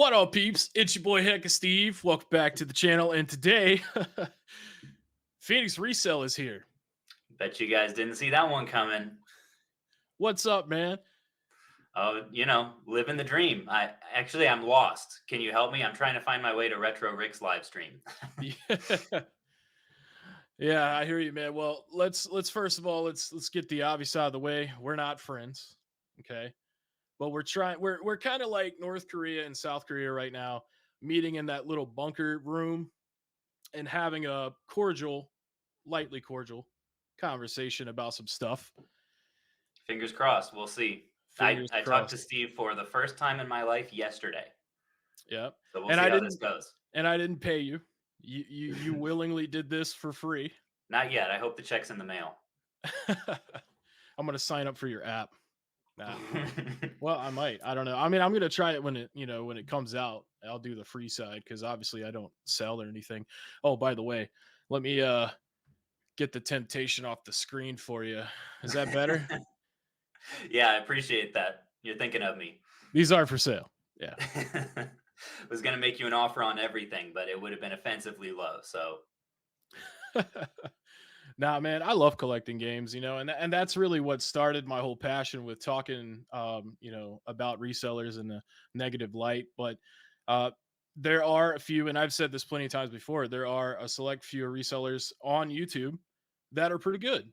What up, peeps? It's your boy Heckin Steve. Welcome back to the channel. And today, Phoenix Resale is here. Bet you guys didn't see that one coming. What's up, man? Oh, living the dream. I'm lost. Can you help me? I'm trying to find my way to Retro Rick's live stream. Yeah, yeah, I hear you, man. Well, let's first of all let's get the obvious out of the way. We're not friends, okay? But we're trying. We're kind of like North Korea and South Korea right now, meeting in that little bunker room and having a cordial, lightly cordial conversation about some stuff. Fingers crossed. We'll see. I, Fingers I talked to crossed. Steve for the first time in my life yesterday. Yep. So we'll And see I how this didn't goes. and I didn't pay you. You willingly did this for free. Not yet. I hope the check's in the mail. I'm gonna sign up for your app. Nah. Well, I might. I don't know. I mean, I'm gonna try it when it comes out. I'll do the free side because obviously I don't sell or anything. Oh, by the way, let me get the temptation off the screen for you. Is that better? Yeah, I appreciate that. You're thinking of me. These are for sale. Yeah. Was going to make you an offer on everything, but it would have been offensively low. So Nah, man, I love collecting games, and that's really what started my whole passion with talking, about resellers in a negative light. But uh, there are a few, and I've said this plenty of times before. There are a select few resellers on YouTube that are pretty good,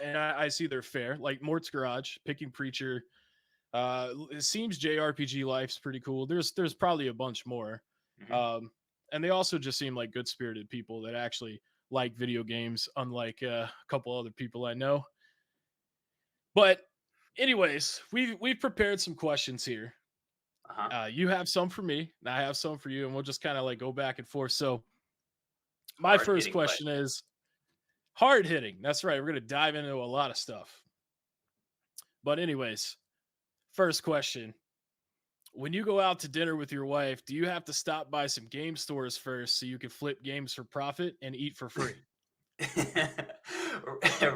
and I see they're fair. Like Mort's Garage, Picking Preacher. It seems JRPG Life's pretty cool. There's probably a bunch more, mhm. and they also just seem like good spirited people that actually like video games, unlike a couple other people I know. But anyways, we've prepared some questions here. Uh-huh. You have some for me, and I have some for you, and we'll just kind of like go back and forth. So my Hard first hitting question question. is hard hitting. That's right. We're gonna dive into a lot of stuff. But anyways, first question. When you go out to dinner with your wife, do you have to stop by some game stores first so you can flip games for profit and eat for free?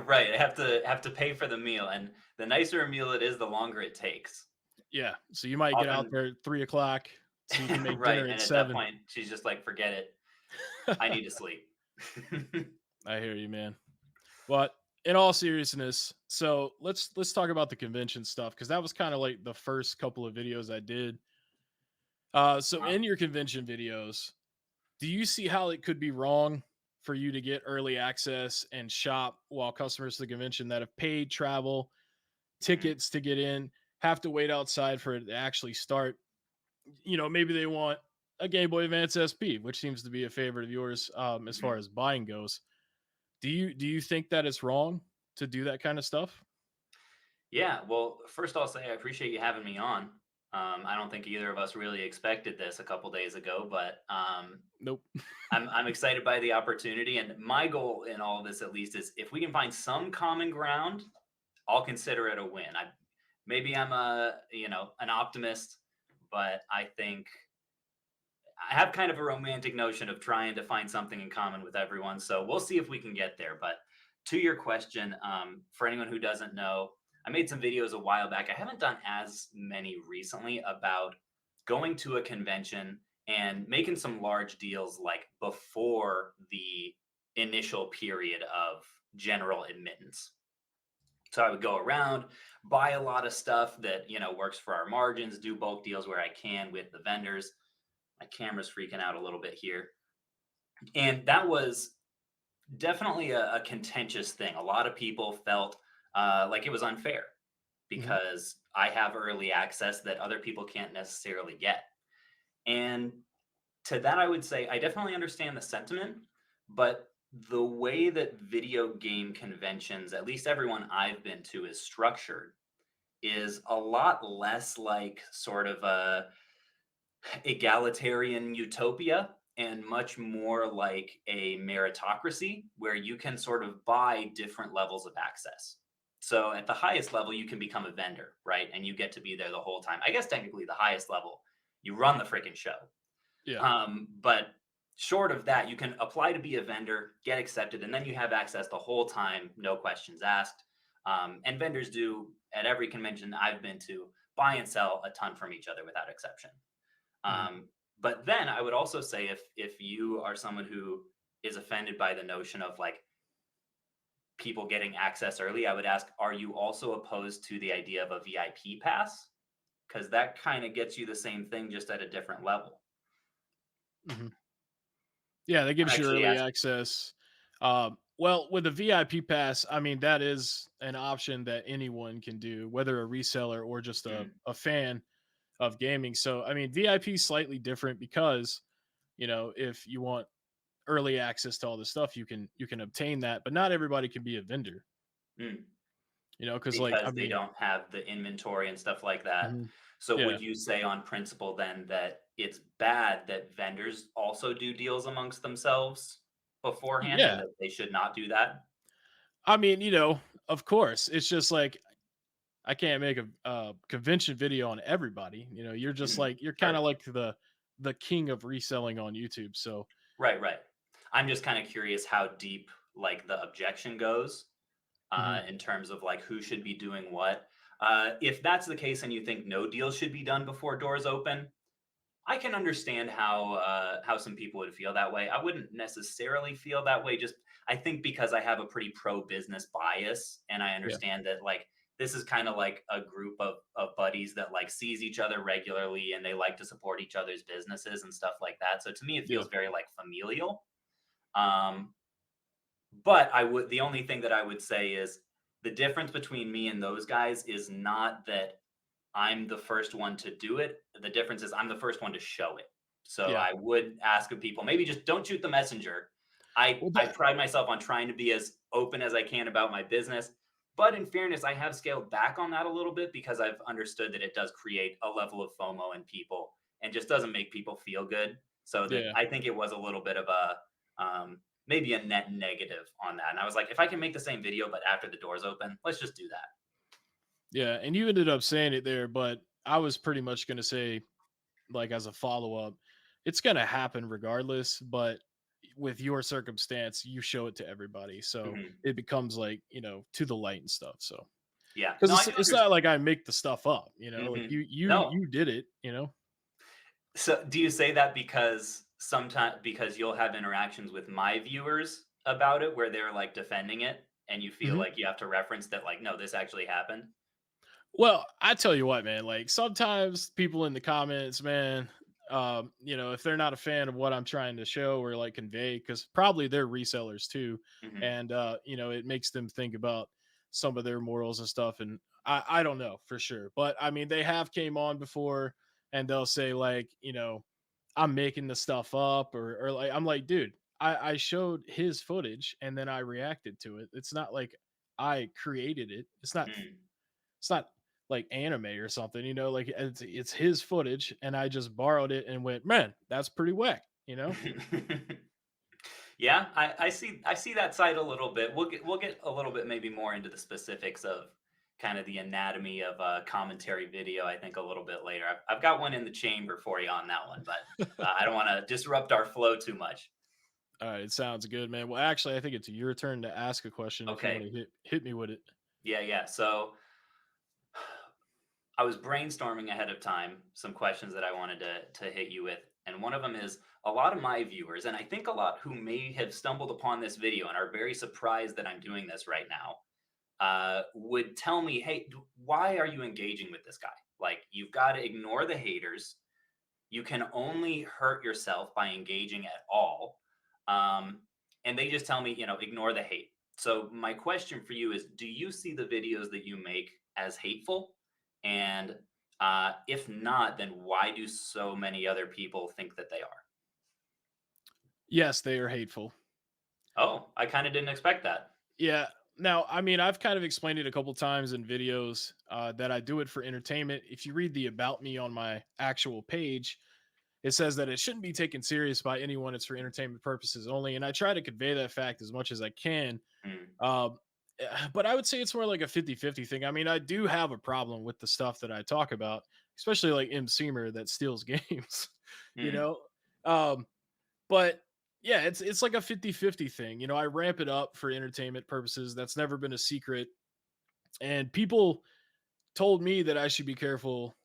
Right. I have to pay for the meal. And the nicer a meal it is, the longer it takes. Yeah. So you might get out Often there at 3 o'clock so you can make right. dinner at And at that 7. point, she's just like, forget it. I need to sleep. I hear you, man. But in all seriousness, so let's talk about the convention stuff because that was kind of like the first couple of videos I did. So Huh? in your convention videos, do you see how it could be wrong for you to get early access and shop while customers to the convention that have paid travel Mhm. tickets to get in have to wait outside for it to actually start? Maybe they want a Game Boy Advance SP, which seems to be a favorite of yours as far Mhm. as buying goes. Do you think that it's wrong to do that kind of stuff? Yeah. Well, first I'll say I appreciate you having me on. I don't think either of us really expected this a couple days ago, but Nope. I'm excited by the opportunity. And my goal in all of this, at least, is if we can find some common ground, I'll consider it a win. Maybe I'm an optimist, but I think I have kind of a romantic notion of trying to find something in common with everyone. So we'll see if we can get there. But to your question, for anyone who doesn't know, I made some videos a while back. I haven't done as many recently about going to a convention and making some large deals like before the initial period of general admittance. So I would go around, buy a lot of stuff that, works for our margins, do bulk deals where I can with the vendors. My camera's freaking out a little bit here. And that was definitely a contentious thing. A lot of people felt like it was unfair Mhm. because I have early access that other people can't necessarily get. And to that, I would say I definitely understand the sentiment, but the way that video game conventions, at least everyone I've been to, is structured is a lot less like sort of a egalitarian utopia and much more like a meritocracy where you can sort of buy different levels of access. So at the highest level, you can become a vendor, right? And you get to be there the whole time. I guess technically the highest level, you run the freaking show. Yeah. But short of that, you can apply to be a vendor, get accepted, and then you have access the whole time, no questions asked. And vendors do at every convention I've been to buy and sell a ton from each other without exception. Mhm. But then I would also say if you are someone who is offended by the notion of like people getting access early, I would ask, are you also opposed to the idea of a VIP pass? Because that kind of gets you the same thing, just at a different level. Mhm. Yeah, that I'm gives you actually early asking. access. Well, with the VIP pass, I mean, that is an option that anyone can do, whether a reseller or just Mm, a fan of gaming. So, I mean, VIP is slightly different because, if you want early access to all this stuff, you can obtain that, but not everybody can be a vendor, mm. because like, I Because they mean, don't have the inventory and stuff like that. mhm, So yeah, would you say on principle then that it's bad that vendors also do deals amongst themselves beforehand and yeah. that they should not do that? I mean, of course, it's just like I can't make a convention video on everybody. You're just Mhm. like you're kind of Sure. like the king of reselling on YouTube. So Right, right. I'm just kind of curious how deep like the objection goes mhm, in terms of like who should be doing what. If that's the case and you think no deals should be done before doors open, I can understand how some people would feel that way. I wouldn't necessarily feel that way. Just I think because I have a pretty pro business bias, and I yeah, understand that like this is kind of like a group of buddies that like sees each other regularly, and they like to support each other's businesses and stuff like that. So to me, it yeah, feels very like familial. Um, but I would the only thing that I would say is the difference between me and those guys is not that I'm the first one to do it. The difference is I'm the first one to show it. So yeah. I would ask of people, maybe just don't shoot the messenger. I Well, pride myself on trying to be as open as I can about my business. But in fairness, I have scaled back on that a little bit because I've understood that it does create a level of FOMO in people and just doesn't make people feel good. So that yeah, I think it was a little bit of a maybe a net negative on that. And I was like, if I can make the same video, but after the doors open, let's just do that. yeah. And you ended up saying it there, but I was pretty much gonna say, like, as a follow up, it's gonna happen regardless. But with your circumstance, you show it to everybody, so Mhm. it becomes like to the light and stuff. So Yeah. because No, I it's can it's understand. not like I make the stuff up, like Hmm. you No, you did it. so do you say that because sometimes because you'll have interactions with my viewers about it where they're like defending it and you feel Mhm. like you have to reference that like no this actually happened? Well, I tell you what, man, like sometimes people in the comments, man, if they're not a fan of what I'm trying to show or like convey, because probably they're resellers too. Hmm. And it makes them think about some of their morals and stuff. And I don't know for sure. But I mean, they have came on before and they'll say, like, I'm making the stuff up, or like I'm like, dude, I showed his footage and then I reacted to it. It's not like I created it. It's not like anime or something, like it's his footage and I just borrowed it and went, man, that's pretty whack. Mm. Yeah, I see that side a little bit. We'll get a little bit maybe more into the specifics of kind of the anatomy of commentary video. I think a little bit later. I've got one in the chamber for you on that one, but I don't want to disrupt our flow too much. All right, it sounds good, man. Well, actually, I think it's your turn to ask a question if you want Okay. to hit me with it. Yeah, yeah. So I was brainstorming ahead of time some questions that I wanted to hit you with, and one of them is a lot of my viewers, and I think a lot who may have stumbled upon this video and are very surprised that I'm doing this right now, would tell me, "Hey, why are you engaging with this guy? Like, you've got to ignore the haters. You can only hurt yourself by engaging at all." Um, and they just tell me, ignore the hate. So my question for you is, do you see the videos that you make as hateful? And if not, then why do so many other people think that they are? Yes, they are hateful. Oh, I kind of didn't expect that. Yeah. Now, I mean, I've kind of explained it a couple times in videos, that I do it for entertainment. If you read the about me on my actual page, it says that it shouldn't be taken serious by anyone. It's for entertainment purposes only. And I try to convey that fact as much as I can. Mm, Um, but I would say it's more like a 50-50 thing. I mean, I do have a problem with the stuff that I talk about, especially like M. Seamer that steals games, you mm, know? Um, but yeah, it's like a 50-50 thing. I ramp it up for entertainment purposes. That's never been a secret. And people told me that I should be careful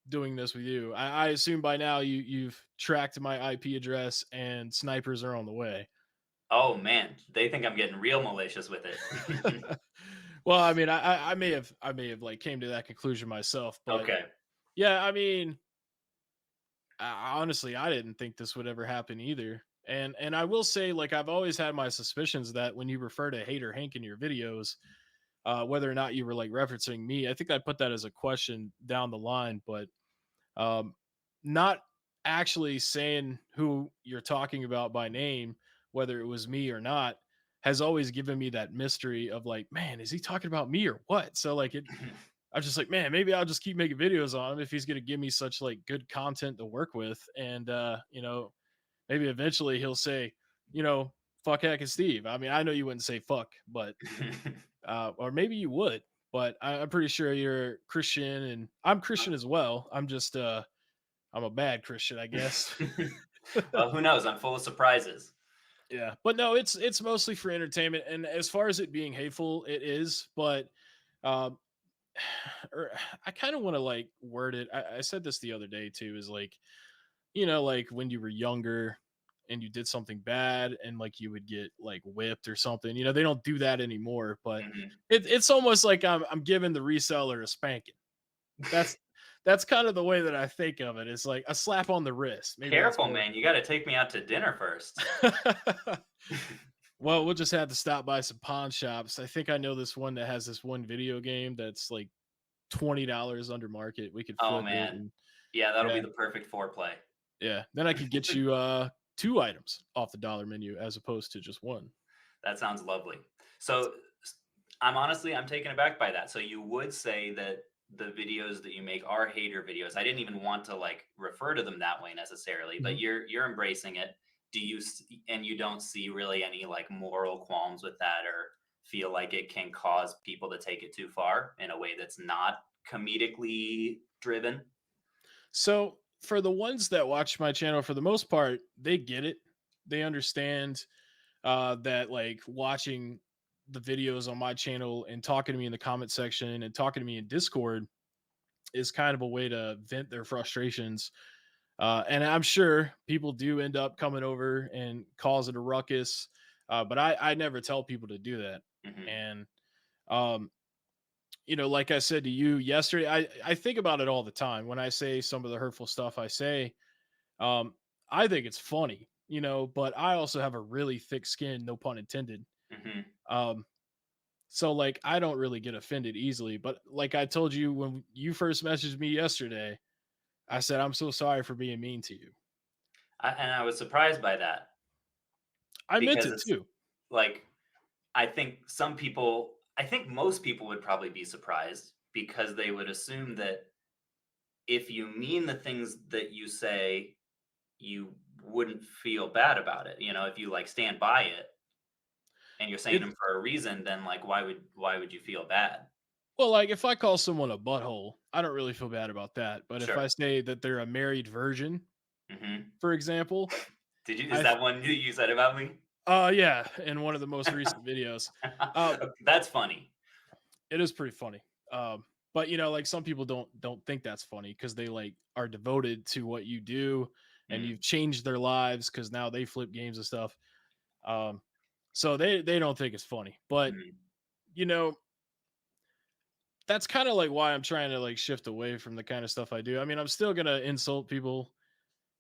doing this with you. I assume by now you've tracked my IP address and snipers are on the way. Oh man, they think I'm getting real malicious with it. Well, I mean, I may have like came to that conclusion myself, but Okay. yeah, I mean, honestly, I didn't think this would ever happen either. And I will say, like, I've always had my suspicions that when you refer to Hater Hank in your videos, whether or not you were like referencing me, I think I put that as a question down the line, but um, not actually saying who you're talking about by name, whether it was me or not, has always given me that mystery of like, man, is he talking about me or what? So like I'm just like, man, maybe I'll just keep making videos on him if he's gonna give me such like good content to work with. And maybe eventually he'll say, fuck Heck and Steve. I mean, I know you wouldn't say fuck, but or maybe you would, but I'm pretty sure you're Christian and I'm Christian as well. I'm just I'm a bad Christian, I guess. Well, who knows? I'm full of surprises. Yeah, but no, it's mostly for entertainment. And as far as it being hateful, it is. But um, or I kind of want to like word it. I said this the other day too. Is like like when you were younger and you did something bad and like you would get like whipped or something. They don't do that anymore. But Mhm. it's almost like I'm giving the reseller a spanking. That's that's kind of the way that I think of it. It's like a slap on the wrist. Maybe that's Careful, more. man. You got to take me out to dinner first. Well, we'll just have to stop by some pawn shops. I think I know this one that has this one video game that's like $20 under market. We could Oh flip it man. and Yeah, that'll be yeah, the perfect foreplay. yeah. Then I could get you two items off the dollar menu as opposed to just one. That sounds lovely. So I'm taken aback by that. So you would say that the videos that you make are hater videos. I didn't even want to like refer to them that way necessarily, but Mhm. you're embracing it. And you don't see really any like moral qualms with that, or feel like it can cause people to take it too far in a way that's not comedically driven? So for the ones that watch my channel, for the most part, they get it. They understand that like watching the videos on my channel and talking to me in the comment section and talking to me in Discord is kind of a way to vent their frustrations. And I'm sure people do end up coming over and causing a ruckus, but I never tell people to do that. Hmm. And um, like I said to you yesterday, I think about it all the time when I say some of the hurtful stuff I say. Um, I think it's funny, but I also have a really thick skin, no pun intended. Hmm. Um, so like I don't really get offended easily. But like I told you when you first messaged me yesterday, I said I'm so sorry for being mean to you. And I was surprised by that, I meant because it it's too. like, I think most people would probably be surprised, because they would assume that if you mean the things that you say, you wouldn't feel bad about it. If you like stand by it and you're saying It's them for a reason, then like why would you feel bad? Well, like if I call someone a butthole, I don't really feel bad about that. But if I Sure. say that they're a married virgin, Hmm. for example, Is I that one that you said about me? yeah, in one of the most recent videos. Uh That's funny. it is pretty funny. But like some people don't think that's funny because they like are devoted to what you do and Mm, you've changed their lives because now they flip games and stuff. Um so they don't think it's funny. But mm. you know, that's kind of like why I'm trying to like shift away from the kind of stuff I do. I mean, I'm still gonna insult people,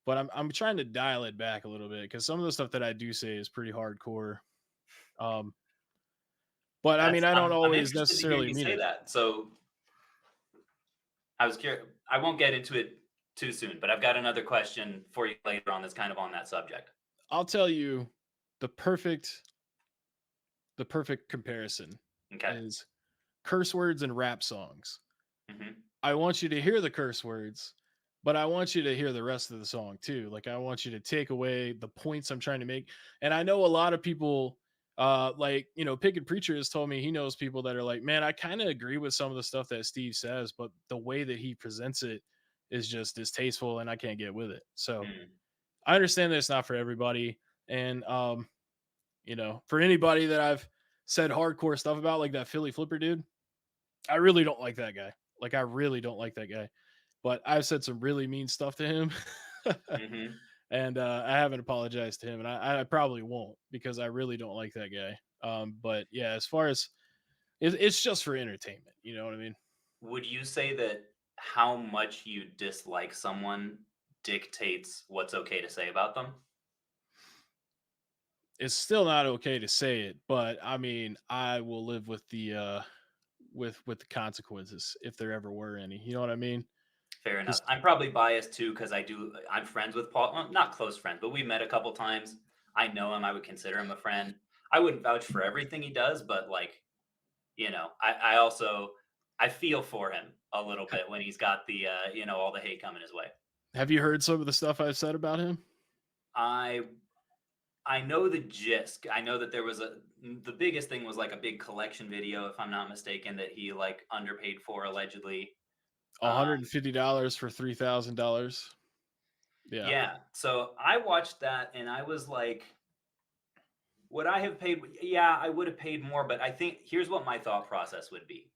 but I'm trying to dial it back a little bit because some of the stuff that I do say is pretty hardcore. Um, but I mean, That's I don't I'm always interested to hear necessarily you mean say it. that. So I was curious. I won't get into it too soon, but I've got another question for you later on that's kind of on that subject. I'll tell you the perfect the perfect comparison Okay. is curse words and rap songs. Hmm. I want you to hear the curse words, but I want you to hear the rest of the song too. Like I want you to take away the points I'm trying to make. And I know a lot of people like, Pickett Preacher has told me he knows people that are like, man, I kind of agree with some of the stuff that Steve says, but the way that he presents it is just distasteful and I can't get with it. So Mm. I understand that it's not for everybody. And for anybody that I've said hardcore stuff about, like that Philly flipper dude, I really don't like that guy. Like I really don't like that guy. but I've said some really mean stuff to him. Hmm. And I haven't apologized to him, and I probably won't because I really don't like that guy. But yeah, as far as it's just for entertainment, you know what I mean? Would you say that how much you dislike someone dictates what's okay to say about them? It's still not okay to say it, but I mean, I will live with the with the consequences if there ever were any. You know what I mean? Fair enough. 'Cause I'm probably biased too because I'm friends with Paul. Well, not close friends, but we met a couple times. I know him. I would consider him a friend. I wouldn't vouch for everything he does, but like, I also I feel for him a little bit when he's got the all the hate coming his way. have you heard some of the stuff I've said about him? I I know the gist. I know that the biggest thing was like a big collection video, if I'm not mistaken, that he like underpaid for allegedly. Um, $150 for $3,000. Yeah. yeah. So I watched that and I was like, would I have paid? Yeah, I would have paid more, but I think here's what my thought process would be.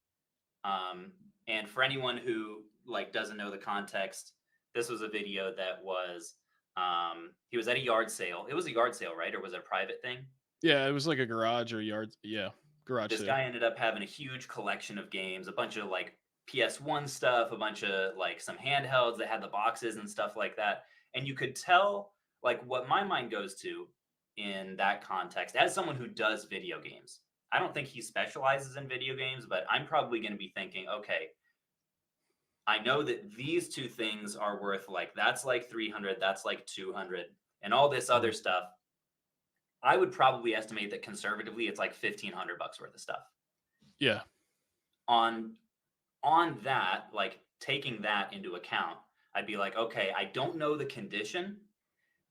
And for anyone who like doesn't know the context, this was a video that was he was at a yard sale. It was a yard sale, right? Or was it a private thing? Yeah, it was like a garage or yard, yeah, garage This sale. guy ended up having a huge collection of games, a bunch of like PS1 stuff, a bunch of like some handhelds that had the boxes and stuff like that. And you could tell like what my mind goes to in that context as someone who does video games. I don't think he specializes in video games, but I'm probably going to be thinking, okay, I know that these two things are worth like that's like 300, that's like 200 and all this other Mhm. stuff. I would probably estimate that conservatively it's like 1500 bucks worth of stuff. Yeah. On that, like taking that into account, I'd be like, okay, I don't know the condition.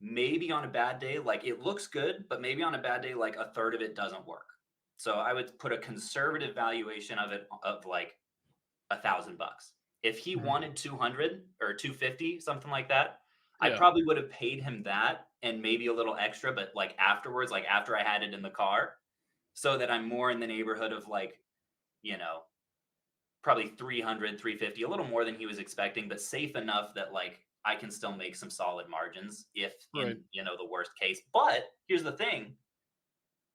Maybe on a bad day, like it looks good, but maybe on a bad day, like a third of it doesn't work. So I would put a conservative valuation of it of like 1,000 bucks. If he Mhm. wanted 200 or 250, something like that, I Yeah. probably would have paid him that and maybe a little extra, but like afterwards, like after I had it in the car, so that I'm more in the neighborhood of like, you know, probably 300, 350, a little more than he was expecting, but safe enough that like I can still make some solid margins if Right. in, the worst case. But here's the thing,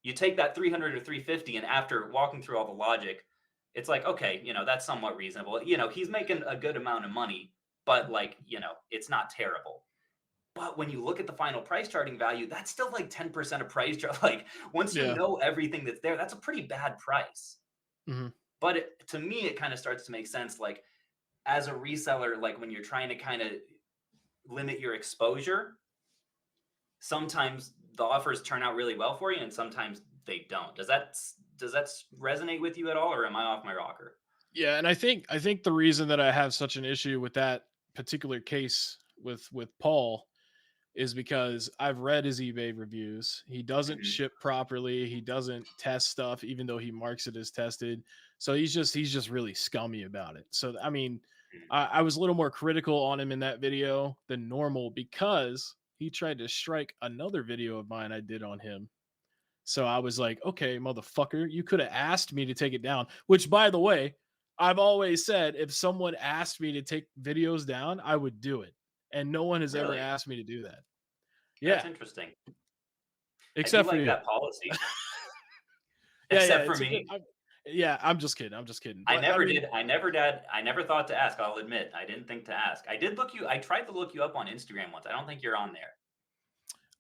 you take that 300 or 350 and after walking through all the logic, it's like, okay, that's somewhat reasonable. He's making a good amount of money, but like, it's not terrible. But when you look at the final price charting value, that's still like 10% of price chart. Like once you Yeah. know everything that's there, that's a pretty bad price. Mhm. But to me, it kind of starts to make sense. Like as a reseller, like when you're trying to kind of limit your exposure, sometimes the offers turn out really well for you, and sometimes they don't. Does that resonate with you at all, or am I off my rocker? Yeah, and I think the reason that I have such an issue with that particular case with Paul is because I've read his eBay reviews. He doesn't Mhm, ship properly. He doesn't test stuff, even though he marks it as tested. So he's just really scummy about it. So I mean, mhm. I was a little more critical on him in that video than normal because he tried to strike another video of mine I did on him. So I was like, okay, motherfucker, you could have asked me to take it down. Which, by the way, I've always said if someone asked me to take videos down, I would do it. And no one has ever Really? asked me to do that. That's Yeah, interesting. I do except for like you. that policy, Yeah, except for it's a good. me. Yeah, I'm just kidding. I'm just kidding. But I mean, I never thought to ask, I'll admit. I didn't think to ask. I tried to look you up on Instagram once. I don't think you're on there.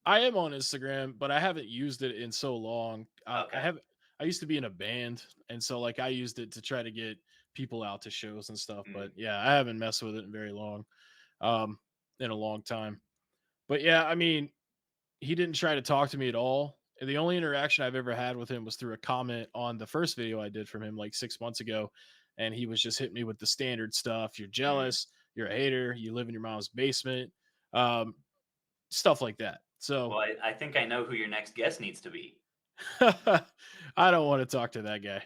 I am on Instagram, but I haven't used it in so long. I Okay. have. I used to be in a band, and so like I used it to try to get people out to shows and stuff. But Mm, yeah, I haven't messed with it in very long, um, in a long time. But yeah, I mean, he didn't try to talk to me at all. And the only interaction I've ever had with him was through a comment on the first video I did from him like 6 months ago. And he was just hitting me with the standard stuff. You're mm. jealous. You're a hater. You live in your mom's basement. Um, Stuff like that. So Well, I think I know who your next guest needs to be. I don't want to talk to that guy.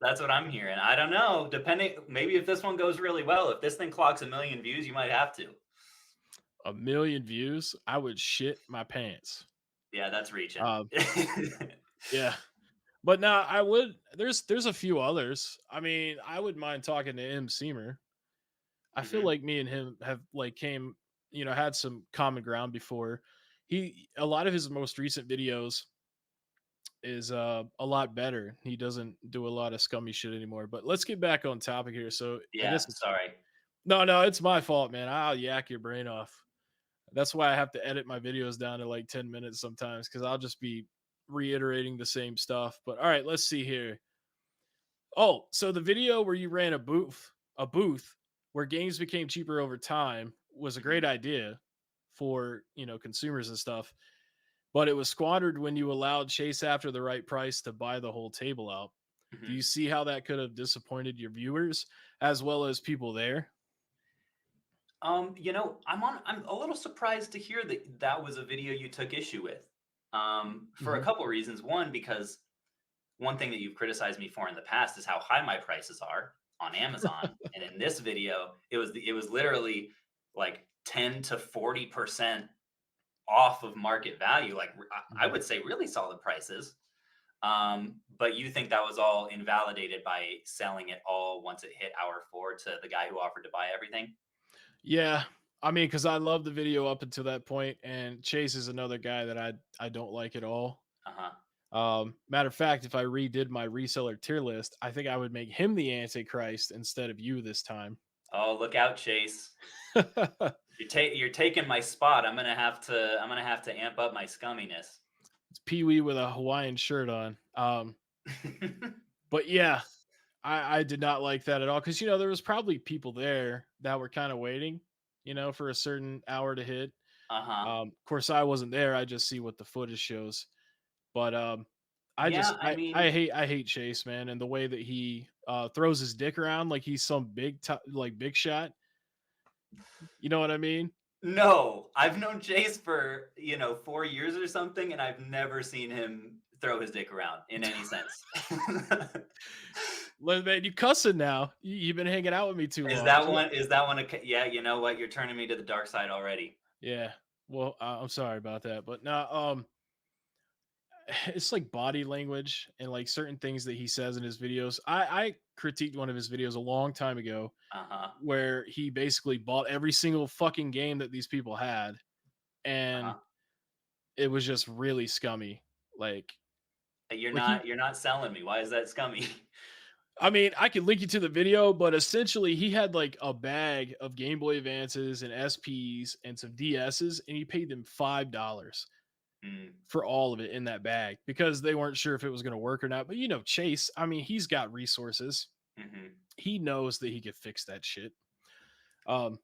That's what I'm hearing. I don't know. Depending, maybe if this one goes really well, if this thing clocks 1 million views, you might have to. 1 million views, I would shit my pants. Yeah, that's reaching. Um, yeah. But now I would there's a few others. I mean, I would mind talking to M. Seamer. I feel Mhm. like me and him have like had some common ground before. A lot of his most recent videos is a lot better. He doesn't do a lot of scummy shit anymore. But let's get back on topic here. So I Yeah, guess it's sorry. no, it's my fault, man. I'll yak your brain off. That's why I have to edit my videos down to like 10 minutes sometimes because I'll just be reiterating the same stuff. But all right, let's see here. Oh, so the video where you ran a booth where games became cheaper over time was a great Mhm. idea for, consumers and stuff, but it was squandered when you allowed chase after the right price to buy the whole table out. Do Mhm. you see how that could have disappointed your viewers as well as people there? I'm a little surprised to hear that that was a video you took issue with. For a Mhm. couple reasons. One, because one thing that you've criticized me for in the past is how high my prices are on Amazon, and in this video, it was literally like 10 to 40% off of market value. Like I Mhm. would say, really solid prices. But you think that was all invalidated by selling it all once it hit hour 4 to the guy who offered to buy everything? Yeah. I mean, because I love the video up until that point, and Chase is another guy that I don't like at all. Uh huh. Matter of fact, if I redid my reseller tier list, I think I would make him the Antichrist instead of you this time. Oh, look out, Chase. You're taking my spot. I'm gonna have to amp up my scumminess. It's Pee Wee with a Hawaiian shirt on. But yeah, I did not like that at all because there was probably people there that were kind of waiting, for a certain hour to hit. Uh-huh. Of course, I wasn't there. I just see what the footage shows. But I Yeah, just I I mean, hate Chase, man, and the way that he throws his dick around like he's some like big shot. You know what I mean? no. I've known Chase for, 4 years or something, and I've never seen him throw his dick around in any sense. Man, you cussing now. You've been hanging out with me too Is long. that one is that one a ca yeah, you know what? You're turning me to the dark side already. Yeah. Well, I'm sorry about that, but no, it's like body language and like certain things that he says in his videos. I critiqued one of his videos a long time ago Uh-huh. where he basically bought every single fucking game that these people had, and Uh-huh. it was just really scummy. Like, You're like he not you're not selling me. Why is that scummy? I mean, I could link you to the video, but essentially he had like a bag of Game Boy Advances and SPs and some DSs, and he paid them $5 Mm, for all of it in that bag because they weren't sure if it was going to work or not. But Chase, I mean, he's got resources. mhm. He knows that he could fix that shit. Um,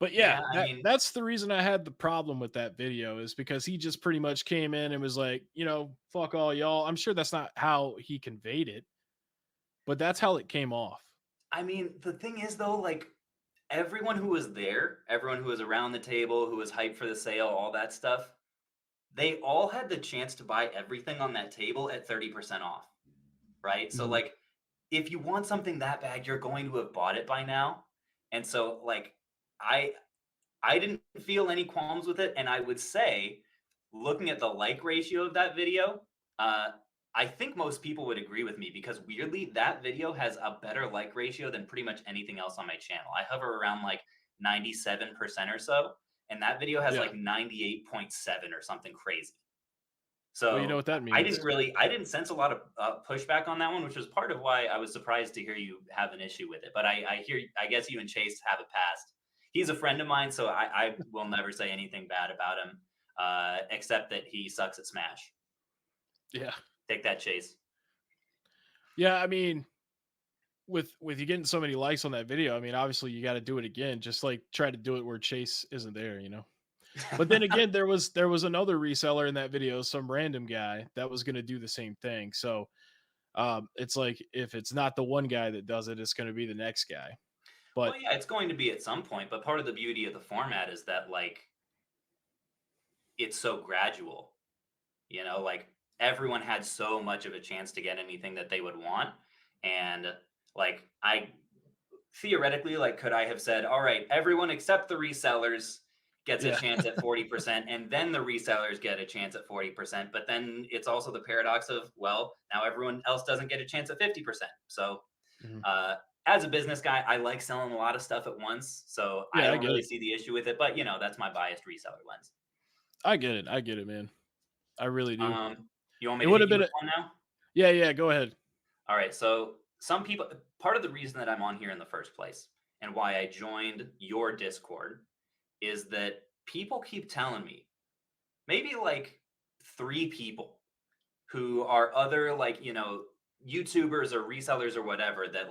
but Yeah, yeah, I mean, that's the reason I had the problem with that video is because he just pretty much came in and was like, fuck all y'all. I'm sure that's not how he conveyed it, but that's how it came off. the thing is though, like, everyone who was there, everyone who was around the table, who was hyped for the sale, all that stuff, they all had the chance to buy everything on that table at 30% off, right? So, Mhm. like, if you want something that bad, you're going to have bought it by now. And so, like, I I didn't feel any qualms with it, and I would say, looking at the like ratio of that video, uh, I think most people would agree with me because weirdly, that video has a better like ratio than pretty much anything else on my channel. I hover around like 97% or so, and that video has Yeah. like 98.7 or something crazy. Well, you know So what that I means. didn't sense a lot of pushback on that one, which was part of why I was surprised to hear you have an issue with it. But I guess you and Chase have it passed. He's a friend of mine, so I will never say anything bad about him, except that he sucks at Smash. Yeah. Take that, Chase. Yeah, I mean, with you getting so many likes on that video, I mean, obviously you got to do it again, just like try to do it where Chase isn't there. But then again, there was another reseller in that video, some random guy that was going to do the same thing. So, it's like if it's not the one guy that does it, it's going to be the next guy. Well, But yeah, it's going to be at some point, but part of the beauty of the format is that like it's so gradual. Like everyone had so much of a chance to get anything that they would want, and like I theoretically, like, could I have said, all right, everyone except the resellers gets a yeah. chance at 40%, and then the resellers get a chance at 40%. But then it's also the paradox of, well, now everyone else doesn't get a chance at 50%. So Mhm. as a business guy, I like selling a lot of stuff at once, so I Yeah, I don't get really it. see the issue with it. But that's my biased reseller lens. I get it. I get it, man. I really do. You want me It to would hit have you been with a one now? yeah, yeah, go ahead. All right. So some people, part of the reason that I'm on here in the first place and why I joined your Discord is that people keep telling me, maybe like three people who are other YouTubers or resellers or whatever, that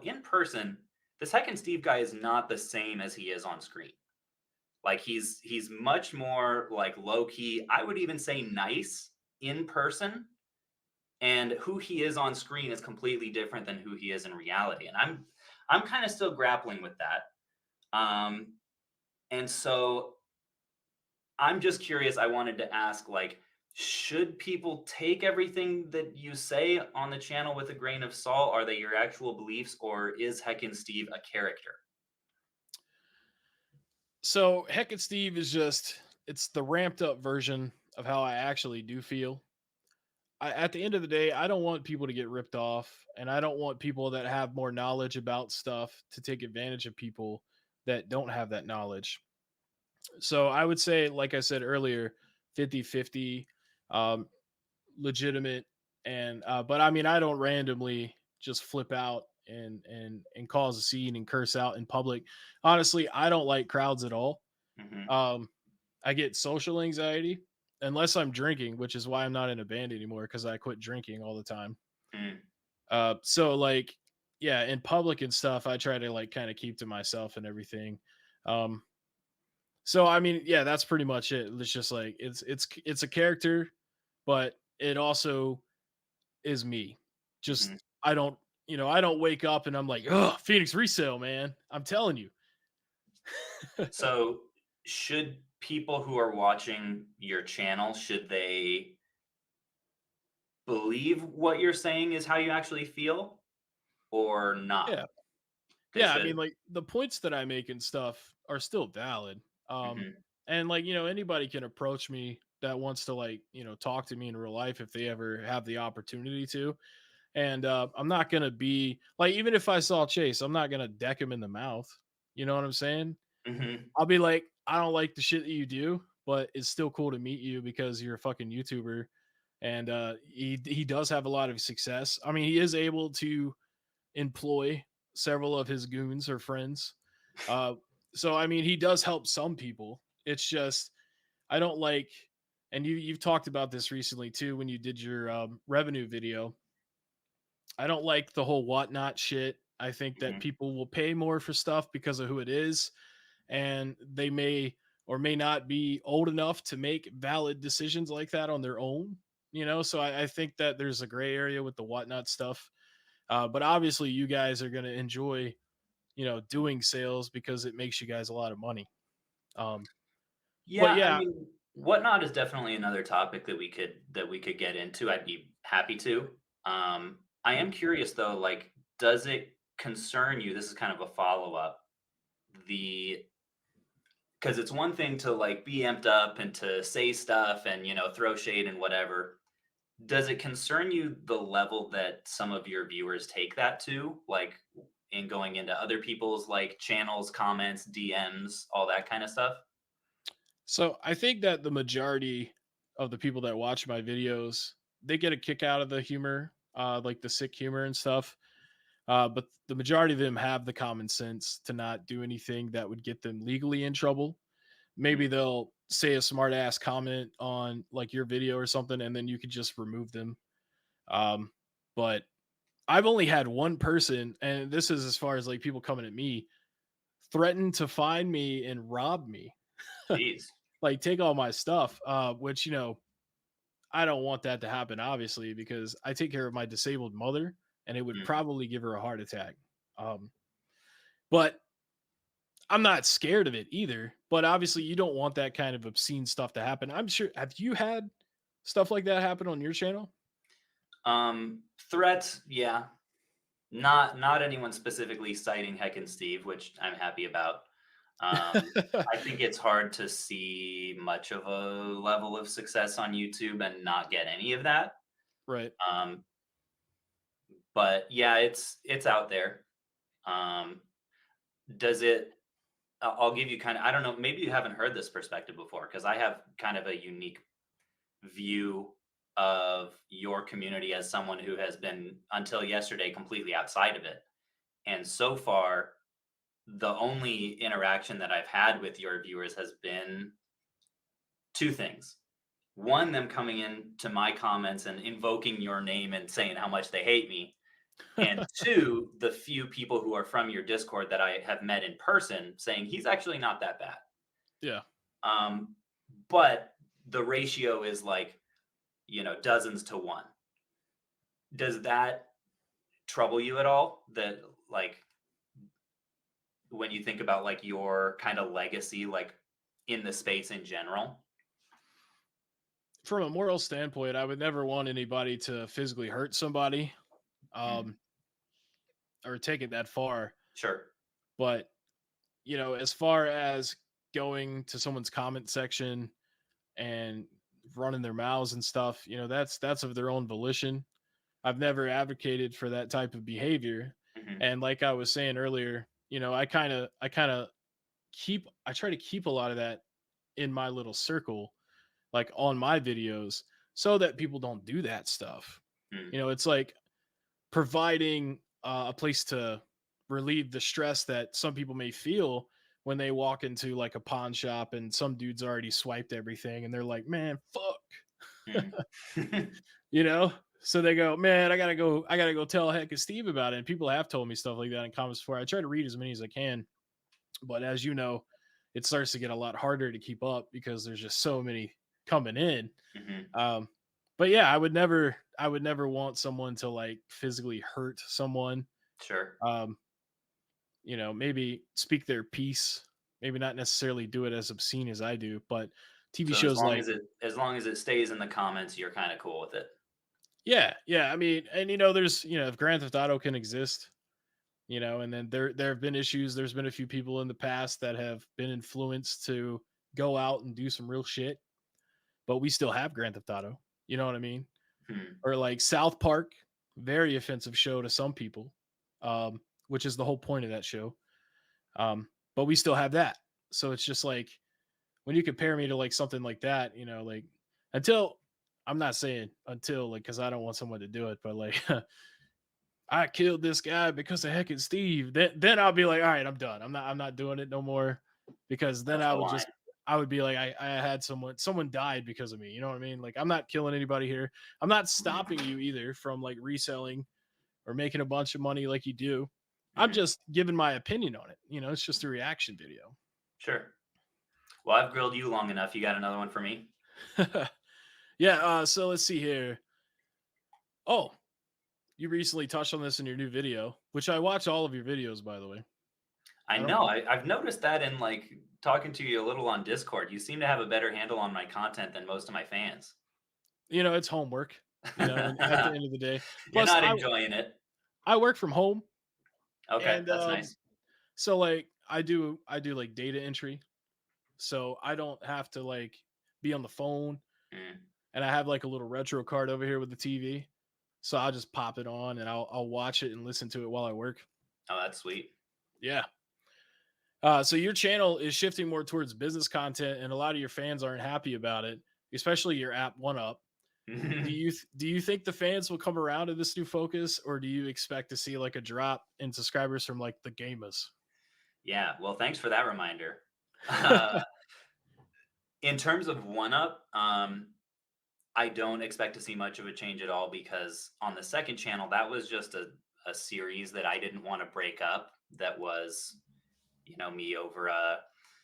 in person, this Heck and Steve guy is not the same as he is on screen. Like he's much more like low key. I would even say nice in person, and who he is on screen is completely different than who he is in reality. And I'm kind of still grappling with that. And so I'm just curious. I wanted to ask, like, should people take everything that you say on the channel with a grain of salt? Are they your actual beliefs, or is Heck and Steve a character? So Heck and Steve is just it's the ramped up version of how I actually do feel. At the end of the day, I don't want people to get ripped off, and I don't want people that have more knowledge about stuff to take advantage of people that don't have that knowledge. So I would say, like I said earlier, 50-50, um, legitimate. And, but I mean, I don't randomly just flip out and cause a scene and curse out in public. Honestly, I don't like crowds at all. Hmm. Um, I get social anxiety unless I'm drinking, which is why I'm not in a band anymore because I quit drinking all the time. Mm. So like, yeah, in public and stuff, I try to like kind of keep to myself and everything. Um, so I mean, yeah, that's pretty much it. It's just like it's a character, but it also is me. Hmm. Just I don't, I don't wake up and I'm like, oh, Phoenix Resale, man. I'm telling you. So, should people who are watching your channel, should they believe what you're saying is how you actually feel, or not? Yeah. They Yeah, I mean, should. like the points that I make and stuff are still valid. Hmm. And like, anybody can approach me that wants to like, talk to me in real life if they ever have the opportunity to. And I'm not gonna be like, even if I saw Chase, I'm not gonna deck him in the mouth. You know what I'm saying? Hmm. I'll be like, I don't like the shit that you do, but it's still cool to meet you because you're a fucking YouTuber. And he does have a lot of success. I mean, he is able to employ several of his goons or friends. Uh, so I mean, he does help some people. It's just I don't like, and you've talked about this recently too when you did your revenue video. I don't like the whole whatnot shit. I think that Hmm. people will pay more for stuff because of who it is, and they may or may not be old enough to make valid decisions like that on their own. So I think that there's a gray area with the whatnot stuff. But obviously, you guys are going to enjoy, doing sales because it makes you guys a lot of money. Um, but Yeah, I yeah, mean, whatnot is definitely another topic that we could get into. I'd be happy to. I am curious though, like, does it concern you? This is kind of a follow up. The Because it's one thing to like be amped up and to say stuff and throw shade and whatever. Does it concern you the level that some of your viewers take that to, like in going into other people's like channels, comments, DMs, all that kind of stuff? so I think that the majority of the people that watch my videos, they get a kick out of the humor, like the sick humor and stuff. But the majority of them have the common sense to not do anything that would get them legally in trouble. Maybe Mhm. they'll say a smart ass comment on like your video or something, and then you could just remove them. Um, but I've only had one person, and this is as far as like people coming at me, threaten to find me and rob me, Jeez. like take all my stuff. Which I don't want that to happen, obviously, because I take care of my disabled mother, and it would Mhm. probably give her a heart attack. Um, but I'm not scared of it either. But obviously, you don't want that kind of obscene stuff to happen. I'm sure. Have you had stuff like that happen on your channel? Threats, yeah. Not anyone specifically citing Heck and Steve, which I'm happy about. I think it's hard to see much of a level of success on YouTube and not get any of that. Right. Um, but yeah, it's out there. Um, does it? I'll give you kind of. I don't know. Maybe you haven't heard this perspective before because I have kind of a unique view of your community as someone who has been until yesterday completely outside of it. And so far, the only interaction that I've had with your viewers has been two things. One, them coming into my comments and invoking your name and saying how much they hate me. And two, the few people who are from your Discord that I have met in person saying he's actually not that bad. Yeah. Um, but the ratio is like, dozens to one. Does that trouble you at all? That like when you think about like your kind of legacy, like in the space in general? From a moral standpoint, I would never want anybody to physically hurt somebody, Mm, um, or take it that far. sure. But as far as going to someone's comment section and running their mouths and stuff, that's of their own volition. I've never advocated for that type of behavior. Hmm. And like I was saying earlier, I try to keep a lot of that in my little circle, like on my videos, so that people don't do that stuff. Mm, It's like providing a place to relieve the stress that some people may feel when they walk into like a pawn shop and some dude's already swiped everything and they're like, man, fuck. mm. you know? So they go, man, I gotta go tell Heck and Steve about it. And people have told me stuff like that in comments before. I try to read as many as I can, but as you know, it starts to get a lot harder to keep up because there's just so many coming in. Hmm. Um, but yeah, I would never want someone to like physically hurt someone. Sure. Um, maybe speak their piece, maybe not necessarily do it as obscene as I do, but TV So as shows long like, as it stays in the comments, you're kind of cool with it. yeah, yeah. I mean, and there's, if Grand Theft Auto can exist, and then there have been issues. There's been a few people in the past that have been influenced to go out and do some real shit, but we still have Grand Theft Auto. You know what I mean? Hmm. Or like South Park, very offensive show to some people, which is the whole point of that show. But we still have that. So it's just like when you compare me to like something like that, like until I'm not saying until like because I don't want someone to do it, but like I killed this guy because of Heckin Steve. Then I'll be like, all right, I'm done. I'm not doing it no more because then That's I the would line. just I would be like I had someone died because of me. You know what I mean? Like I'm not killing anybody here. I'm not stopping Hmm. you either from like reselling or making a bunch of money like you do. I'm Hmm. just giving my opinion on it. It's just a reaction video. Sure. Well, I've grilled you long enough. You got another one for me? yeah, so let's see here. Oh, you recently touched on this in your new video, which I watch all of your videos by the way. I I don't know. I've noticed that in like talking to you a little on Discord. You seem to have a better handle on my content than most of my fans. it's homework, and at the end of the day. You're Plus not enjoying it. I work from home Okay, and that's nice. so like I do like data entry. So I don't have to like be on the phone Mm. and I have like a little retro card over here with the TV. So I'll just pop it on and I'll watch it and listen to it while I work. Oh, that's sweet. Yeah. So your channel is shifting more towards business content and a lot of your fans aren't happy about it, especially your app Oneup. Do you think the fans will come around to this new focus, or do you expect to see like a drop in subscribers from like the gamers? Yeah, well, thanks for that reminder. Uh, in terms of one up, I don't expect to see much of a change at all because on the second channel, that was just a series that I didn't want to break up. That was, me over a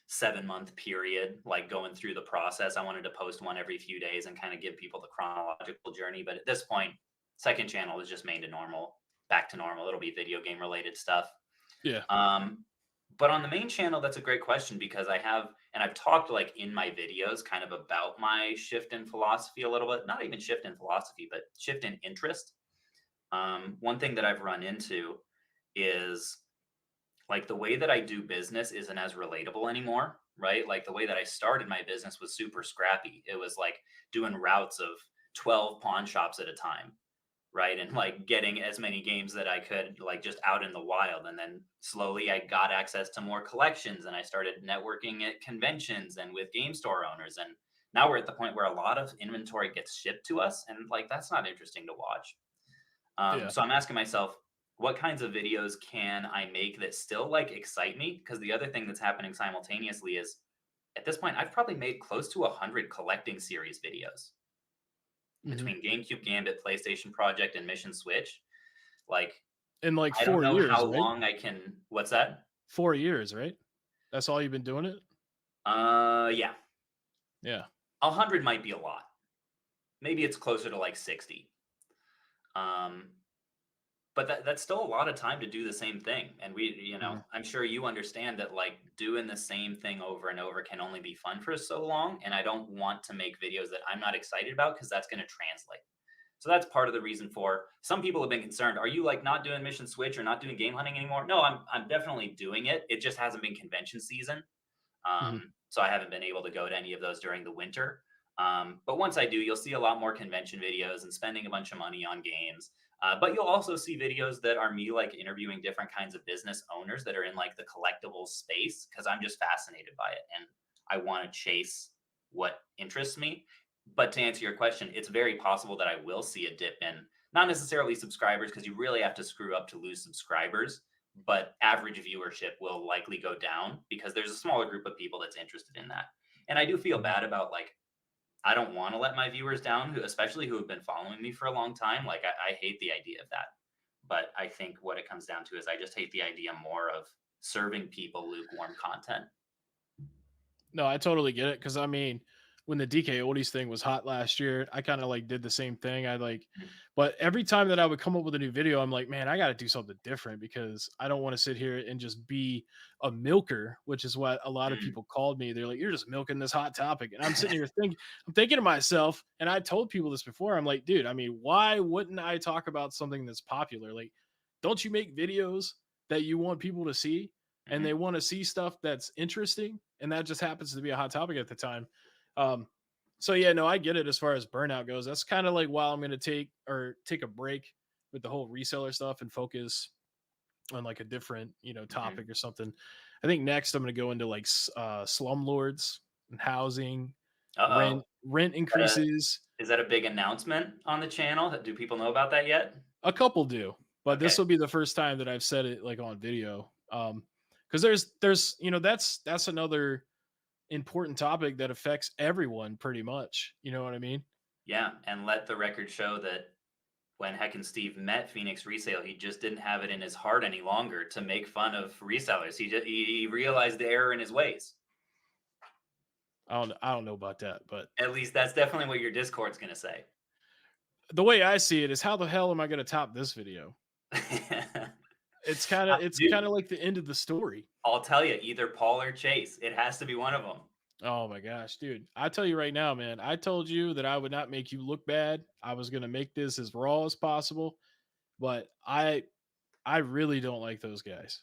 7 month period, like going through the process. I wanted to post one every few days and kind of give people the chronological journey. But at this point, second channel is just made to normal, back to normal. It'll be video game related stuff. Yeah. Um, but on the main channel, that's a great question because I've talked like in my videos kind of about my shift in philosophy a little bit, not even shift in philosophy, but shift in interest. One thing that I've run into is like the way that I do business isn't as relatable anymore, right? Like the way that I started my business was super scrappy. It was like doing routes of 12 pawn shops at a time. right? And like getting as many games that I could like just out in the wild. And then slowly I got access to more collections and I started networking at conventions and with game store owners. And now we're at the point where a lot of inventory gets shipped to us. And like, that's not interesting to watch. Yeah. So I'm asking myself, what kinds of videos can I make that still like excite me? Because the other thing that's happening simultaneously is at this point, I've probably made close to 100 collecting series videos Hmm. between GameCube Gambit, PlayStation Project, and Mission Switch. Like, In like I don't 4 know how years, right? long I can. What's that? 4 years, right? That's all you've been doing it? Yeah, Yeah. 100 might be a lot. Maybe it's closer to like 60. Um, but that's still a lot of time to do the same thing. And Mhm. I'm sure you understand that like doing the same thing over and over can only be fun for so long. And I don't want to make videos that I'm not excited about because that's going to translate. So that's part of the reason for some people have been concerned. Are you like not doing Mission Switch or not doing game hunting anymore? No, I'm definitely doing it. It just hasn't been convention season. Mhm. So I haven't been able to go to any of those during the winter. But once I do, you'll see a lot more convention videos and spending a bunch of money on games. But you'll also see videos that are me like interviewing different kinds of business owners that are in like the collectibles space because I'm just fascinated by it and I want to chase what interests me. But to answer your question, it's very possible that I will see a dip in not necessarily subscribers because you really have to screw up to lose subscribers, but average viewership will likely go down because there's a smaller group of people that's interested in that. And I do feel Mhm. bad about like I don't want to let my viewers down, especially who have been following me for a long time. Like I hate the idea of that. But I think what it comes down to is I just hate the idea more of serving people lukewarm content. No, I totally get it because I mean, when the DK oldies thing was hot last year, I kind of like did the same thing. I like, Mhm. but every time that I would come up with a new video, I'm like, man, I got to do something different because I don't want to sit here and just be a milker, which is what a lot of Mm. people called me. They're like, you're just milking this hot topic, and I'm sitting here thinking, I'm thinking to myself, and I told people this before. I'm like, dude, I mean, why wouldn't I talk about something that's popular? Like, don't you make videos that you want people to see? And they Mhm. want to see stuff that's interesting, and that just happens to be a hot topic at the time. Um, so yeah, no, I get it as far as burnout goes. That's kind of like while I'm going to take a break with the whole reseller stuff and focus on like a different Mhm. topic or something. I think next I'm going to go into like slumlords and housing, Uh-oh. rent Is that a increases. is that a big announcement on the channel? Do people know about that yet? A couple do, but this Okay. will be the first time that I've said it like on video. Because there's that's another important topic that affects everyone pretty much. You know what I mean? Yeah, and let the record show that when Heckin Steve met Phoenix Resale, he just didn't have it in his heart any longer to make fun of resellers. He realized the error in his ways. I don't know about that, but At least that's definitely what your Discord's gonna say. the way I see it is how the hell am I going to top this video? It's kind Dude, of like the end of the story. I'll tell you, either Paul or Chase. It has to be one of them. Oh my gosh, dude. I tell you right now, man, I told you that I would not make you look bad. I was going to make this as raw as possible, but I really don't like those guys.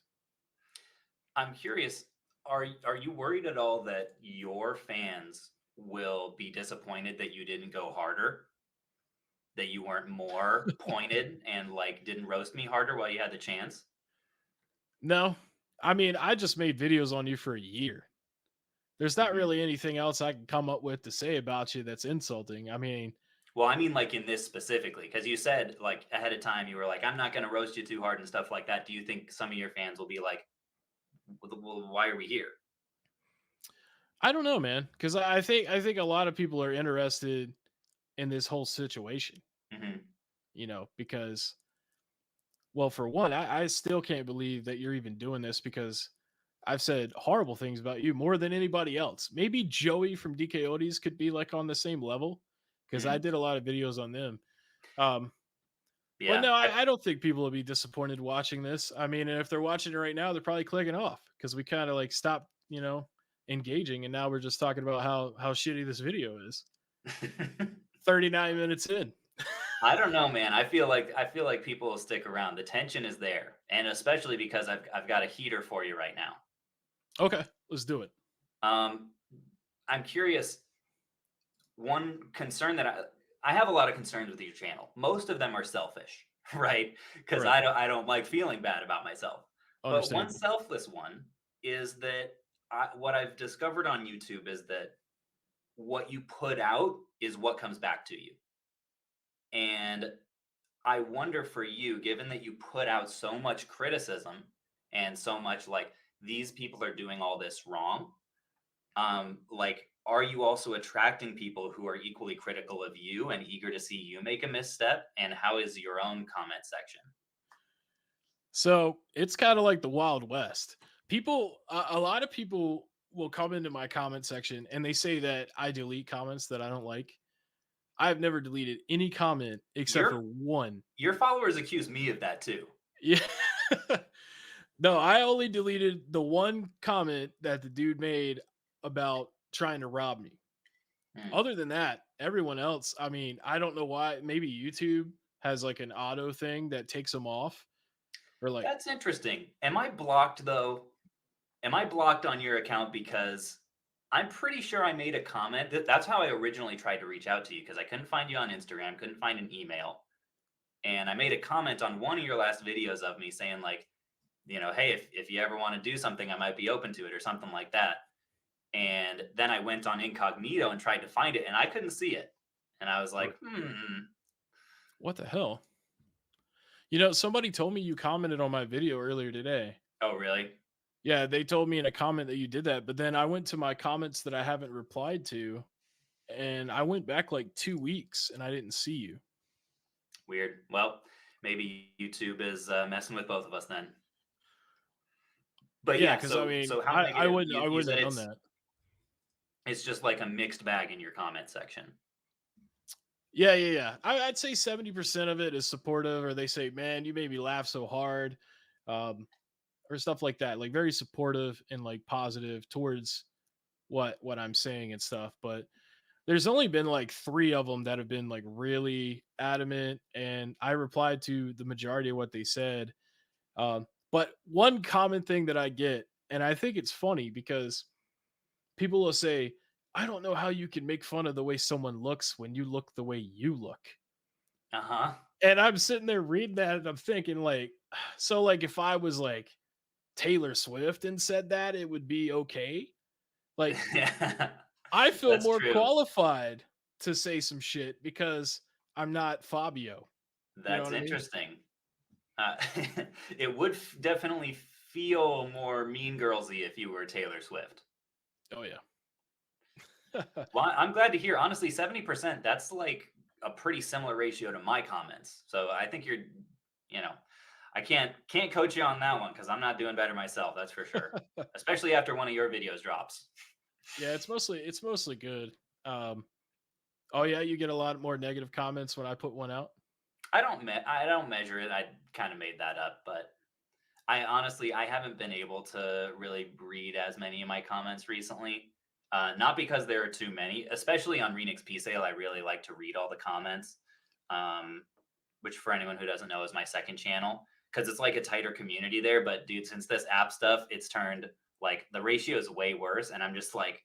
I'm curious, are you worried at all that your fans will be disappointed that you didn't go harder? That you weren't more pointed and like didn't roast me harder while you had the chance? No. I mean, I just made videos on you for a year. There's not Mhm. really anything else I can come up with to say about you that's insulting. I mean, Well, I mean, like in this specifically, because you said like ahead of time, you were like, "I'm not going to roast you too hard" and stuff like that. Do you think some of your fans will be like, "Well, why are we here?" I don't know, man, because I think a lot of people are interested in this whole situation. Hmm. Because well, for one, I still can't believe that you're even doing this because I've said horrible things about you more than anybody else. Maybe Joey from DK Odie's could be like on the same level because I Hmm. did a lot of videos on them. Um, but Yeah, no, I don't think people will be disappointed watching this. I mean, and if they're watching it right now, they're probably clicking off because we kind of like stopped, engaging, and now we're just talking about how shitty this video is. 39 minutes in. I don't know, man. I feel like people will stick around. The tension is there, and especially because I've got a heater for you right now. Okay, let's do it. Um, I'm curious. One concern that I have a lot of concerns with your channel. Most of them are selfish, right? Because Right. I don't like feeling bad about myself. But one Understandable. selfless one is that what I've discovered on YouTube is that what you put out is what comes back to you. And I wonder for you, given that you put out so much criticism and so much like these people are doing all this wrong, like are you also attracting people who are equally critical of you and eager to see you make a misstep? And how is your own comment section? So it's kind of like the Wild West. A lot of people will come into my comment section and they say that I delete comments that I don't like. I've never deleted any comment except for Your one. your followers accuse me of that too. Yeah. No, I only deleted the one comment that the dude made about trying to rob me. Hmm. Other than that, everyone else, I mean, I don't know why. Maybe YouTube has like an auto thing that takes them off or like, That's interesting. Am I blocked though? Am I blocked on your account because I'm pretty sure I made a comment. That's how I originally tried to reach out to you because I couldn't find you on Instagram, couldn't find an email. And I made a comment on one of your last videos of me saying, like, hey, if you ever want to do something, I might be open to it or something like that. And then I went on incognito and tried to find it and I couldn't see it. And I was or like, hmm. what the hell? Somebody told me you commented on my video earlier today. Oh, really? Yeah, they told me in a comment that you did that, but then I went to my comments that I haven't replied to, and I went back like 2 weeks and I didn't see you. Weird. Well, maybe YouTube is messing with both of us then. But Yeah, yeah, because I mean, so how I negative? wouldn't I You wouldn't said have done that. it's just like a mixed bag in your comment section. Yeah, yeah, yeah. I'd say 70% of it is supportive, or they say, "Man, you made me laugh so hard," um, or stuff like that. Like very supportive and like positive towards what I'm saying and stuff. But there's only been like 3 of them that have been like really adamant, and I replied to the majority of what they said. But one common thing that I get, and I think it's funny because people will say, "I don't know how you can make fun of the way someone looks when you look the way you look." Uh huh. And I'm sitting there reading that and I'm thinking like, so like if I was like Taylor Swift and said that, it would be okay. Like Yeah, I feel that's more true. qualified to say some shit because I'm not Fabio. You know That's what I mean? interesting. Uh, it would definitely feel more Mean Girlsy if you were Taylor Swift. Oh yeah. Well, I'm glad to hear. Honestly, 70%, that's like a pretty similar ratio to my comments. So I think you know, I can't coach you on that one because I'm not doing better myself. That's for sure. Especially after one of your videos drops. Yeah, it's mostly good. Um, oh yeah, you get a lot more negative comments when I put one out. I don't measure it. I kind of made that up, but I honestly I haven't been able to really read as many of my comments recently. Not because there are too many, especially on Renix P Sale. I really like to read all the comments, um, which for anyone who doesn't know is my second channel because it's like a tighter community there. But dude, since this app stuff, it's turned like the ratio is way worse, and I'm just like,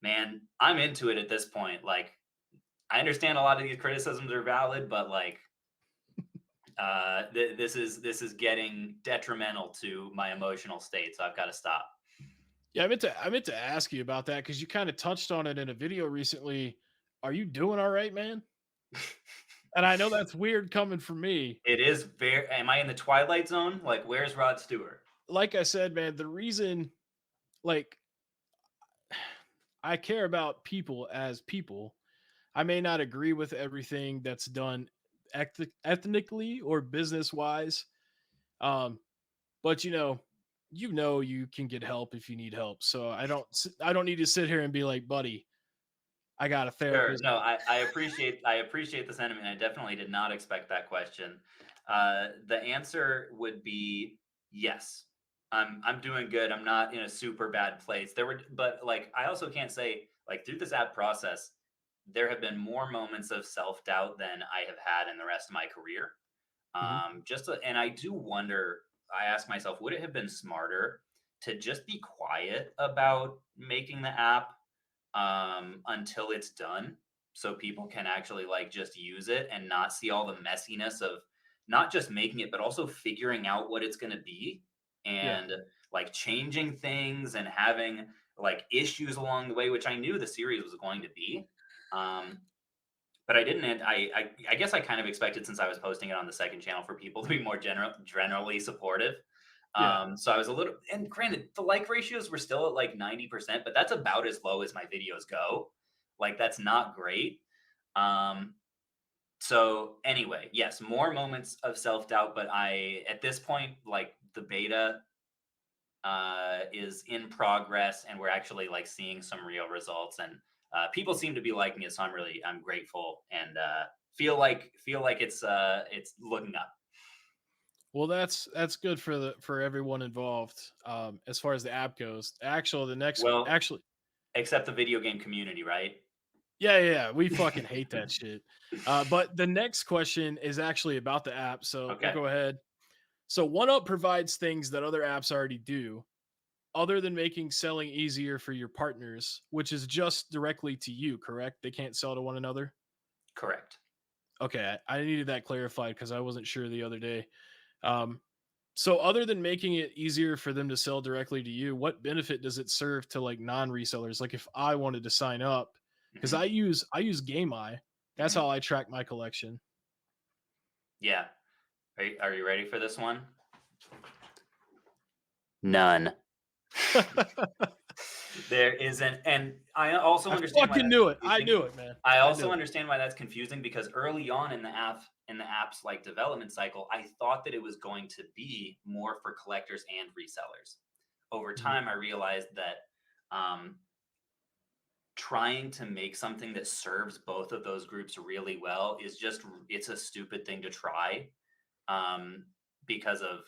man, I'm into it at this point. Like, I understand a lot of these criticisms are valid, but like this is getting detrimental to my emotional state, so I've got to stop. Yeah, I meant to ask you about that because you kind of touched on it in a video recently. Are you doing all right, man? And I know that's weird coming from me. It is very. Am I in the twilight zone? Like, where's Rod Stewart? Like I said, man, the reason, like, I care about people as people. I may not agree with everything that's done ethnically or business wise, um, but you can get help if you need help. So I don't need to sit here and be like, buddy, I got a Sure. therapist. No, I appreciate the sentiment. I definitely did not expect that question. The answer would be yes. I'm doing good. I'm not in a super bad place. But like I also can't say like through this app process, there have been more moments of self doubt than I have had in the rest of my career. Mhm. And I do wonder. I ask myself, would it have been smarter to just be quiet about making the app until it's done? so people can actually like just use it and not see all the messiness of not just making it, but also figuring out what it's going to be Yeah. and like changing things and having like issues along the way, which I knew the series was going to be. Um, but I didn't. I guess I kind of expected, since I was posting it on the second channel, for people to be more generally supportive. Yeah. So I was a little, and granted, the like ratios were still at like 90%, but that's about as low as my videos go. Like that's not great. Um, so anyway, yes, more moments of self doubt, but at this point, like the beta is in progress, and we're actually like seeing some real results, and people seem to be liking it. So I'm grateful, and feel like it's looking up. Well, that's good for everyone involved. As far as the app goes, Well, actually, except the video game community, right? yeah, we fucking hate that shit. But the next question is actually about the app, so we'll Okay, go ahead. So OneUp provides things that other apps already do, other than making selling easier for your partners, which is just directly to you, correct? They can't sell to one another. correct. Okay, I needed that clarified because I wasn't sure the other day. Um, so other than making it easier for them to sell directly to you, what benefit does it serve to like non-resellers? Like if I wanted to sign up, because Hmm. I use GameEye. That's Hmm. how I track my collection. Yeah. Are you ready for this one? None. I There isn't, and I also understand why fucking that's knew it. I confusing. knew it, man. I I also knew it. understand why that's confusing, because early on in the app's like development cycle, I thought that it was going to be more for collectors and resellers. Over Mhm. time, I realized that um, trying to make something that serves both of those groups really well is just it's a stupid thing to try, um, because of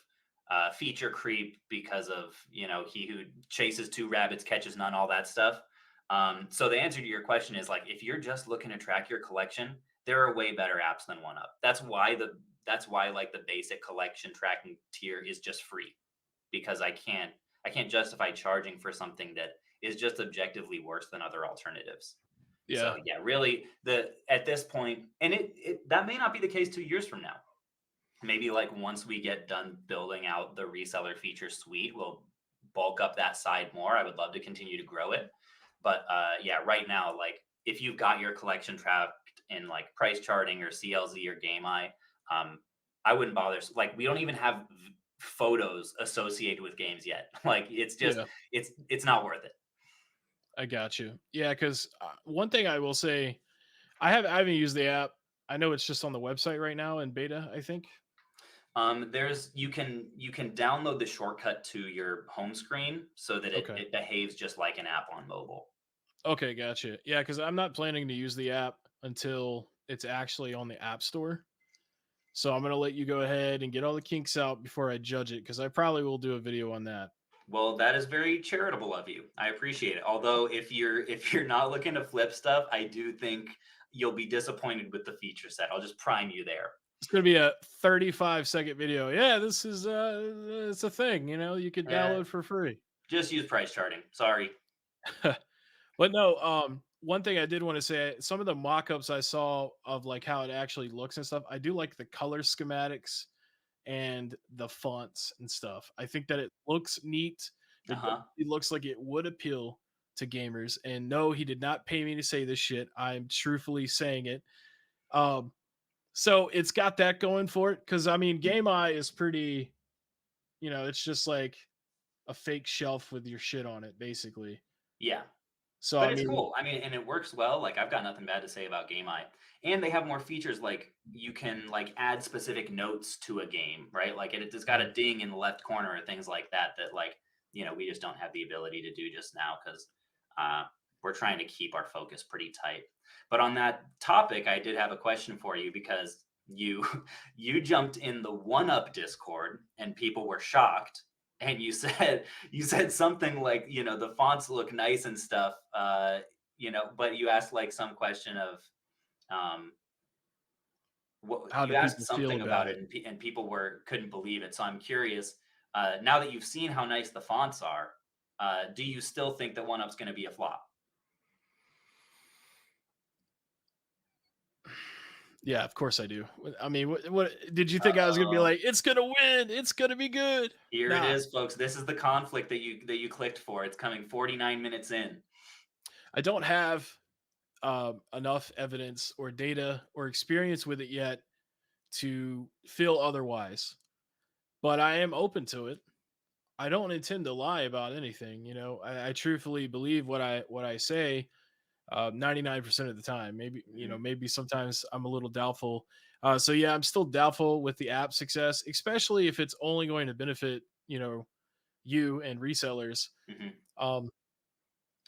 feature creep, because of he who chases two rabbits catches none, all that stuff. So the answer to your question is, like, if you're just looking to track your collection, there are way better apps than OneUp. That's why like the basic collection tracking tier is just free, because I can't justify charging for something that is just objectively worse than other alternatives. So Yeah. yeah, really, the at this point, and that may not be the case 2 years from now. Maybe like once we get done building out the reseller feature suite, we'll bulk up that side more. I would love to continue to grow it. But yeah, right now, like if you've got your collection tracked in like price charting or CLZ or GameEye, I wouldn't bother. Like we don't even have photos associated with games yet. Like it's just Yeah. it's not worth it. I got you. Yeah, because one thing I will say, I haven't used the app. I know it's just on the website right now in beta, I think. There's you can download the shortcut to your home screen so that it, Okay. it behaves just like an app on mobile. Okay, gotcha. Yeah, because I'm not planning to use the app until it's actually on the App Store. So I'm gonna let you go ahead and get all the kinks out before I judge it, because I probably will do a video on that. Well, that is very charitable of you. I appreciate it. Although if you're not looking to flip stuff, I do think you'll be disappointed with the feature set. I'll just prime you there. It's gonna be a 35-second video. Yeah, this is it's a thing, you could Yeah, download for free. just use price charting. Sorry. But no, one thing I did want to say, some of the mock-ups I saw of like how it actually looks and stuff, I do like the color schematics and the fonts and stuff. I think that it looks neat. It Uh-huh. definitely looks like it would appeal to gamers. And no, he did not pay me to say this shit. I'm truthfully saying it. Um, so it's got that going for it. Cause I mean, Game Eye is pretty, it's just like a fake shelf with your shit on it, basically. Yeah. So But I it's mean, cool. I mean, and it works well. Like I've got nothing bad to say about Game Eye. And they have more features, like you can like add specific notes to a game, right? Like it's got mhm, a ding in the left corner or things like that that like, we just don't have the ability to do just now because uh, we're trying to keep our focus pretty tight. But on that topic, I did have a question for you, because you you jumped in the One Up Discord and people were shocked, and you said something like, the fonts look nice and stuff, but you asked like some question of, um, what how do you asked people feel something about about it? it, and people couldn't believe it. So I'm curious, now that you've seen how nice the fonts are, do you still think that One Up's going to be a flop? Yeah, of course I do. I mean, what did you think I was gonna be Uh-oh. like? It's gonna win. It's gonna be good. Here it Nah, is, folks. This is the conflict that you clicked for. It's coming 49 minutes in. I don't have enough evidence or data or experience with it yet to feel otherwise. But I am open to it. I don't intend to lie about anything. I truthfully believe what I say 99% of the time. Maybe Mhm. maybe sometimes I'm a little doubtful. So yeah, I'm still doubtful with the app success, especially if it's only going to benefit you and resellers. Mhm. Um,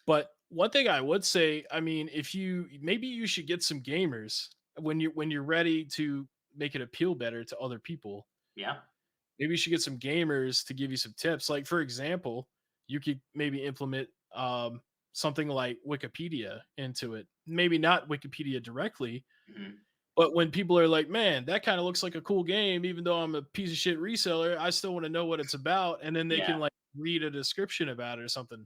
but one thing I would say, I mean, if you maybe you should get some gamers when you're ready to make it appeal better to other people. Yeah. Maybe you should get some gamers to give you some tips. Like for example, you could maybe implement something like Wikipedia into it. Maybe not Wikipedia directly, Mhm. but when people are like, "Man, that kind of looks like a cool game," even though I'm a piece of shit reseller, I still want to know what it's about, and then they can Yeah. like read a description about it or something.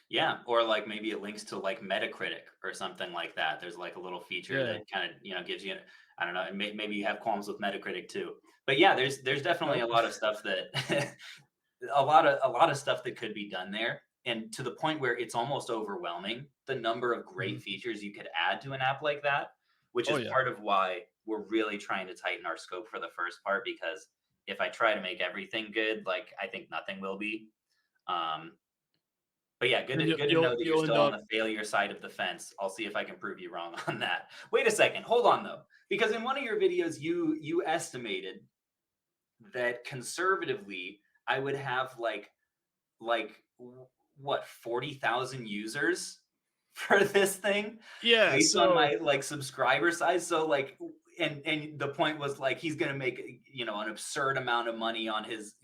Yeah, or like maybe it links to like Metacritic or something like that. There's like a little feature Yeah. that kind of gives you, I don't know, and maybe you have qualms with Metacritic too. But yeah, there's definitely a Nope. lot of stuff that a lot of stuff that could be done there, and to the point where it's almost overwhelming the number of Mhm. great features you could add to an app like that, which Oh is yeah. part of why we're really trying to tighten our scope for the first part. Because if I try to make everything good, like I think nothing will be. Um, but yeah, good Then to, you'll good to know you'll that you're you'll end still on up. the failure side of the fence. I'll see if I can prove you wrong on that. Wait a second, hold on though, because in one of your videos, you estimated that conservatively, I would have what 40,000 users for this thing Yeah. based on So my like subscriber size. So like, and the point was like he's gonna make an absurd amount of money on his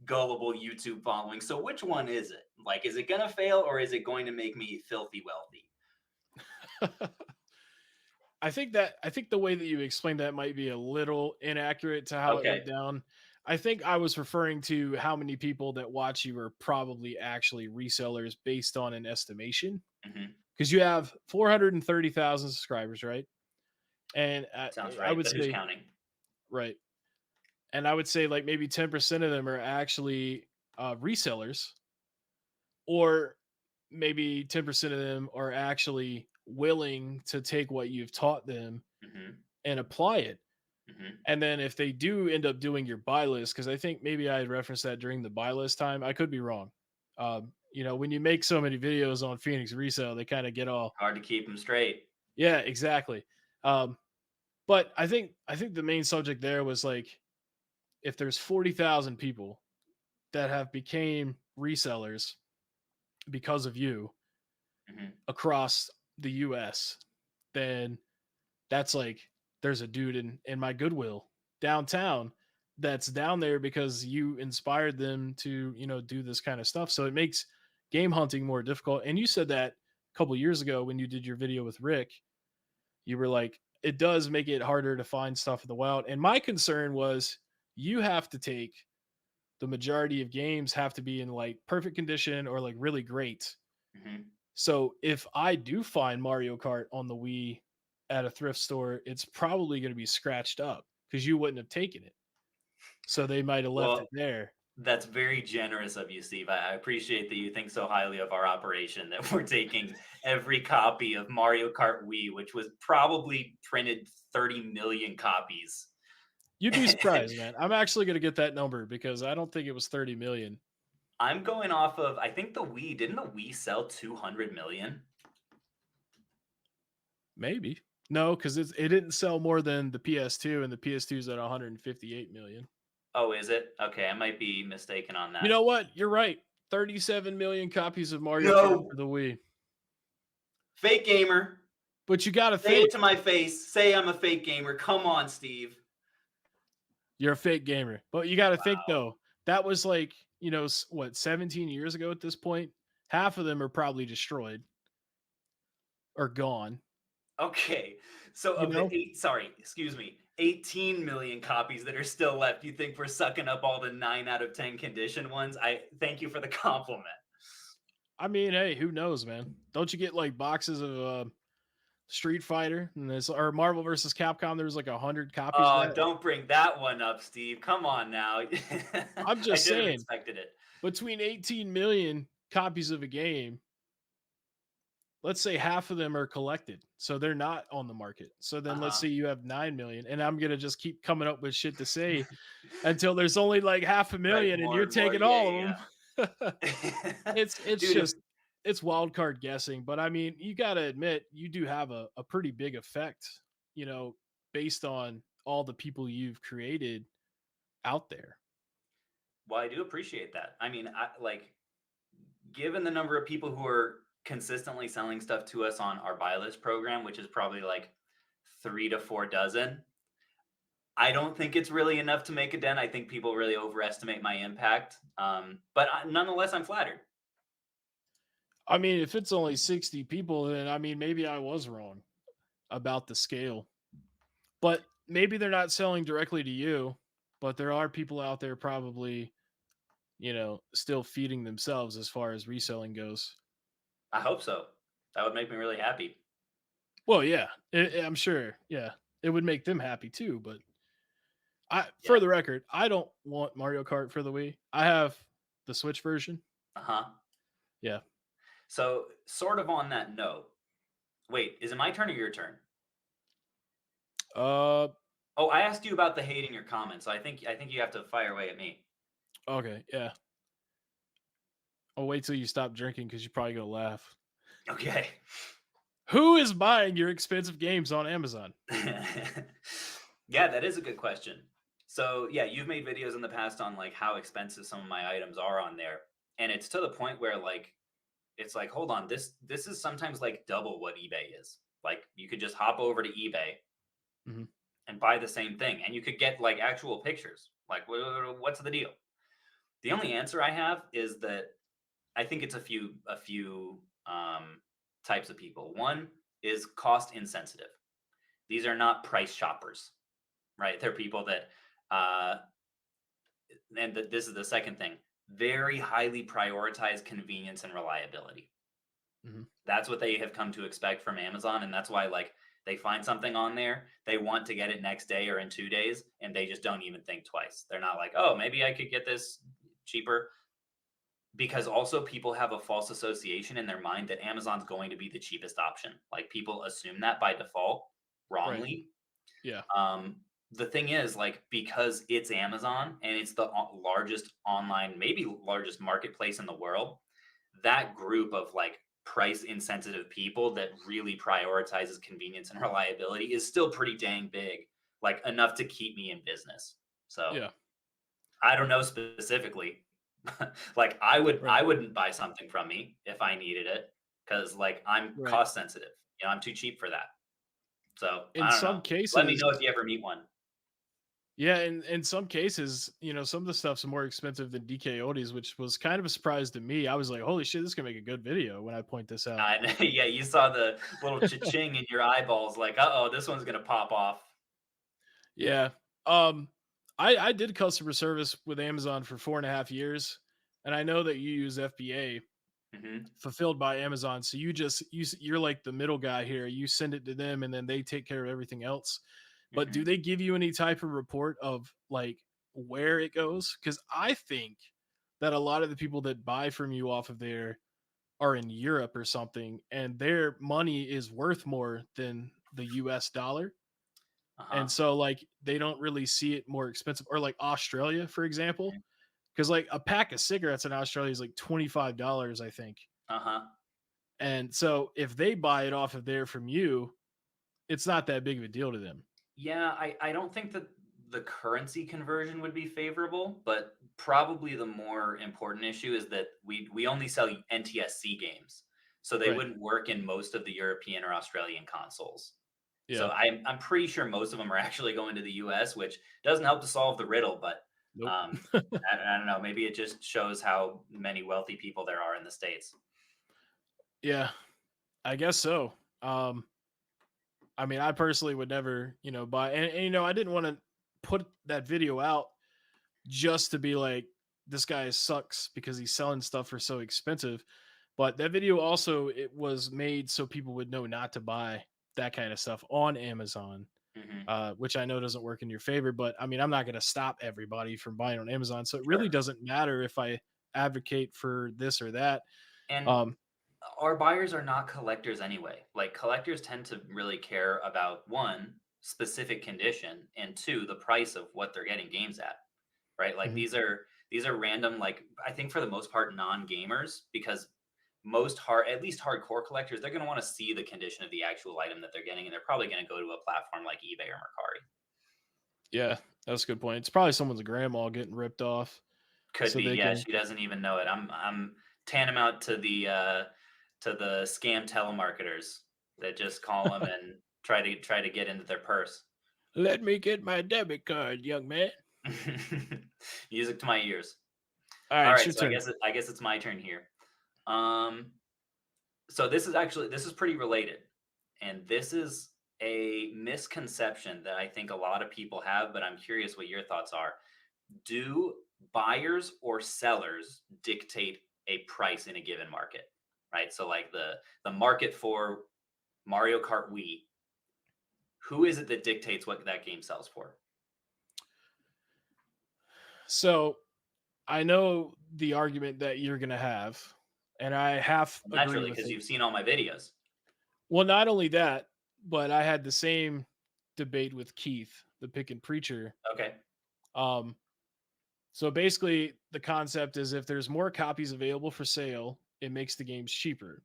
gullible YouTube following. So which one is it? Like, is it gonna fail or is it going to make me filthy wealthy? I think the way that you explained that might be a little inaccurate to how it Okay. went down. I think I was referring to how many people that watch you are probably actually resellers based on an estimation. Hmm. Because you have 430,000 subscribers, right? And Sounds I right, would but who's say, counting? right. And I would say like maybe 10% of them are actually resellers, or maybe 10% of them are actually willing to take what you've taught them Hmm. and apply it. Hmm. And then if they do end up doing your buy list, because I think maybe I had referenced that during the buy list time, I could be wrong. When you make so many videos on Phoenix Resale, they kind of get all, Hard to keep them straight. yeah, exactly. Um, but I think the main subject there was like if there's 40,000 people that have became resellers because of you Hmm. across the US, then that's like there's a dude in my Goodwill downtown that's down there because you inspired them to do this kind of stuff. So it makes game hunting more difficult. And you said that a couple years ago when you did your video with Rick. You were like, it does make it harder to find stuff in the wild. And my concern was you have to take the majority of games have to be in like perfect condition or like really great. Hmm. So if I do find Mario Kart on the Wii at a thrift store, it's probably going to be scratched up because you wouldn't have taken it. So they might have left Well, it there. that's very generous of you, Steve. I appreciate that you think so highly of our operation that we're taking every copy of Mario Kart Wii, which was probably printed 30 million copies. You'd be surprised, man. I'm actually going to get that number because I don't think it was 30 million. I'm going off of, I think didn't the Wii sell 200 million? Maybe. No, because it didn't sell more than the PS2, and the PS2 is at 158 million. Oh, is it? Okay, I might be mistaken on You that. know what? You're right. 37 million copies of Mario Kart No, for the Wii. fake gamer. But you got to Say it think to my face. Say I'm a fake gamer. Come on, Steve. you're a fake gamer. But you got to think Wow. though, that was like, what, 17 years ago at this point? Half of them are probably destroyed or gone, Okay. So you of the know? sorry, excuse me, 18 million copies that are still left, you think we're sucking up all the 9 out of 10 condition ones? I thank you for the compliment. I mean, hey, who knows, man? Don't you get like boxes of Street Fighter and this or Marvel versus Capcom. There was like 100 copies of Oh, that. don't bring that one up, Steve. Come on now. I'm I just should have saying, expected it. between 18 million copies of a game, let's say half of them are collected, so they're not on the market. So then let's Uh-huh. say you have 9 million, and I'm gonna just keep coming up with shit to say until there's only like half a Right, million, and more you're and more. taking Yeah, all of yeah, them. yeah. It's Dude, if just it's wild card guessing, but I mean, you got to admit you do have a pretty big effect, you know, based on all the people you've created out there. well, I do appreciate that. I mean, I like given the number of people who are consistently selling stuff to us on our buy list program, which is probably like 3 to 4 dozen. I don't think it's really enough to make a dent. I think people really overestimate my impact. Nonetheless, I'm flattered. I mean, if it's only 60 people, then I mean, maybe I was wrong about the scale. But maybe they're not selling directly to you, but there are people out there probably, still feeding themselves as far as reselling goes. I hope so. That would make me really happy. Well, yeah, I'm sure. Yeah, it would make them happy too. But for Yeah. the record, I don't want Mario Kart for the Wii. I have the Switch version. Uh huh. Yeah. So, sort of on that note, wait, is it my turn or your turn? Uh. Oh, I asked you about the hating your comments, so I think you have to fire away at me. Okay. Yeah. I'll wait till you stop drinking because you're probably gonna laugh. Okay. Who is buying your expensive games on Amazon? Yeah, that is a good question. So, yeah, you've made videos in the past on like how expensive some of my items are on there. And it's to the point where like it's like, hold on, this is sometimes like double what eBay is. Like you could just hop over to eBay Hmm. and buy the same thing and you could get like actual pictures. Like what's the deal? The only answer I have is that I think it's a few types of people. One is cost insensitive. These are not price shoppers, right? They're people that, uh, this is the second thing, very highly prioritize convenience and reliability. Hmm. That's what they have come to expect from Amazon, and that's why like they find something on there, they want to get it next day or in 2 days, and they just don't even think twice. They're not like, oh, maybe I could get this cheaper. Because also people have a false association in their mind that Amazon's going to be the cheapest option. Like people assume that by default Right. wrongly. Yeah. The thing is, like, because it's Amazon and it's the largest online, maybe largest marketplace in the world, that group of like price insensitive people that really prioritizes convenience and reliability is still pretty dang big, like enough to keep me in business. So Yeah. I don't know specifically. Like I Right. wouldn't buy something from me if I needed it because like I'm Right. cost sensitive. You know, I'm too cheap for that. So In I don't know. some Let me cases, know if you ever meet one. yeah, in some cases, some of the stuff's more expensive than DK Oldies, which was kind of a surprise to me. I was like, "Holy shit, this can make a good video." When I point this out. Yeah, you saw the little cha-ching in your eyeballs, like, uh-oh, this one's gonna pop off. Yeah. Um, I did customer service with Amazon for 4.5 years, and I know that you use FBA, Hmm. fulfilled by Amazon. So you're like the middle guy here. You send it to them, and then they take care of everything else. But do Hmm. they give you any type of report of like where it goes? Because I think that a lot of the people that buy from you off of there are in Europe or something, and their money is worth more than the US dollar. And Uh-huh. so like they don't really see it more expensive, or like Australia, for example. Because like a pack of cigarettes in Australia is like $25, I think. Uh-huh. And so if they buy it off of there from you, it's not that big of a deal to them. Yeah, I don't think that the currency conversion would be favorable, but probably the more important issue is that we only sell NTSC games. So they Right. wouldn't work in most of the European or Australian consoles. So Yeah. I'm pretty sure most of them are actually going to the US, which doesn't help to solve the riddle, but Nope. um, I don't know. Maybe it just shows how many wealthy people there are in the States. Yeah, I guess so. I mean, I personally would never, buy, and I didn't want to put that video out just to be like, this guy sucks because he's selling stuff for so expensive. But that video also, it was made so people would know not to buy that kind of stuff on Amazon, Hmm. which I know doesn't work in your favor. But I mean, I'm not going to stop everybody from buying on Amazon. So it really Sure. doesn't matter if I advocate for this or that. And Um, our buyers are not collectors anyway. Like collectors tend to really care about one, specific condition, and two, the price of what they're getting games at. Right? Like mhm. these are random, like I think for the most part non-gamers, because most hard at least hardcore collectors, they're going to want to see the condition of the actual item that they're getting, and they're probably going to go to a platform like eBay or Mercari. Yeah, that's a good point. It's probably someone's grandma getting ripped off, Could so be, they yeah, can. she doesn't even know it. I'm tantamount to the scam telemarketers that just call them and try to get into their purse. Let me get my debit card, young man. Music to my ears. All All right, it's right, your so I turn. guess I guess it's my turn here. Um, so this is pretty related, and this is a misconception that I think a lot of people have, but I'm curious what your thoughts are. Do buyers or sellers dictate a price in a given market? Right? So like the market for Mario Kart Wii, who is it that dictates what that game sells for? So I know the argument that you're going to have, and I half agree Naturally, with because it. you've seen all my videos. Well, not only that, but I had the same debate with Keith, the pick and preacher. Okay. Um, so basically, the concept is if there's more copies available for sale, it makes the games cheaper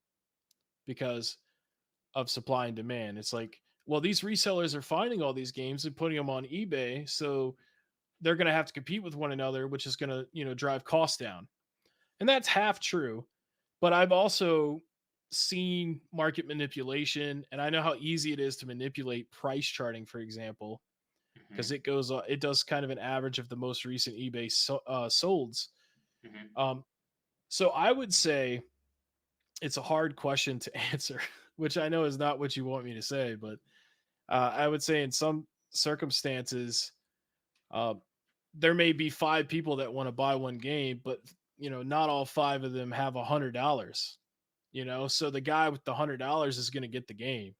because of supply and demand. It's like, well, these resellers are finding all these games and putting them on eBay, so they're going to have to compete with one another, which is going to, drive costs down. And that's half true. But I've also seen market manipulation, and I know how easy it is to manipulate price charting, for example, because Hmm. it does kind of an average of the most recent eBay solds. Hmm. Um, so I would say it's a hard question to answer, which I know is not what you want me to say, but I would say in some circumstances, uh, there may be five people that want to buy one game, but not all five of them have $100. So the guy with the $100 is going to get the game,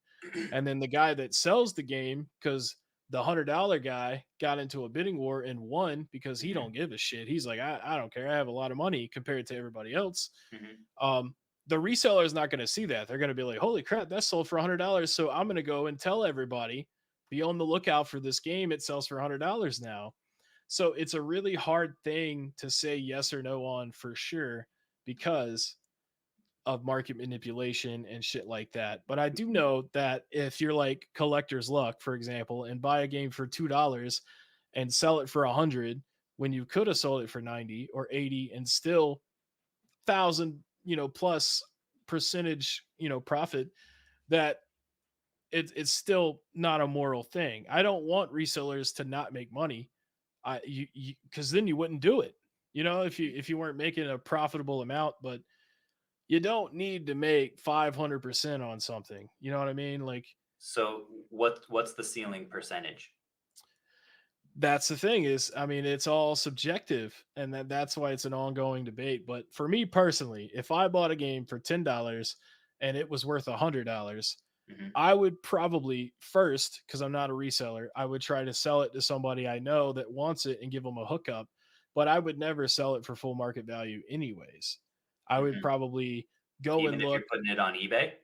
and then the guy that sells the game, because the $100 guy got into a bidding war and won because he Hmm. don't give a shit. He's like, I don't care. I have a lot of money compared to everybody else. Hmm. um, the reseller is not going to see that. They're going to be like, holy crap, that sold for $100. So I'm going to go and tell everybody, be on the lookout for this game. It sells for $100 now. So it's a really hard thing to say yes or no on for sure because of market manipulation and shit like that. But I do know that if you're like collector's luck, for example, and buy a game for $2 and sell it for 100 when you could have sold it for 90 or 80 and still thousand, plus percentage, profit, that it's still not a moral thing. I don't want resellers to not make money. Because then you wouldn't do it. If you weren't making a profitable amount, but you don't need to make 500% on something. You know what I mean? Like, So what's the ceiling percentage? that's the thing is, I mean, it's all subjective, and that's why it's an ongoing debate. But for me personally, if I bought a game for $10 and it was worth $100, Hmm. I would probably first, because I'm not a reseller, I would try to sell it to somebody I know that wants it and give them a hookup. But I would never sell it for full market value, anyways. I would Hmm. probably go Even and if you're look. putting it on eBay?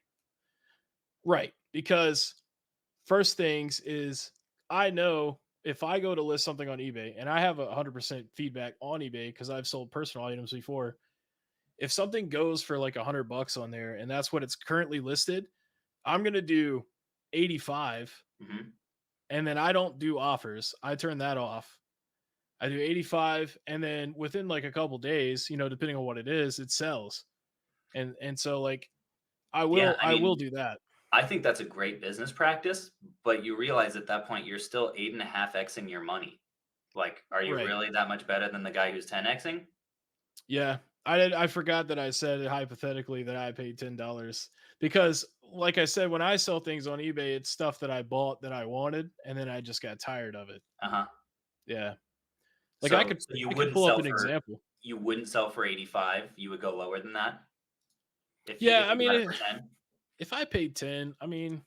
Right, because first things is, I know if I go to list something on eBay, and I have 100% feedback on eBay because I've sold personal items before. If something goes for like $100 on there and that's what it's currently listed, I'm going to do 85, Hmm. and then I don't do offers. I turn that off. I do 85, and then within like a couple days, depending on what it is, it sells. And so like I Yeah, will I I will mean, do that. I think that's a great business practice, but you realize at that point you're still 8.5xing your money. Like, are you Right. really that much better than the guy who's 10xing? Yeah. I forgot that I said hypothetically that I paid $10 because, like I said, when I sell things on eBay, it's stuff that I bought that I wanted, and then I just got tired of it. Uh-huh. Yeah. Like I So could so you I could wouldn't pull up sell an for example. 85, you would go lower than that if you Yeah, if I you mean, got it for 10? if I paid 10, I mean,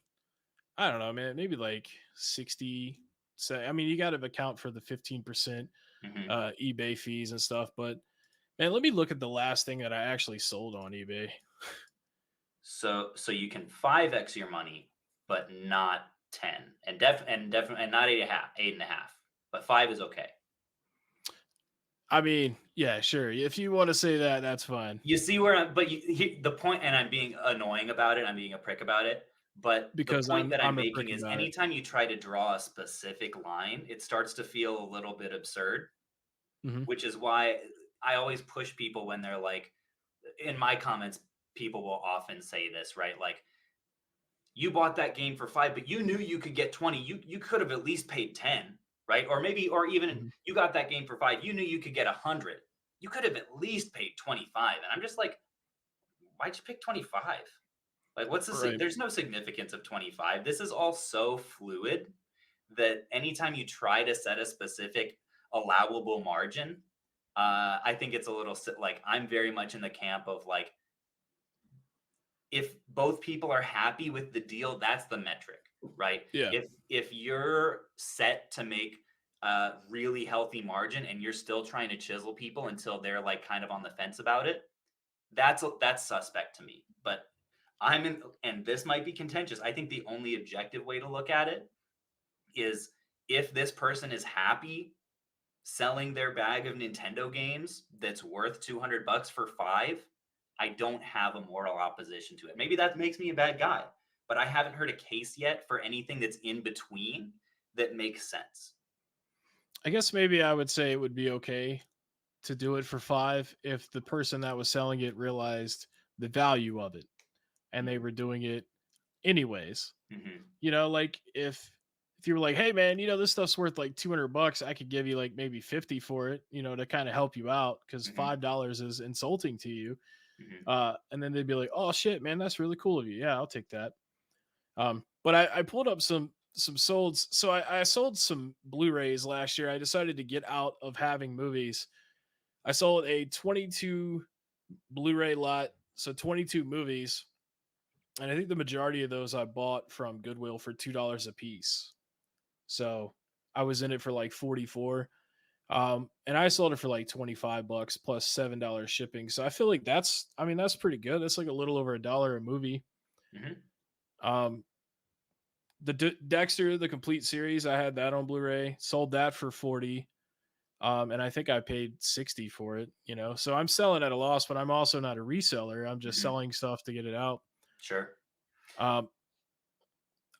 I don't know, man, maybe like 60. So I mean, you got to account for the 15% Hmm. eBay fees and stuff. But man, let me look at the last thing that I actually sold on eBay. So you can 5x your money, but not 10, and definitely and not 8.5, but 5 is okay. I mean, yeah, sure. If you want to say that, that's fine. You see where I'm, but the point, and I'm being annoying about it. I'm being a prick about it. But the Because point that I'm I'm a making prick is about it. anytime you try to draw a specific line, it starts to feel a little bit absurd, Hmm. which is why I always push people when they're like, in my comments, people will often say this, right? Like, you bought that game for 5, but you knew you could get 20. You could have at least paid 10, right? Or maybe, or even Hmm. you got that game for 5. You knew you could get 100. You could have at least paid 25. And I'm just like, why'd you pick 25? Like, what's the Right. there's no significance of 25. This is all so fluid that anytime you try to set a specific allowable margin, I think it's a little like I'm very much in the camp of like, if both people are happy with the deal, that's the metric, right? Yeah. If you're set to make a really healthy margin and you're still trying to chisel people until they're like kind of on the fence about it, that's suspect to me. But I'm in, and this might be contentious. I think the only objective way to look at it is if this person is happy selling their bag of Nintendo games that's worth 200 bucks for 5, I don't have a moral opposition to it. Maybe that makes me a bad guy, but I haven't heard a case yet for anything that's in between that makes sense. I guess maybe I would say it would be okay to do it for 5 if the person that was selling it realized the value of it and they Mhm. were doing it anyways. Mhm. Like if you were like, "Hey man, this stuff's worth like 200 bucks. I could give you like maybe 50 for it, to kind of help you out cuz Mhm. $5 is insulting to you." Mhm. And then they'd be like, "Oh shit, man, that's really cool of you. Yeah, I'll take that." But I pulled up some solds. So I sold some Blu-rays last year. I decided to get out of having movies. I sold a 22 Blu-ray lot, so 22 movies, and I think the majority of those I bought from Goodwill for $2 a piece. So I was in it for like 44. And I sold it for like 25 bucks plus $7 shipping. So I feel like that's pretty good. That's like a little over $1 a movie. Mhm. Um, the Dexter, the complete series, I had that on Blu-ray, sold that for 40. And I think I paid 60 for it. So I'm selling at a loss, but I'm also not a reseller. I'm just Mhm. selling stuff to get it out. Sure. Um,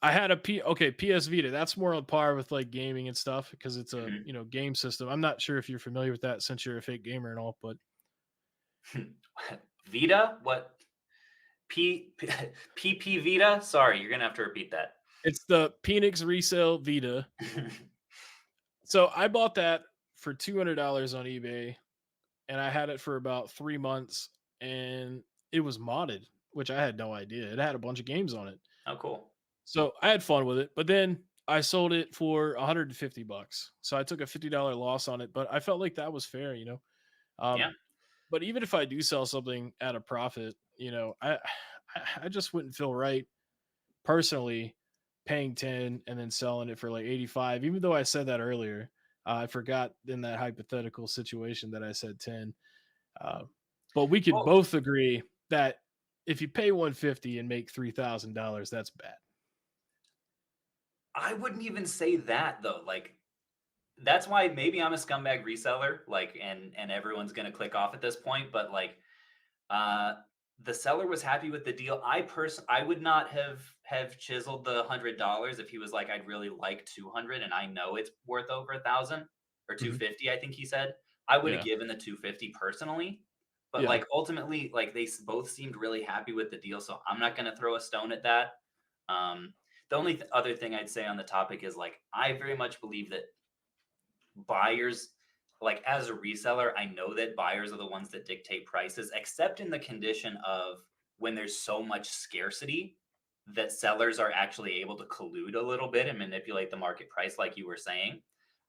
I had a PS Vita. That's more on par with like gaming and stuff because it's a Mhm. game system. I'm not sure if you're familiar with that since you're a fake gamer and all, but Vita? What? PP Vita? Sorry, you're gonna have to repeat that. it's the Phoenix Resale Vita. So I bought that for $200 on eBay, and I had it for about 3 months, and it was modded, which I had no idea. It had a bunch of games on it. Oh, cool. So I had fun with it, but then I sold it for 150 bucks. So I took a $50 loss on it, but I felt like that was fair. Um, Yeah. but even if I do sell something at a profit, I just wouldn't feel right personally paying 10 and then selling it for like 85, even though I said that earlier. I forgot in that hypothetical situation that I said 10. Uh, but we could Well, both agree that if you pay 150 and make $3,000, that's bad. I wouldn't even say that though. Like, that's why maybe I'm a scumbag reseller, like, and everyone's gonna click off at this point, but like, uh, the seller was happy with the deal. I would not have chiseled the $100 if he was like, I'd really like 200, and I know it's worth over 1,000 or Mhm. 250. I think he said I would have Yeah. given the 250 personally, but Yeah. like ultimately, like both seemed really happy with the deal, so I'm not gonna throw a stone at that. Um, the only other thing I'd say on the topic is like I very much believe that buyers, like as a reseller, I know that buyers are the ones that dictate prices, except in the condition of when there's so much scarcity that sellers are actually able to collude a little bit and manipulate the market price, like you were saying.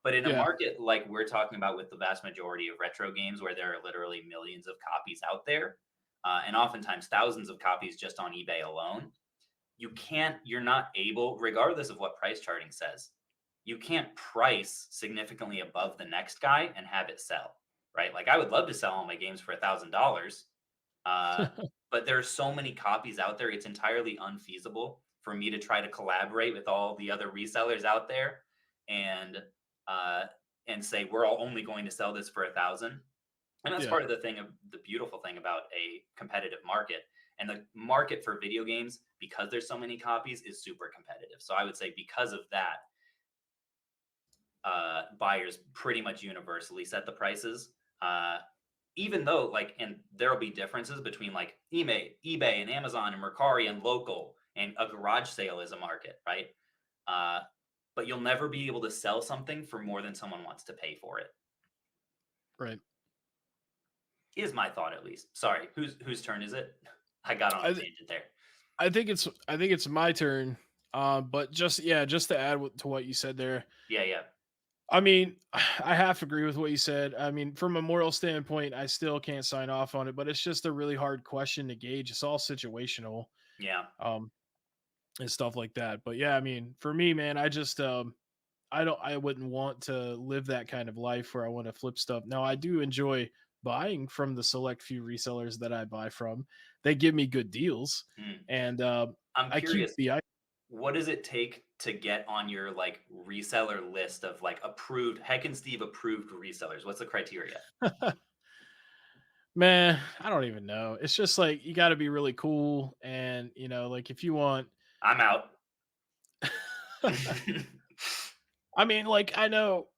But in a Yeah. market like we're talking about with the vast majority of retro games, where there are literally millions of copies out there, and oftentimes thousands of copies just on eBay alone, you're not able, regardless of what price charting says, you can't price significantly above the next guy and have it sell, right? Like I would love to sell all my games for $1,000, uh, but there are so many copies out there. It's entirely unfeasible for me to try to collaborate with all the other resellers out there and uh, and say we're all only going to sell this for 1,000. And that's Yeah. part of the beautiful thing about a competitive market. And the market for video games, because there's so many copies, is super competitive. So I would say because of that, buyers pretty much universally set the prices. Even though like, and there'll be differences between like eBay and Amazon and Mercari and local, and a garage sale is a market, right? Uh, but you'll never be able to sell something for more than someone wants to pay for it. Right. Is my thought, at least. Sorry, whose turn is it? I got on a I th- tangent there. I think it's my turn. But just yeah, just to add to what you said there. Yeah, yeah, I mean, I half agree with what you said. I mean, from a moral standpoint, I still can't sign off on it, but it's just a really hard question to gauge. It's all situational, yeah. um, and stuff like that. But yeah, I mean, for me, man, I wouldn't want to live that kind of life where I want to flip stuff. Now, I do enjoy buying from the select few resellers that I buy from. They give me good deals, Hmm. and I'm I keep curious. the What does it take to get on your like reseller list of like approved Heckin Steve approved resellers? What's the criteria? man. I don't even know. It's just like you got to be really cool, and like if you want. I'm out. I mean, like I know.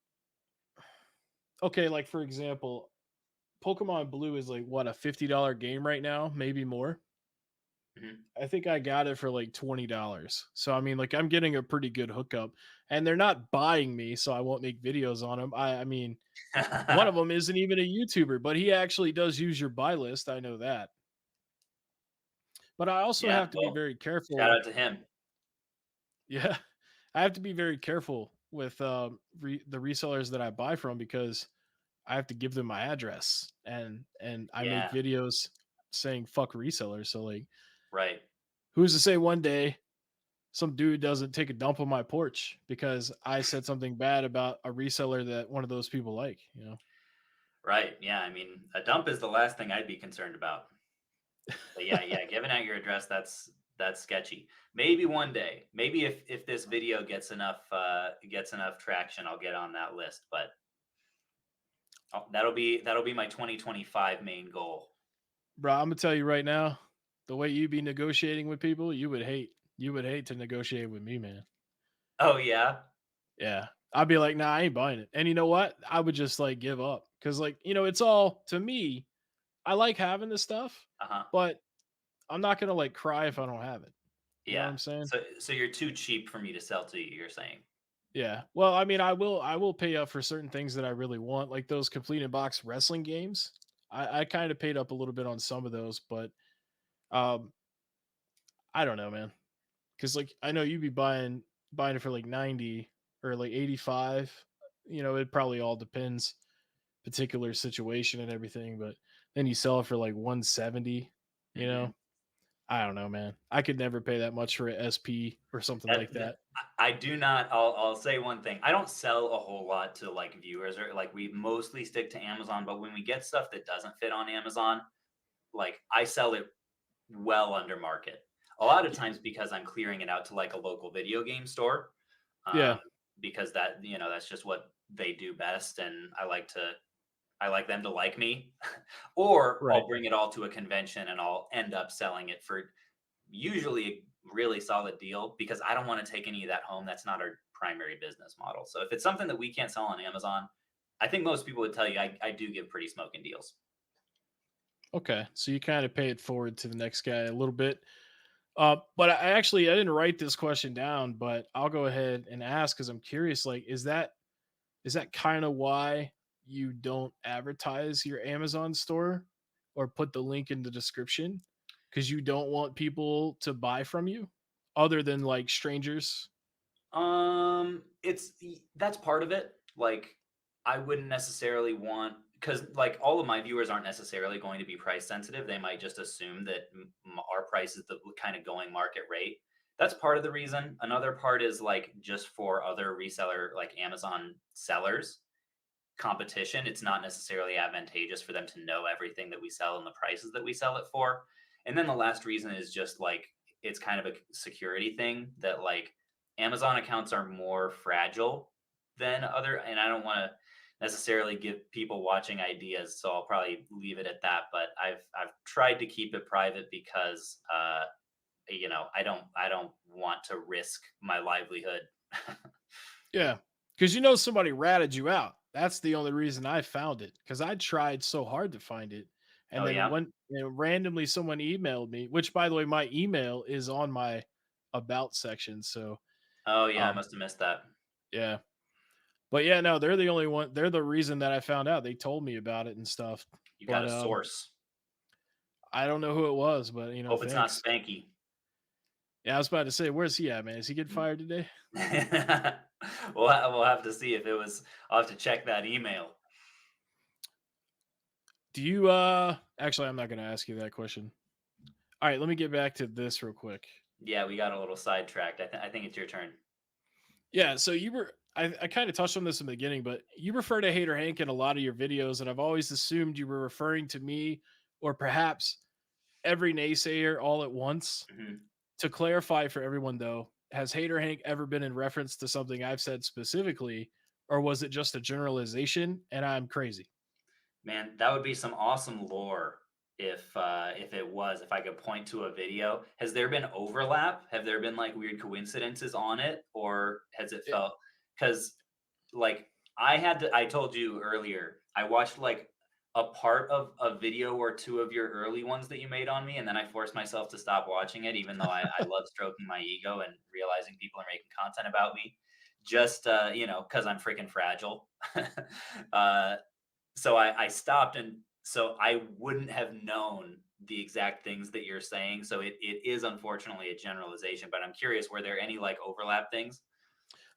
Okay, like for example, Pokemon Blue is like what, a $50 game right now, maybe more. Mhm. I think I got it for like $20. So I mean, like I'm getting a pretty good hookup, and they're not buying me, so I won't make videos on them. I mean, one of them isn't even a YouTuber, but he actually does use your buy list. I know that, but I also Yeah, have to be well, very shout careful. out to him. Yeah, I have to be very careful with the resellers that I buy from because I have to give them my address, and I make Yeah, videos saying fuck resellers. So like, right. who's to say one day some dude doesn't take a dump on my porch because I said something bad about a reseller that one of those people like. Right. Yeah, I mean, a dump is the last thing I'd be concerned about. But yeah, yeah, giving out your address, that's sketchy. Maybe one day, maybe if this video gets enough traction, I'll get on that list. But that'll be my 2025 main goal. Bro, I'm gonna tell you right now, the way you be negotiating with people, you would hate to negotiate with me, man. Oh yeah. Yeah. I'd be like, nah, I ain't buying it. And you know what? I would just like give up. Cause like, it's all to me, I like having this stuff, Uh-huh. but I'm not gonna like cry if I don't have it. You know what Yeah. I'm saying? So you're too cheap for me to sell to you, you're saying. Yeah. Well, I mean, I will pay up for certain things that I really want, like those complete in box wrestling games. I kind of paid up a little bit on some of those, but um, I don't know, man. Because like I know you'd be buying it for like 90 or like 85. It probably all depends, particular situation and everything, but then you sell it for like 170, you Mhm. know. I don't know, man. I could never pay that much for a SP or something like That that. I do not. I'll say one thing. I don't sell a whole lot to like viewers, or like we mostly stick to Amazon. But when we get stuff that doesn't fit on Amazon, like I sell it well under market. A lot of times because I'm clearing it out to like a local video game store, Yeah, um, because that's just what they do best, and I like them to like me. Or right. I'll bring it all to a convention and I'll end up selling it for usually a really solid deal because I don't want to take any of that home. That's not our primary business model. So if it's something that we can't sell on Amazon, I think most people would tell you I do give pretty smoking deals. Okay. So you kind of pay it forward to the next guy a little bit. But I didn't write this question down, but I'll go ahead and ask because I'm curious. Like, is that kind of why you don't advertise your Amazon store or put the link in the description? Because you don't want people to buy from you, other than like strangers. That's part of it. Like, I wouldn't necessarily want because like all of my viewers aren't necessarily going to be price sensitive. They might just assume that our price is the kind of going market rate. That's part of the reason. Another part is like just for other reseller, like Amazon sellers, competition. It's not necessarily advantageous for them to know everything that we sell and the prices that we sell it for. And then the last reason is just like it's kind of a security thing that like Amazon accounts are more fragile than other, and I don't want to necessarily give people watching ideas, so I'll probably leave it at that. But I've tried to keep it private because I don't want to risk my livelihood. Yeah, because somebody ratted you out. That's the only reason I found it, because I tried so hard to find it, and Oh then yeah. when randomly someone emailed me, which by the way, my email is on my about section. So, Oh yeah, I um, must have missed that. yeah, but yeah, no, they're the only one. They're the reason that I found out. They told me about it and stuff, You got but a source. I don't know who it was, but Hope it's not thanks. Spanky. Yeah, I was about to say, where's he at, man? Is he getting Mm. fired today? We'll have to see if it was. I'll have to check that email. Do you actually I'm not gonna ask you that question. All right, let me get back to this real quick. Yeah, we got a little sidetracked. I think it's your turn. Yeah, so I kind of touched on this in the beginning, but you refer to Hater Hank in a lot of your videos, and I've always assumed you were referring to me or perhaps every naysayer all at once. Mhm. To clarify for everyone though, has Hater Hank ever been in reference to something I've said specifically, or was it just a generalization and I'm crazy? Man, that would be some awesome lore if it was, if I could point to a video. Has there been overlap? Have there been like weird coincidences on it, or has it It, felt? Because like I told you earlier, I watched like a part of a video or two of your early ones that you made on me, and then I forced myself to stop watching it, even though I love stroking my ego and realizing people are making content about me. Just because I'm freaking fragile. uh, so I stopped, and so I wouldn't have known the exact things that you're saying. So it is unfortunately a generalization, but I'm curious, were there any like overlap things?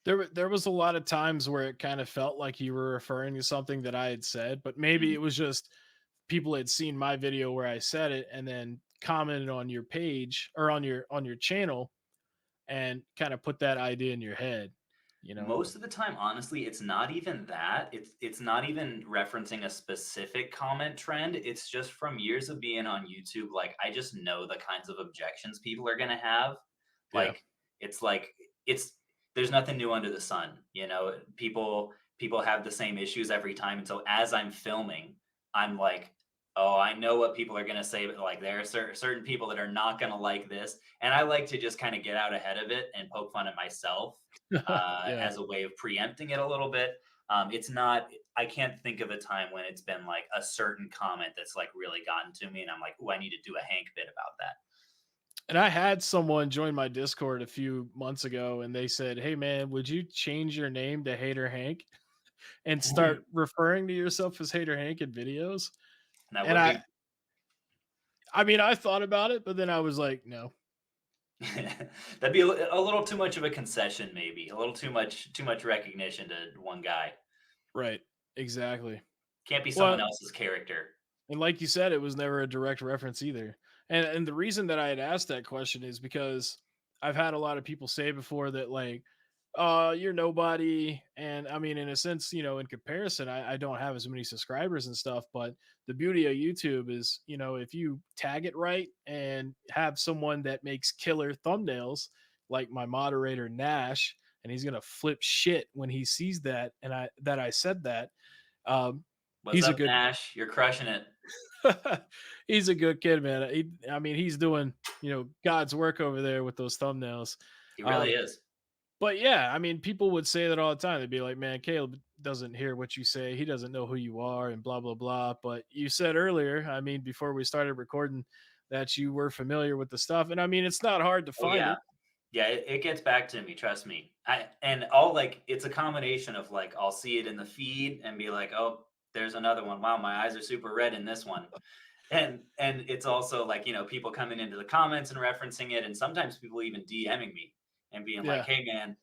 there was a lot of times where it kind of felt like you were referring to something that I had said, but maybe Mm. it was just people had seen my video where I said it and then commented on your page or on your channel and kind of put that idea in your head, you know? Most of the time, honestly, it's not even that. It's not even referencing a specific comment trend. It's just from years of being on YouTube, like I just know the kinds of objections people are gonna have. Yeah. It's like it's there's nothing new under the sun, you know. People have the same issues every time. And so as I'm filming, I'm like, oh, I know what people are gonna say, but like there are certain people that are not gonna like this. And I like to just kind of get out ahead of it and poke fun at myself Yeah. as a way of preempting it a little bit. It's not. I can't think of a time when it's been like a certain comment that's like really gotten to me, and I'm like, oh, I need to do a Hank bit about that. And I had someone join my Discord a few months ago and they said, "Hey man, would you change your name to Hater Hank and start referring to yourself as Hater Hank in videos?" And that And would be I mean, I thought about it, but then I was like, "No." that'd be a little too much of a concession, maybe a little too much recognition to one guy. Right. Exactly. Can't be someone Well, else's character. and like you said, it was never a direct reference either. And the reason that I had asked that question is because I've had a lot of people say before that like, you're nobody. And I mean, in a sense, in comparison, I don't have as many subscribers and stuff, but the beauty of YouTube is, if you tag it right and have someone that makes killer thumbnails, like my moderator Nash, and he's gonna flip shit when he sees that and I said that. Um, What's he's a up, good Nash? You're crushing it. he's a good kid, man. I mean, he's doing, God's work over there with those thumbnails. He really Um, is. but yeah, I mean, people would say that all the time. They'd be like, "Man, Caleb doesn't hear what you say. He doesn't know who you are," and blah blah blah. But you said earlier, I mean, before we started recording, that you were familiar with the stuff, and I mean, it's not hard to Oh find yeah. it. Yeah, it gets back to me, trust me. And I'll like it's a combination of like I'll see it in the feed and be like, "Oh, there's another one. Wow, my eyes are super red in this one." And it's also like, people coming into the comments and referencing it, and sometimes people even DMing me and being like, Yeah, "Hey man,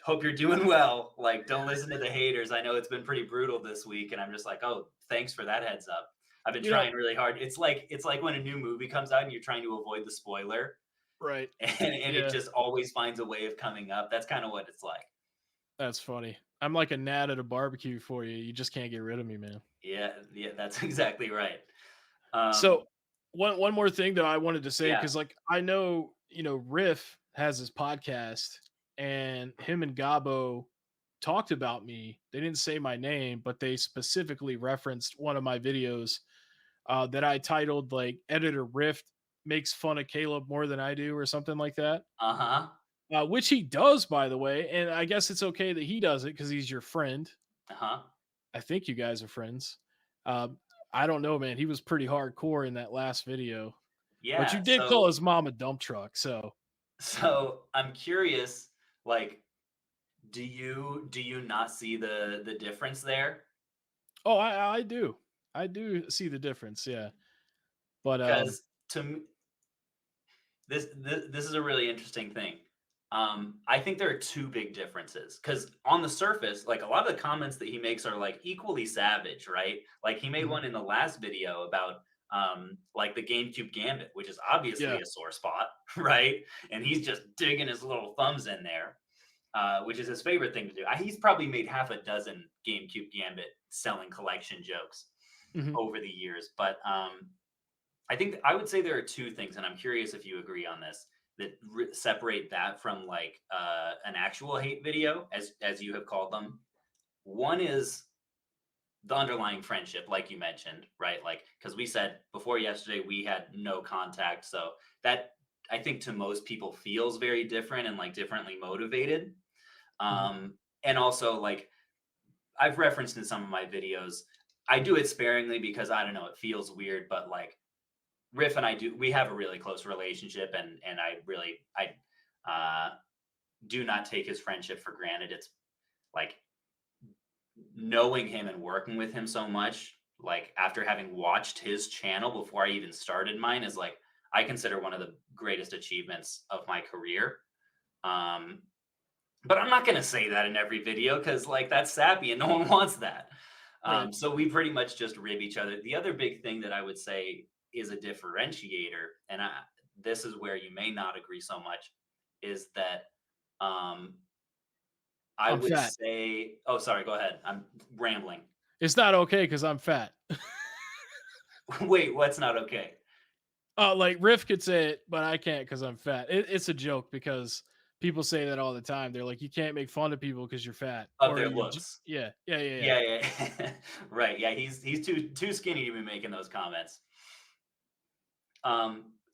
hope you're doing well. Like don't listen to the haters. I know it's been pretty brutal this week." And I'm just like, "Oh, thanks for that heads up. I've been you know, trying really hard." It's like when a new movie comes out and you're trying to avoid the spoiler, Right. and it Yeah, just always finds a way of coming up. That's kind of what it's like. that's funny. I'm like a gnat at a barbecue for you. You just can't get rid of me, man. Yeah, yeah, that's exactly right. So Um, one more thing that I wanted to say, yeah, because like I know, Riff has his podcast, and him and Gabo talked about me. They didn't say my name, but they specifically referenced one of my videos that I titled like Editor Rift makes fun of Caleb more than I do, or something like that. uh-huh, Which he does, by the way. And I guess it's okay that he does it because he's your friend. uh-huh. I think you guys are friends. Um, I don't know, man. He was pretty hardcore in that last video, but you Yeah, did call his mom a dump truck. So, so I'm curious, like, do you not see the difference there? oh, I do. I do see the difference. Yeah. But, Because to me, this is a really interesting thing. I think there are two big differences because on the surface, like a lot of the comments that he makes are like equally savage, right? Like he made mhm, one in the last video about like the GameCube Gambit, which is obviously yeah, a sore spot, right? And he's just digging his little thumbs in there, which is his favorite thing to do. He's probably made half a dozen GameCube Gambit selling collection jokes mhm, over the years, but I think I would say there are two things, and I'm curious if you agree on this that separate that from like an actual hate video, as you have called them. One is the underlying friendship, like you mentioned, right? Like because we said before yesterday we had no contact, so that I think to most people feels very different and like differently motivated. mhm, And also like I've referenced in some of my videos, I do it sparingly because I don't know, it feels weird, but like Riff and I do we have a really close relationship and I do not take his friendship for granted. It's like knowing him and working with him so much, like after having watched his channel before I even started mine is like I consider one of the greatest achievements of my career. Um but I'm not going to say that in every video cuz like that's sappy and no one wants that. right. So we pretty much just rib each other. The other big thing that I would say is a differentiator, and this is where you may not agree so much, is that um, I I'm would fat. say, oh, sorry, go ahead. I'm rambling. It's not okay because I'm fat. Wait, what's not okay? Like Riff could say it, but I can't because I'm fat. It's a joke because people say that all the time. They're like, you can't make fun of people because you're fat Of or their you're, looks. yeah, yeah, yeah, yeah. Yeah, yeah, right. Yeah, he's too skinny to be making those comments.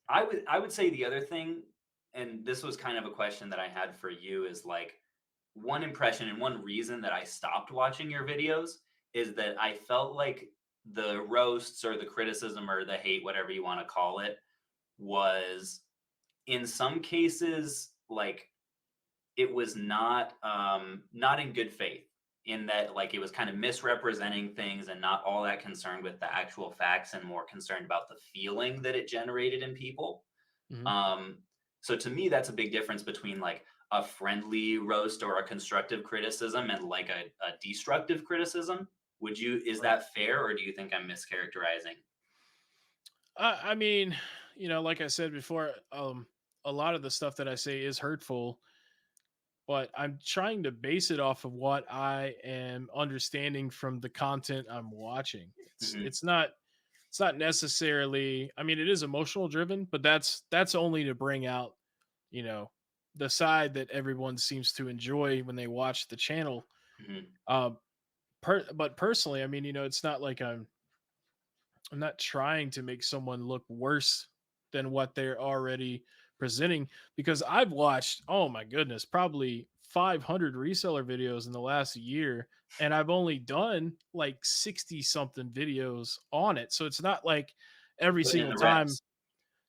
I would say the other thing, and this was kind of a question that I had for you, is like one impression and one reason that I stopped watching your videos is that I felt like the roasts or the criticism or the hate, whatever you want to call it, was in some cases like it was not in good faith in that like it was kind of misrepresenting things and not all that concerned with the actual facts and more concerned about the feeling that it generated in people. Mhm. um, so to me, that's a big difference between like a friendly roast or a constructive criticism and like a destructive criticism. Is Right. that fair or do you think I'm mischaracterizing? I mean, like I said before, a lot of the stuff that I say is hurtful, but I'm trying to base it off of what I am understanding from the content I'm watching. It's Hmm. it's not it's not necessarily, I mean, it is emotional driven, but that's only to bring out, you know, the side that everyone seems to enjoy when they watch the channel. Hmm. Um but personally, I mean, it's not like I'm not trying to make someone look worse than what they're already presenting, because I've watched, oh my goodness, probably 500 reseller videos in the last year, and I've only done like 60 something videos on it. So it's not like every Putting in single the time, reps.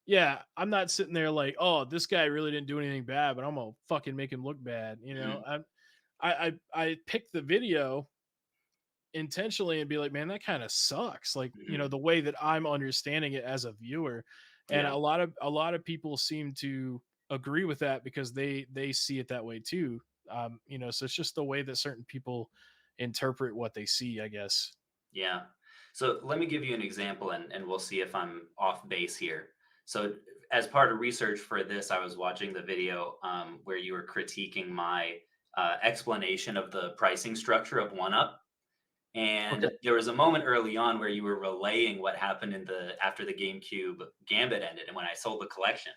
yeah, I'm not sitting there like, oh, this guy really didn't do anything bad, but I'm gonna fucking make him look bad. Hmm. I picked the video intentionally and be like, man, that kind of sucks. Like, Hmm. the way that I'm understanding it as a viewer. And Yeah. a lot of people seem to agree with that because they see it that way too. So it's just the way that certain people interpret what they see, I guess. Yeah. So let me give you an example and we'll see if I'm off base here. So as part of research for this, I was watching the video where you were critiquing my explanation of the pricing structure of Oneup. Okay. And there was a moment early on where you were relaying what happened in the after the GameCube Gambit ended, and when I sold the collection,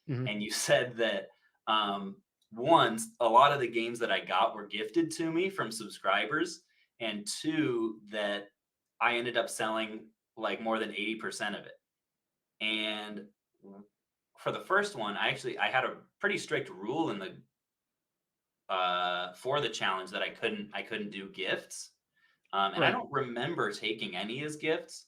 Mhm. and you said that um, one, a lot of the games that I got were gifted to me from subscribers, and two, that I ended up selling like more than 80% of it. And for the first one, I had a pretty strict rule in the for the challenge that I couldn't do gifts, and I Right. don't remember taking any as gifts.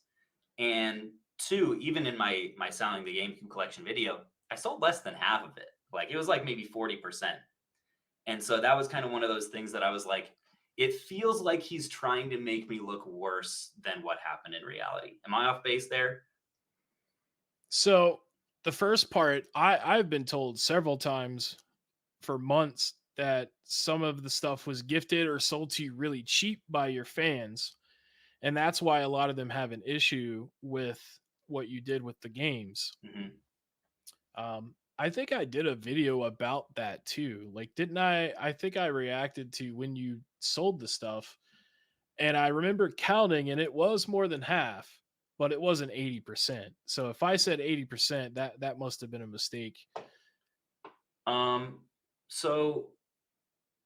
And two, even in my selling the GameCube collection video, I sold less than half of it. Like it was like maybe 40%. And so that was kind of one of those things that I was like, it feels like he's trying to make me look worse than what happened in reality. Am I off base there? So the first part, I've been told several times for months that some of the stuff was gifted or sold to you really cheap by your fans. And that's why a lot of them have an issue with what you did with the games. Hmm. I think I did a video about that too. Like, didn't I? I think I reacted to when you sold the stuff, and I remember counting, and it was more than half, but it wasn't 80%. So if I said 80%, that must have been a mistake. Um, so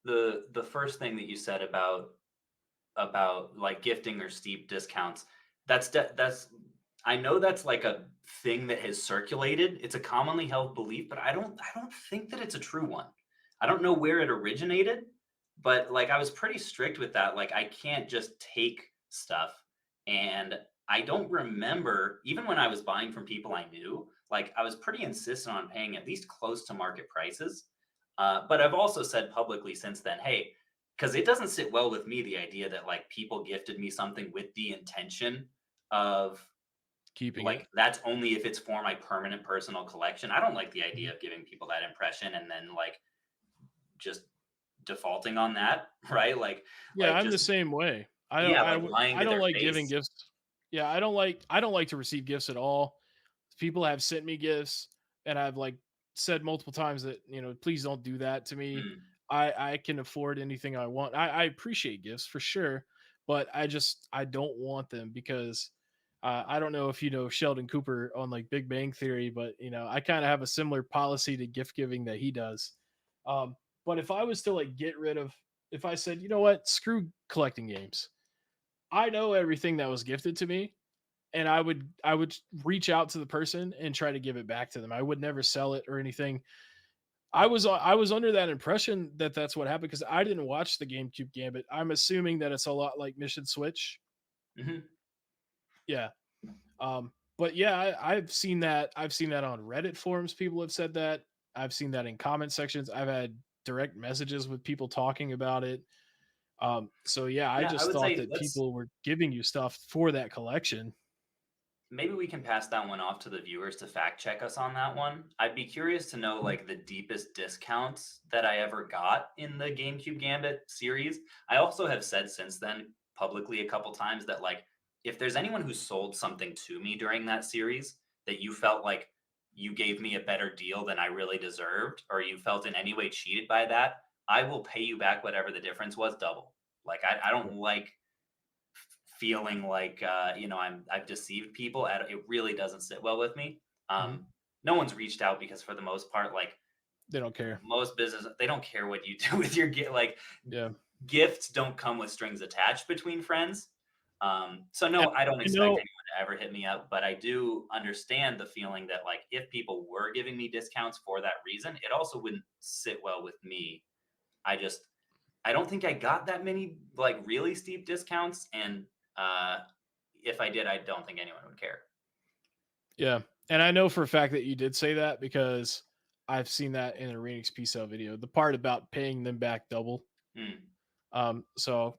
the first thing that you said about like gifting or steep discounts, that's I know that's like a thing that has circulated. It's a commonly held belief, but I don't think that it's a true one. I don't know where it originated, but like I was pretty strict with that. Like I can't just take stuff. And I don't remember, even when I was buying from people I knew, like I was pretty insistent on paying at least close to market prices. But I've also said publicly since then, hey, because it doesn't sit well with me, the idea that like people gifted me something with the intention of Keeping it. like that's only if it's for my permanent personal collection. I don't like the Mhm. idea of giving people that impression and then like just defaulting on that, right? Yeah, I'm the just same way. yeah, like lying I to don't their like giving face. gifts. Yeah, I don't like to receive gifts at all. People have sent me gifts, and I've like said multiple times that, please don't do that to me. Mm, I can afford anything I want. I appreciate gifts for sure, but I don't want them because I don't know if you know Sheldon Cooper on like Big Bang Theory, but I kind of have a similar policy to gift giving that he does. But if I was to like get rid of, if I said, you know what, screw collecting games, I know everything that was gifted to me, and I would reach out to the person and try to give it back to them. I would never sell it or anything. I was under that impression that that's what happened because I didn't watch the GameCube Gambit. I'm assuming that it's a lot like Mission Switch. mhm. Yeah. But yeah, I've seen that. I've seen that on Reddit forums. People have said that. I've seen that in comment sections. I've had direct messages with people talking about it. So yeah, I Yeah, I just would thought say that let's people were giving you stuff for that collection. maybe we can pass that one off to the viewers to fact check us on that one. I'd be curious to know like the deepest discounts that I ever got in the GameCube Gambit series. I also have said since then publicly a couple times that like if there's anyone who sold something to me during that series that you felt like you gave me a better deal than I really deserved or you felt in any way cheated by that, I will pay you back whatever the difference was double. Like I don't like feeling like I've deceived people. It really doesn't sit well with me. Mhm. No one's reached out because for the most part, like They don't care. most business, they don't care what you do with your gift. Like Yeah. gifts don't come with strings attached between friends. So And no, I don't I expect know. anyone to ever hit me up, but I do understand the feeling that like if people were giving me discounts for that reason, it also wouldn't sit well with me. I just I don't think I got that many like really steep discounts, and uh, if I did, I don't think anyone would care. Yeah. And I know for a fact that you did say that because I've seen that in a Renix P cell video. The part about paying them back double. Mm. So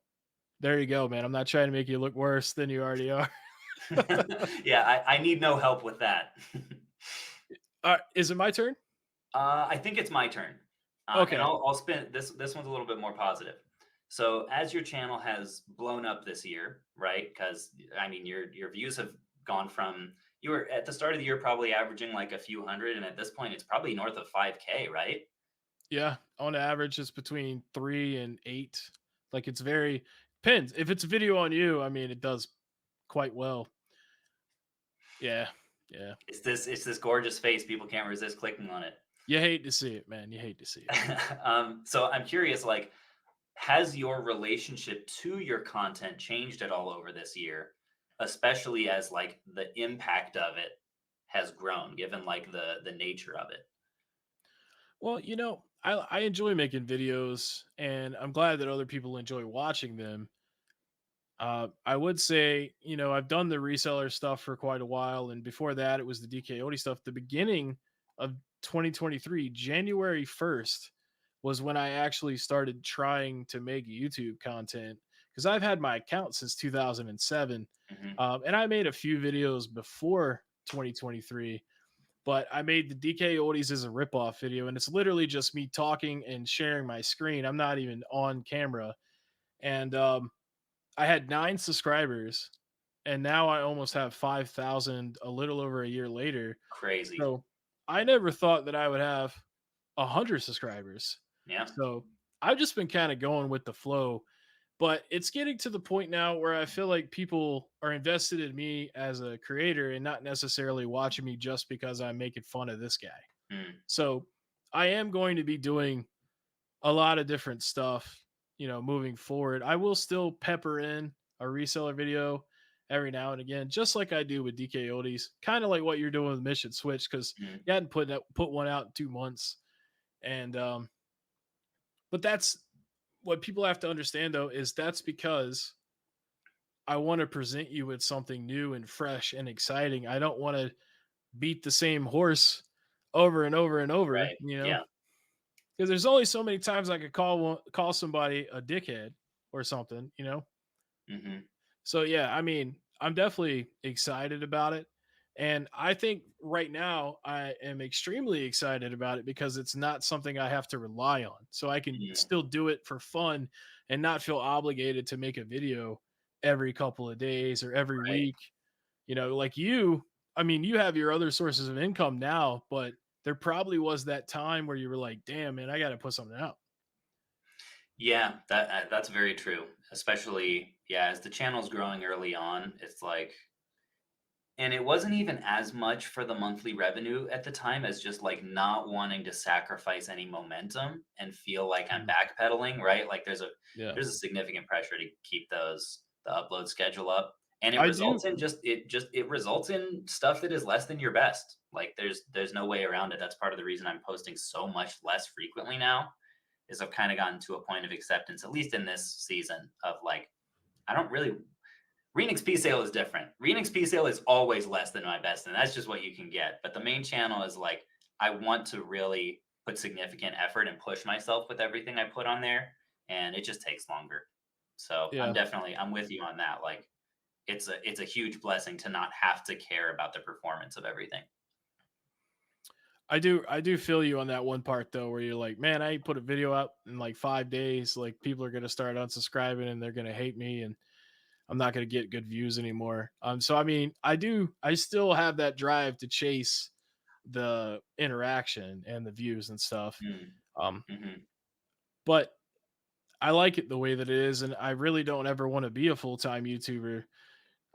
there you go, man. I'm not trying to make you look worse than you already are. Yeah, I need no help with that. Is it my turn? I think it's my turn, and Okay. I'll spin this. This one's a little bit more positive. So, as your channel has blown up this year, right? Because I mean, your views have gone from You were at the start of the year probably averaging like a few hundred, and at this point, it's probably north of 5K, right? Yeah, on average, it's between 3 and 8. Like, it's very depends. If it's a video on you, I mean, it does quite well. Yeah, yeah. It's this gorgeous face. People can't resist clicking on it. You hate to see it, man. You hate to see it. So I'm curious, like, has your relationship to your content changed at all over this year, especially as like the impact of it has grown, given like the nature of it? Well, I enjoy making videos, and I'm glad that other people enjoy watching them. I would say, I've done the reseller stuff for quite a while, and before that, it was the DKOD stuff. The beginning of 2023, January 1st, was when I actually started trying to make YouTube content because I've had my account since 2007, Hmm. and I made a few videos before 2023. But I made the DK Oldies as a ripoff video, and it's literally just me talking and sharing my screen. I'm not even on camera, and I had 9 subscribers, and now I almost have 5,000 a little over a year later. Crazy. So I never thought that I would have 100 subscribers. Yeah. So I've just been kind of going with the flow, but it's getting to the point now where I feel like people are invested in me as a creator and not necessarily watching me just because I'm making fun of this guy. Mm, So I am going to be doing a lot of different stuff, moving forward. I will still pepper in a reseller video every now and again, just like I do with DK Oldies, kind of like what you're doing with Mission Switch, because mm. you hadn't put one out in 2 months. And but that's what people have to understand though, is that's because I want to present you with something new and fresh and exciting. I don't want to beat the same horse over and over and over, Right. Yeah. because there's only so many times I could call somebody a dickhead or something. Hmm. So yeah, I mean, I'm definitely excited about it. And I think right now I am extremely excited about it because it's not something I have to rely on. So I can Mm, still do it for fun and not feel obligated to make a video every couple of days or every right. week. Like you, I mean, you have your other sources of income now, but there probably was that time where you were like, damn, man, I got to put something out. Yeah, that's very true. Especially, yeah, as the channel's growing early on, it's like, and it wasn't even as much for the monthly revenue at the time as just like not wanting to sacrifice any momentum and feel like I'm Mhm. backpedaling, right? Like Yeah. there's a significant pressure to keep the upload schedule up. And it I do. results in it results in stuff that is less than your best. Like there's no way around it. That's part of the reason I'm posting so much less frequently now, is I've kind of gotten to a point of acceptance, at least in this season, of like, I don't really Renix P sale is different. Renix P sale is always less than my best, and that's just what you can get. But the main channel is like, I want to really put significant effort and push myself with everything I put on there, and it just takes longer. So Yeah. I'm with you on that. Like it's a huge blessing to not have to care about the performance of everything. I do feel you on that one part though, where you're like, man, I put a video out in like 5 days. Like people are gonna start unsubscribing and they're gonna hate me, and I'm not gonna get good views anymore. So I mean, I still have that drive to chase the interaction and the views and stuff. Mm, Um, mhm. but I like it the way that it is, and I really don't ever want to be a full time YouTuber.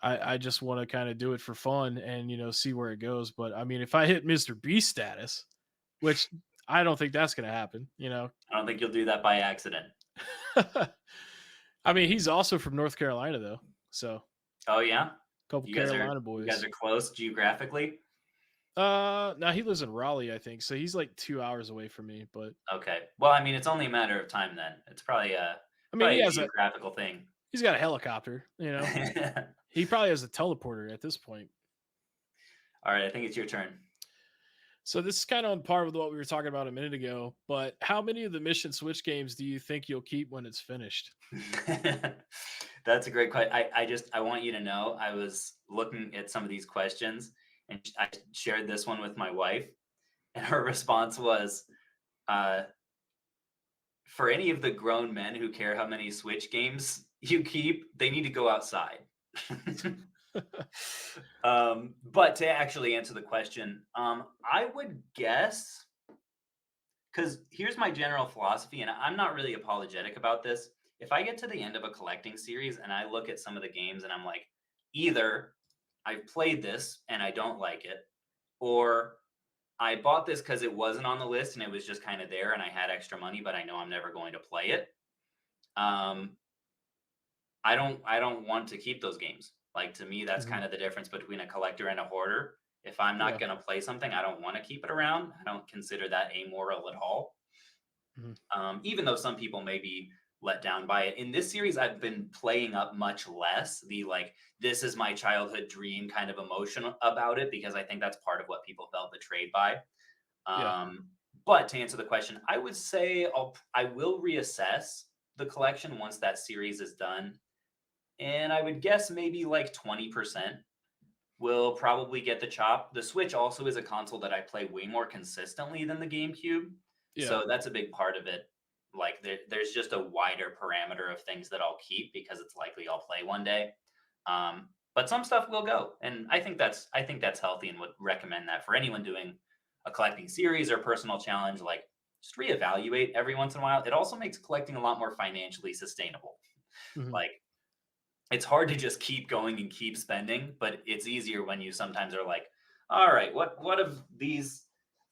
I just want to kind of do it for fun and see where it goes. But I mean, if I hit Mr. Beast status, which I don't think that's gonna happen. I don't think you'll do that by accident. I mean, he's also from North Carolina though, so a Oh yeah, couple Carolina you guys boys. are close geographically. Now he lives in Raleigh, I think, so he's like 2 hours away from me. But Okay. Well, I mean, it's only a matter of time then. It's I mean, probably a geographical thing. he's got a helicopter. He probably has a teleporter at this point. All right, I think it's your turn. So this is kind of on par with what we were talking about a minute ago. But how many of the Mission Switch games do you think you'll keep when it's finished? That's a great question. I want you to know I was looking at some of these questions and I shared this one with my wife, and her response was, uh, "For any of the grown men who care how many Switch games you keep, they need to go outside." But to actually answer the question, I would guess, because here's my general philosophy, and I'm not really apologetic about this. If I get to the end of a collecting series and I look at some of the games and I'm like, either I've played this and I don't like it, or I bought this because it wasn't on the list and it was just kind of there and I had extra money, but I know I'm never going to play it. Um, I don't want to keep those games. Like, to me, that's Mhm. kind of the difference between a collector and a hoarder. If I'm not Yeah. going to play something, I don't want to keep it around. I don't consider that amoral at all. Mhm. Even though some people may be let down by it. In this series, I've been playing up much less the like, this is my childhood dream kind of emotion about it, because I think that's part of what people felt betrayed by. Yeah. Um, but to answer the question, I would say I will reassess the collection once that series is done, and I would guess maybe like 20% will probably get the chop. The Switch also is a console that I play way more consistently than the GameCube, Yeah. so that's a big part of it. Like, there's just a wider parameter of things that I'll keep because it's likely I'll play one day. But some stuff will go, and I think that's healthy, and would recommend that for anyone doing a collecting series or personal challenge. Like, just reevaluate every once in a while. It also makes collecting a lot more financially sustainable. Mhm. Like, it's hard to just keep going and keep spending, but it's easier when you sometimes are like, all right, what of these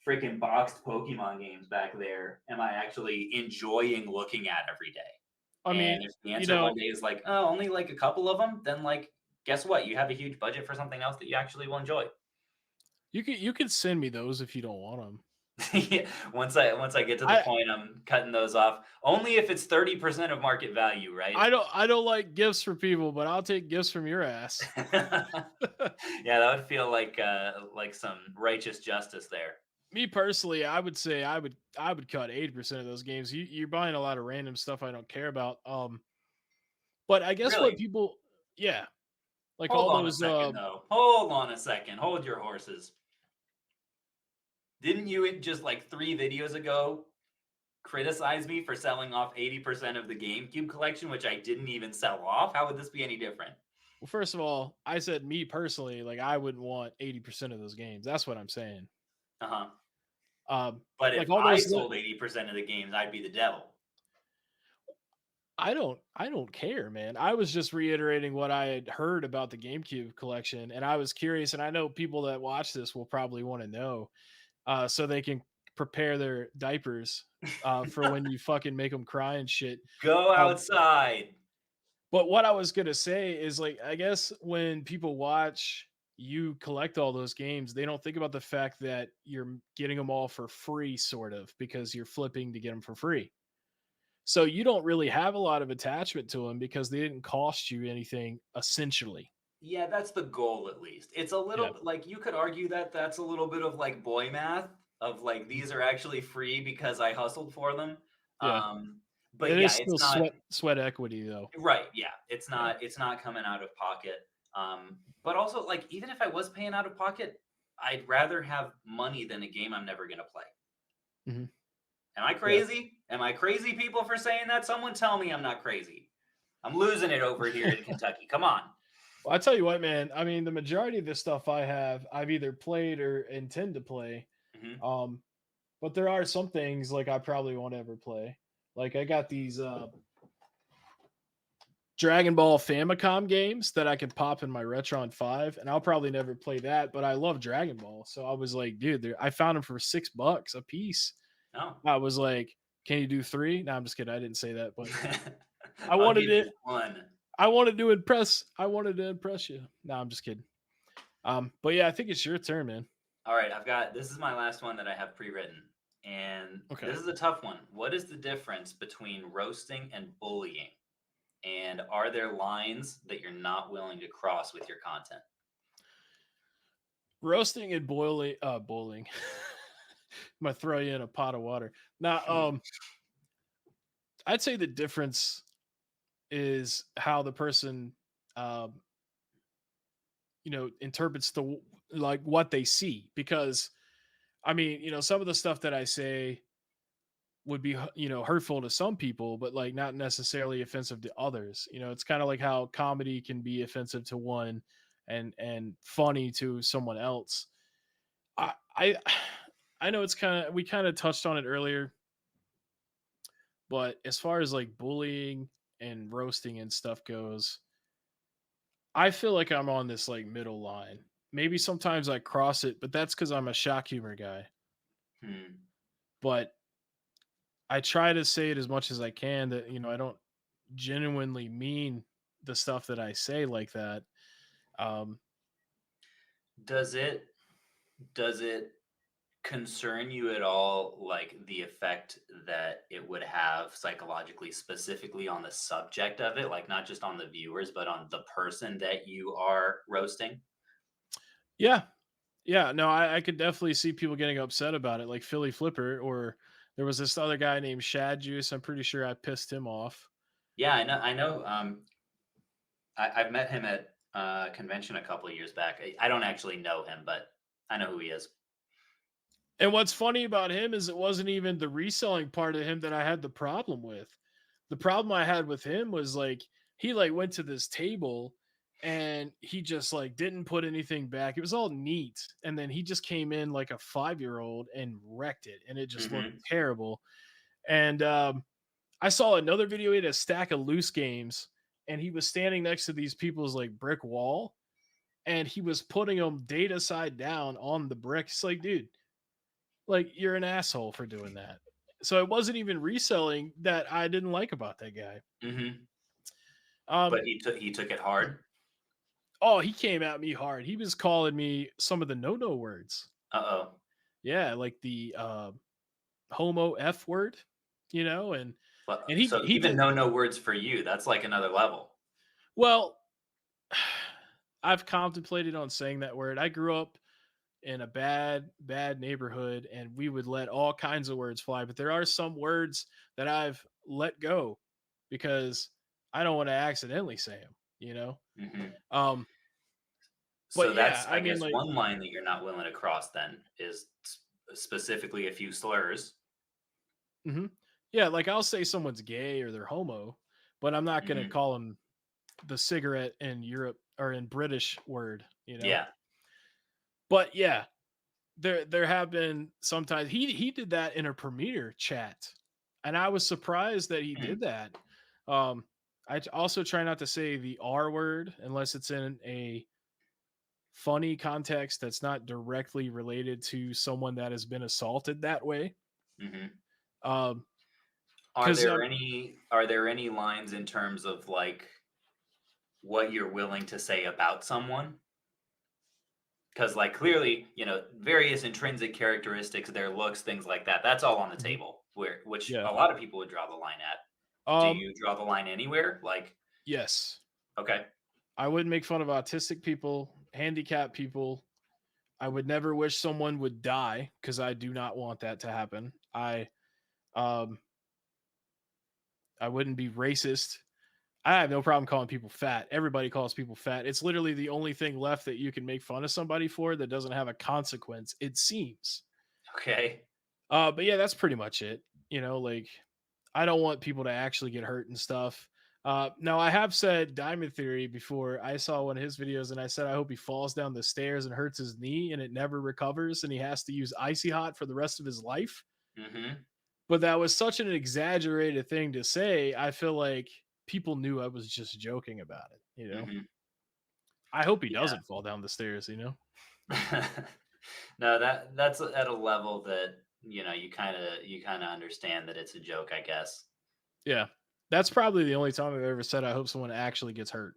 freaking boxed Pokemon games back there am I actually enjoying looking at every day? I mean, And if the you answer one know, day is like, oh, only like a couple of them, then like, guess what? You have a huge budget for something else that you actually will enjoy. you could send me those if you don't want them. Yeah, once I get to the I point, I'm cutting those off. Only if it's 30% of market value, right? I don't like gifts for people, but I'll take gifts from your ass. Yeah, that would feel like some righteous justice there. Me personally, I would say I would cut 80% of those games. You're buying a lot of random stuff I don't care about. But I guess what Really? people, yeah, like Hold all on a those second, though. Hold on a second. Hold your horses. Didn't you just like 3 videos ago criticize me for selling off 80% of the GameCube collection, which I didn't even sell off? How would this be any different? well, first of all, I said me personally, like I wouldn't want 80% of those games. That's what I'm saying. Uh huh. Um, But like if all I those sold 80% of the games, I'd be the devil. I don't care, man. I was just reiterating what I had heard about the GameCube collection, and I was curious, and I know people that watch this will probably want to know, so they can prepare their diapers for when you fucking make them cry and shit. Go Um, outside. but what I was gonna say is, like, I guess when people watch you collect all those games, they don't think about the fact that you're getting them all for free, sort of, because you're flipping to get them for free. So you don't really have a lot of attachment to them because they didn't cost you anything essentially. Yeah, that's the goal at least. It's a Yeah. little bit like, you could argue that that's a little bit of like boy math of like, Mhm. these are actually free because I hustled for them. Yeah. Um, but It yeah, is it's still not sweat equity though. right. Yeah, Yeah. it's not coming out of pocket. But also, like, even if I was paying out of pocket, I'd rather have money than a game I'm never gonna play. Mhm. Am I Yeah. crazy? Am I crazy, people, for saying that? Someone tell me I'm not crazy. I'm losing it over here in Kentucky. Come on. Well, I tell you what, man. I mean, the majority of the stuff I have, I've either played or intend to play. Mhm. Um, but there are some things like I probably won't ever play. Like I got these Dragon Ball Famicom games that I could pop in my Retron 5, and I'll probably never play that, but I love Dragon Ball. So I was like, dude, I found them for $6 a piece. No. I was like, "Can you do 3?" No, I'm just kidding. I didn't say that, but I I'll wanted give it. you one. I wanted to impress you. No, I'm just kidding. But yeah, I think it's your turn, man. All right, this is my last one that I have pre-written. And Okay. this is a tough one. What is the difference between roasting and bullying? And are there lines that you're not willing to cross with your content? Roasting and boiling. I'm gonna throw you in a pot of water. Now, I'd say the difference is how the person, um, interprets like what they see. Because I mean, some of the stuff that I say would be hurtful to some people, but like not necessarily offensive to others. It's kind of like how comedy can be offensive to one and funny to someone else. I I know it's kind of, we kind of touched on it earlier, but as far as like bullying and roasting and stuff goes, I feel like I'm on this like middle line. Maybe sometimes I cross it, but that's because I'm a shock humor guy. Hmm. But I try to say it as much as I can that, I don't genuinely mean the stuff that I say like that. Um, Does it does it concern you at all, like the effect that it would have psychologically, specifically on the subject of it, like not just on the viewers, but on the person that you are roasting? yeah, yeah, no, I could definitely see people getting upset about it, like Philly Flipper, or there was this other guy named Shad Juice. I'm pretty sure I pissed him off. Yeah, I know. I know. I've met him at a convention a couple of years back. I don't actually know him, but I know who he is. And what's funny about him is it wasn't even the reselling part of him that I had the problem with. The problem I had with him was like he like went to this table and he just like didn't put anything back. It was all neat. And then he just came in like a 5-year-old and wrecked it. And it just looked Hmm. terrible. And I saw another video. He had a stack of loose games and he was standing next to these people's like brick wall and he was putting them data side down on the brick. It's like, dude, like, you're an asshole for doing that. So it wasn't even reselling that I didn't like about that guy. Hmm. Um, But he took it hard. oh, he came at me hard. He was calling me some of the no words. Uh oh. Yeah, like the homo F word, and But he so he even did no words for you. That's like another level. well. I've contemplated on saying that word. I grew up in a bad neighborhood and we would let all kinds of words fly, but there are some words that I've let go because I don't want to accidentally say them. Hmm. Um but So yeah, that's, I I mean, guess, like, one line that you're not willing to cross. Then is specifically a few slurs. mhm. Yeah, like I'll say someone's gay or they're homo, but I'm not going to Hmm. call them the cigarette in Europe or in British word. Yeah. But yeah, there have been sometimes he did that in a premiere chat, and I was surprised that he Hmm. did that. Um, also try not to say the R word unless it's in a funny context that's not directly related to someone that has been assaulted that way. Hmm. Um, Are because there any lines in terms of like what you're willing to say about someone? Because like clearly, various intrinsic characteristics, their looks, things like that. That's all on the table. Which yeah, a lot of people would draw the line at. Do um, you draw the line anywhere? Like, yes, okay. I wouldn't make fun of autistic people, handicapped people. I would never wish someone would die because I do not want that to happen. Um I wouldn't be racist. I have no problem calling people fat. Everybody calls people fat. It's literally the only thing left that you can make fun of somebody for that doesn't have a consequence, it seems. Okay. But yeah, that's pretty much it. Like I don't want people to actually get hurt and stuff. Now I have said Diamond Theory before. I saw one of his videos and I said I hope he falls down the stairs and hurts his knee and it never recovers and he has to use icy hot for the rest of his life. Hmm. But that was such an exaggerated thing to say. I feel like people knew I was just joking about it. Hmm. I hope he Yeah. doesn't fall down the stairs. No, that's at a level that, you kind of understand that it's a joke, I guess. Yeah. That's probably the only time I've ever said I hope someone actually gets hurt.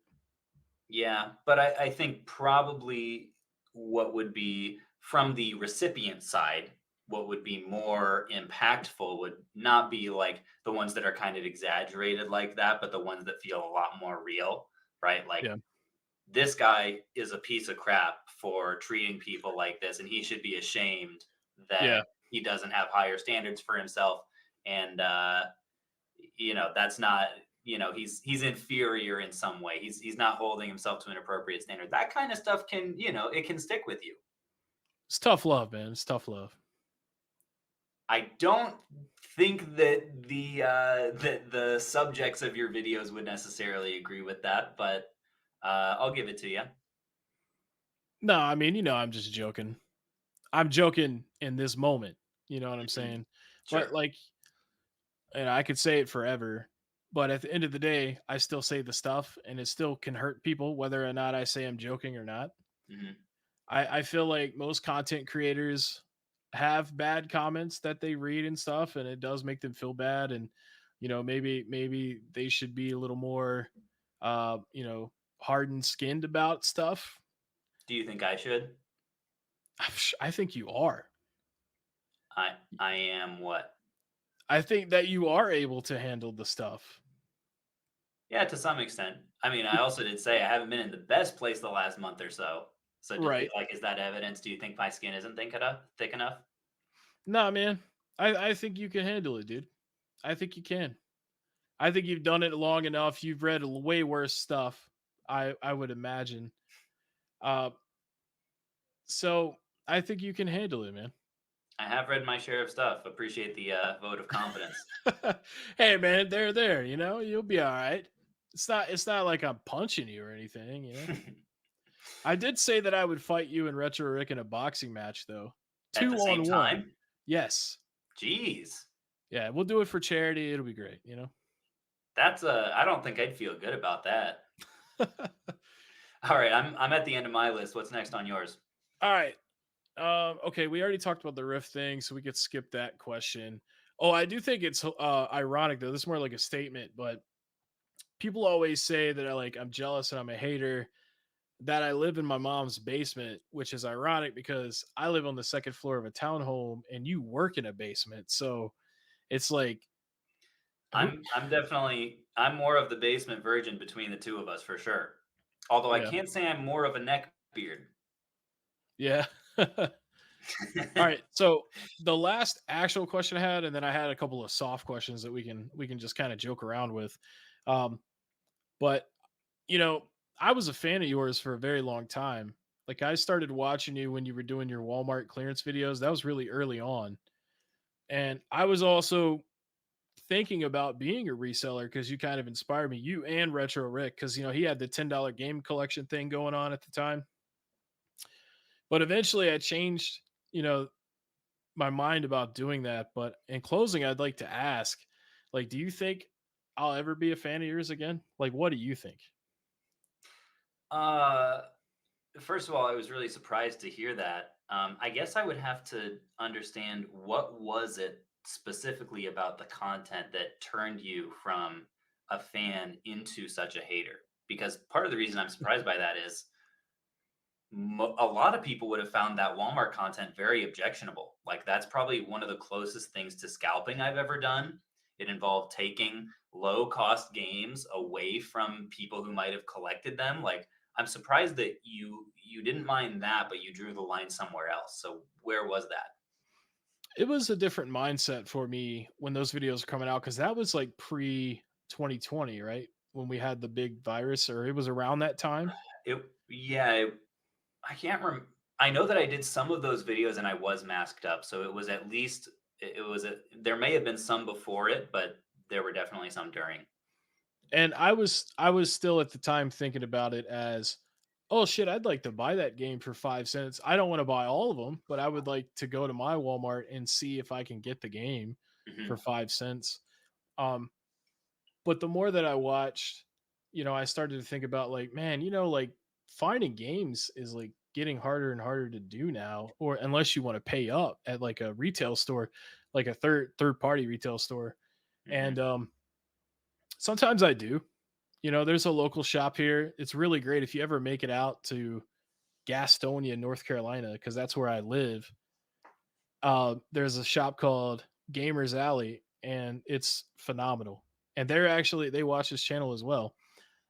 Yeah, but I think probably what would be from the recipient side, what would be more impactful would not be like the ones that are kind of exaggerated like that, but the ones that feel a lot more real, right? Like, Yeah. this guy is a piece of crap for treating people like this, and he should be ashamed Yeah. that he doesn't have higher standards for himself. And that's not, he's inferior in some way. He's not holding himself to an appropriate standard. That kind of stuff can, it can stick with you. It's tough love, man. It's tough love. I don't think that the subjects of your videos would necessarily agree with that, but I'll give it to you. No, I mean, I'm just joking. I'm joking in this moment. You know what I'm Mhm. saying? But Sure. like, and I could say it forever, but at the end of the day, I still say the stuff and it still can hurt people whether or not I say I'm joking or not. Mhm. I feel like most content creators have bad comments that they read and stuff, and it does make them feel bad. And maybe they should be a little more, hardened skinned about stuff. Do you think I should? I think you are. I am what? I think that you are able to handle the stuff. Yeah, to some extent. I mean, I also did say I haven't been in the best place the last month or so. So, Right. like, is that evidence? Do you think my skin isn't thick enough? Thick enough? Nah, man. I think you can handle it, dude. I think you can. I think you've done it long enough. You've read way worse stuff. I would imagine. Uh, so I think you can handle it, man. I have read my share of stuff. Appreciate the vote of confidence. Hey, man, they're there. You'll be all right. It's not like I'm punching you or anything. I did say that I would fight you and Retro Rick in a boxing match, though. At Two the same on one. time? Yes. Jeez. Yeah, we'll do it for charity. It'll be great. That's I don't think I'd feel good about that. All right, I'm at the end of my list. What's next on yours? All right. Okay, we already talked about the Rift thing, so we could skip that question. Oh, I do think it's ironic though. This is more like a statement, but people always say that I'm jealous and I'm a hater that I live in my mom's basement, which is ironic because I live on the second floor of a townhome and you work in a basement. So it's like who I'm more of the basement virgin between the two of us for sure. Although I yeah. can't say I'm more of a neck beard. Yeah. All right. So the last actual question I had, and then I had a couple of soft questions that we can just kind of joke around with. Um, but you know, I was a fan of yours for a very long time. Like I started watching you when you were doing your Walmart clearance videos. That was really early on. And I was also thinking about being a reseller because you kind of inspired me. You and Retro Rick, because he had the $10 game collection thing going on at the time. But eventually I changed, you know, my mind about doing that. But in closing, I'd like to ask, like, do you think I'll ever be a fan of yours again? Like, what do you think? Uh, First of all, I was really surprised to hear that. I guess I would have to understand what was it specifically about the content that turned you from a fan into such a hater? Because part of the reason I'm surprised by that is a lot of people would have found that Walmart content very objectionable. Like that's probably one of the closest things to scalping I've ever done. It involved taking low cost games away from people who might have collected them. Like I'm surprised that you didn't mind that, but you drew the line somewhere else. So where was that? It was a different mindset for me when those videos were coming out because that was like pre 2020, right? When we had the big virus, or it was around that time. I can't rem I know that I did some of those videos and I was masked up, so it was at least it was a there may have been some before it, but there were definitely some during. And I was still at the time thinking about it as, oh shit, I'd like to buy that game for 5 cents. I don't want to buy all of them, but I would like to go to my Walmart and see if I can get the game for Mhm, 5 cents. Um, but the more that I watched, I started to think about like, man, like finding games is like getting harder and harder to do now, or unless you want to pay up at like a retail store, like a third party retail store. And mhm. sometimes I do. There's a local shop here. It's really great if you ever make it out to Gastonia, North Carolina, because that's where I live. There's a shop called Gamers Alley, and it's phenomenal. And they watch this channel as well.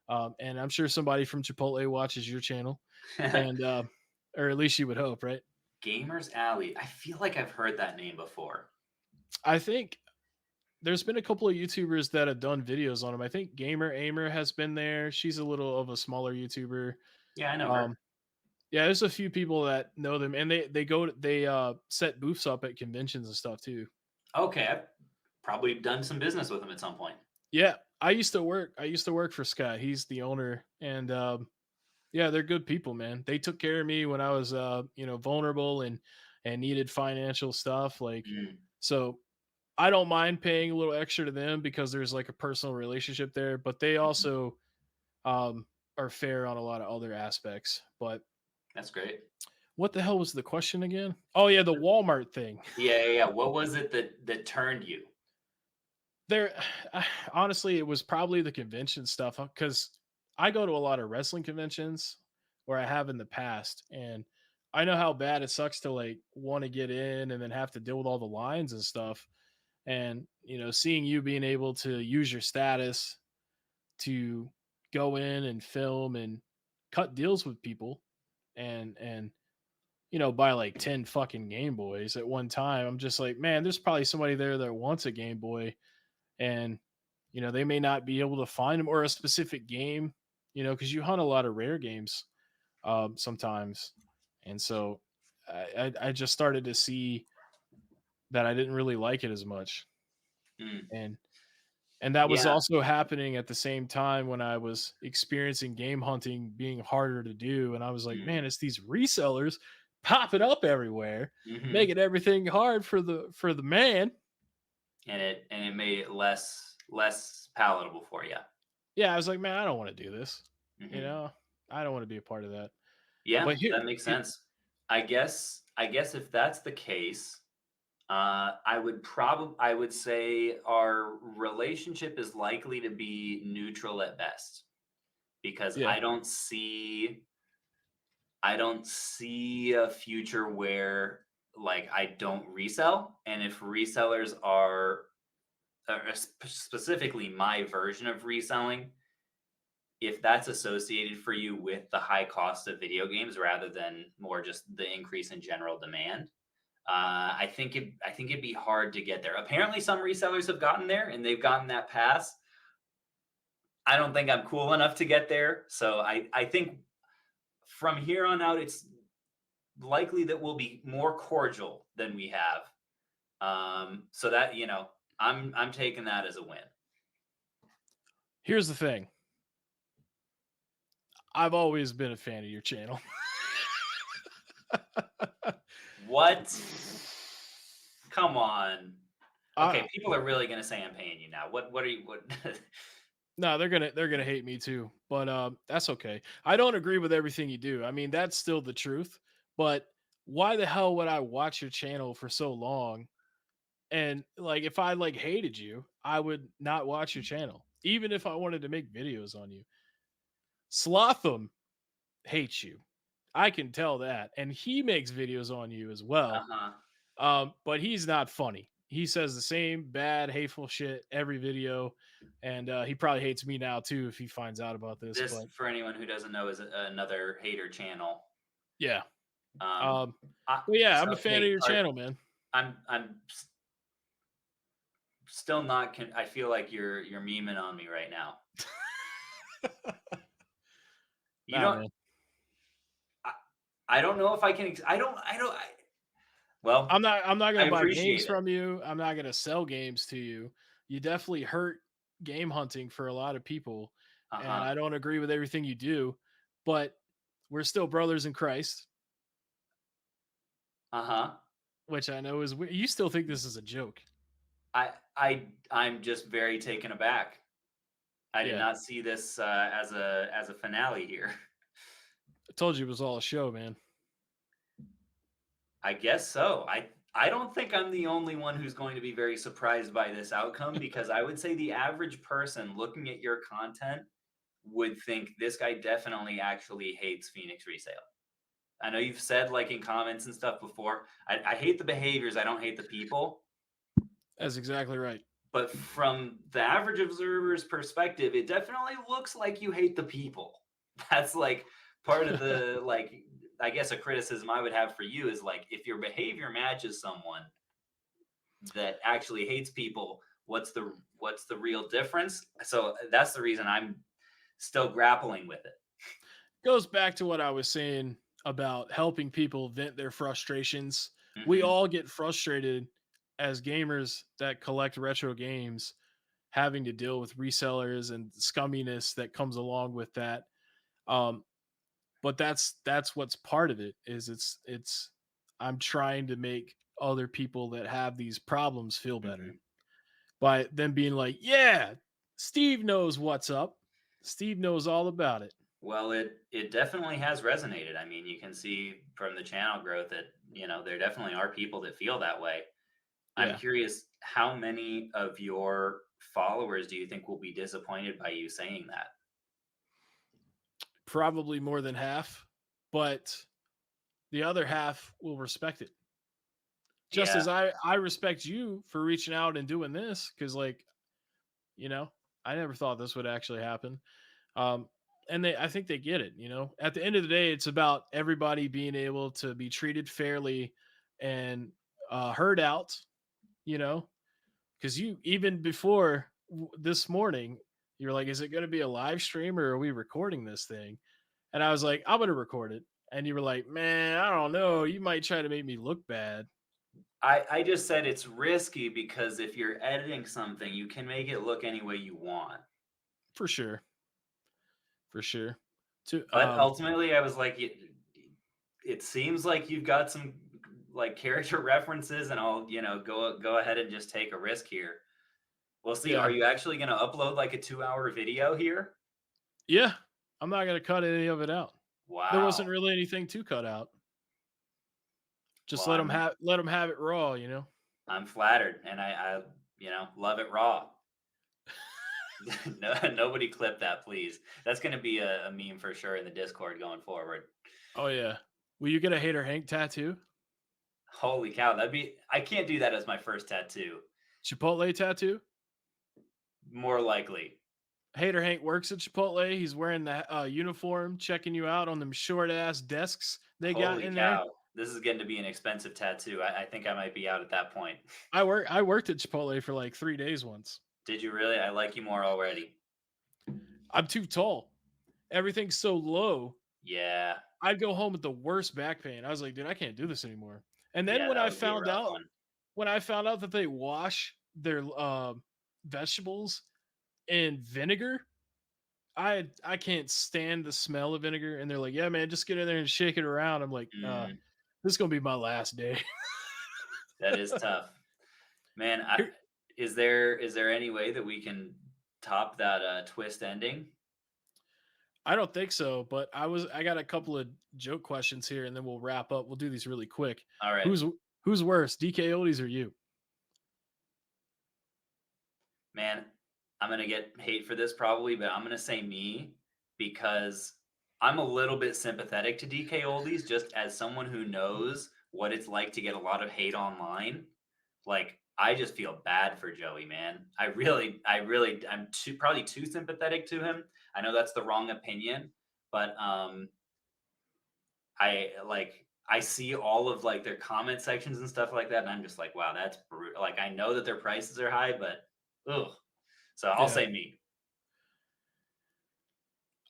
And I'm sure somebody from Chipotle watches your channel, and or at least you would hope, right? Gamers Alley, I feel like I've heard that name before. I think there's been a couple of YouTubers that have done videos on him. I think Gamer Aimer has been there. She's a little of a smaller YouTuber. Yeah, I know her. Um, yeah, there's a few people that know them, and they set booths up at conventions and stuff too. Okay, I've probably done some business with him at some point. Yeah, I used to work for Scott. He's the owner, and Yeah, they're good people, man. They took care of me when I was vulnerable and needed financial stuff like Mm, so I don't mind paying a little extra to them because there's like a personal relationship there, but they mhm. also are fair on a lot of other aspects. But That's great. what the hell was the question again? Oh yeah, the Walmart thing. Yeah, yeah, yeah. What was it that turned you? There, honestly, it was probably the convention stuff because I go to a lot of wrestling conventions where I have in the past, and I know how bad it sucks to like want to get in and then have to deal with all the lines and stuff. And seeing you being able to use your status to go in and film and cut deals with people and buy like 10 fucking Game Boys at one time. I'm just like, man, there's probably somebody there that wants a Game Boy and they may not be able to find them or a specific game, because you hunt a lot of rare games sometimes. And so I just started to see that I didn't really like it as much. Mm, And that was yeah. also happening at the same time when I was experiencing game hunting being harder to do. And I was like, Mm, man, it's these resellers popping up everywhere, mhm. making everything hard for the man. And it made it less palatable for you. Yeah, I was like, man, I don't want to do this. You Mhm. know, I don't want to be a part of that. Yeah, But here, that makes here sense. I guess if that's the case, I would say our relationship is likely to be neutral at best because yeah, I don't see a future where like I don't resell, and if resellers are specifically my version of reselling, if that's associated for you with the high cost of video games rather than more just the increase in general demand, I think it'd be hard to get there. Apparently, some resellers have gotten there and they've gotten that pass. I don't think I'm cool enough to get there, so I think from here on out, it's likely that we'll be more cordial than we have. So that I'm taking that as a win. here's the thing. I've always been a fan of your channel. What? Come on. Okay, I, people are really gonna say I'm paying you now. What are you? What? no, they're gonna hate me too, but that's okay. I don't agree with everything you do. I mean, that's still the truth. But why the hell would I watch your channel for so long? And like, if I like hated you, I would not watch your channel, even if I wanted to make videos on you. Slotham hates you. I can tell that, and he makes videos on you as Uh well. huh. But he's not funny. He says the same bad, hateful shit every video, and he probably hates me now too if he finds out about this. This, But for anyone who doesn't know, is another hater channel. yeah, Um, um, I, but yeah, I'm a so fan of hey, your channel, man. still not. I feel like you're memeing on me right now. You Nah, don't. man. I, I don't know if I can. Well, I'm not I gonna buy games appreciate it. from you. I'm not gonna sell games to you. You definitely hurt game hunting for a lot of people, Uh and huh. I don't agree with everything you do. But we're still brothers in Christ, Uh huh. which I know is you still think this is a joke. I'm just very taken aback. I did Yeah, not see this as a finale here. I told you it was all a show, man. I guess so. I don't think I'm the only one who's going to be very surprised by this outcome because I would say the average person looking at your content would think this guy definitely actually hates Phoenix Resale. I know you've said like in comments and stuff before, I hate the behaviors, I don't hate the people. That's exactly right. But from the average observer's perspective, it definitely looks like you hate the people. That's like part of the like I guess a criticism I would have for you is like if your behavior matches someone that actually hates people, what's the real difference? So that's the reason I'm still grappling with it. Goes back to what I was saying about helping people vent their frustrations. We Mhm. all get frustrated as gamers that collect retro games, having to deal with resellers and scumminess that comes along with that. Um, but that's what's part of it is it's I'm trying to make other people that have these problems feel better Mhm. by them being like, yeah, Steve knows what's up. Steve knows all about it. Well, it definitely has resonated. I mean, you can see from the channel growth that, there definitely are people that feel that way. I'm Yeah, curious, how many of your followers do you think will be disappointed by you saying that? probably more than half, but the other half will respect it. Just Yeah, as I respect you for reaching out and doing this cuz like, you know, I never thought this would actually happen. Um and I think they get it, you know. At the end of the day, it's about everybody being able to be treated fairly and heard out, you know, cuz you even before this morning, you're like, is it going to be a live stream or are we recording this thing? And I was like, I'm going to record it. And you were like, man, I don't know. You might try to make me look bad. I just said it's risky because if you're editing something, you can make it look any way you want. For sure. For sure. To But ultimately, I was like, it seems like you've got some like character references, and I'll go ahead and just take a risk here. We'll see. Are yeah. you actually going to upload like a 2-hour video here? Yeah. I'm not going to cut any of it out. There wasn't Wow. really anything to cut out. Just Well, let them have it raw, you know. I'm flattered, and I love it raw. No, nobody clip that, please. That's going to be a meme for sure in the Discord going forward. Oh yeah. Will you get a Hater Hank tattoo? Holy cow, I can't do that as my first tattoo. Chipotle tattoo? More likely. Hater Hank works at Chipotle. He's wearing the uniform, checking you out on them short ass desks they got Holy in there. cow. This is getting to be an expensive tattoo. I think I might be out at that point. I worked at Chipotle for like 3 days once. Did you really? I like you more already. I'm too tall. Everything's so low. Yeah. I'd go home with the worst back pain. I was like, dude, I can't do this anymore. And then Yeah, that would be a rough one. when I found out that they wash their vegetables in vinegar, I can't stand the smell of vinegar. And they're like, yeah, man, just get in there and shake it around. I'm like, Mm, this is gonna be my last day. that is tough. Man, Here, is there any way that we can top that twist ending? I don't think so, but I got a couple of joke questions here, and then we'll wrap up. We'll do these really quick. All right. Who's who's worse, DK Oldies or you? Man, I'm gonna get hate for this probably, but I'm gonna say me because I'm a little bit sympathetic to DK Oldies just as someone who knows what it's like to get a lot of hate online. Like, I just feel bad for Joey, man. I'm probably too sympathetic to him. I know that's the wrong opinion, but I see all of like their comment sections and stuff like that, and I'm just like, wow, that's brutal. Like, I know that their prices are high, but ugh. So I'll Yeah. say me.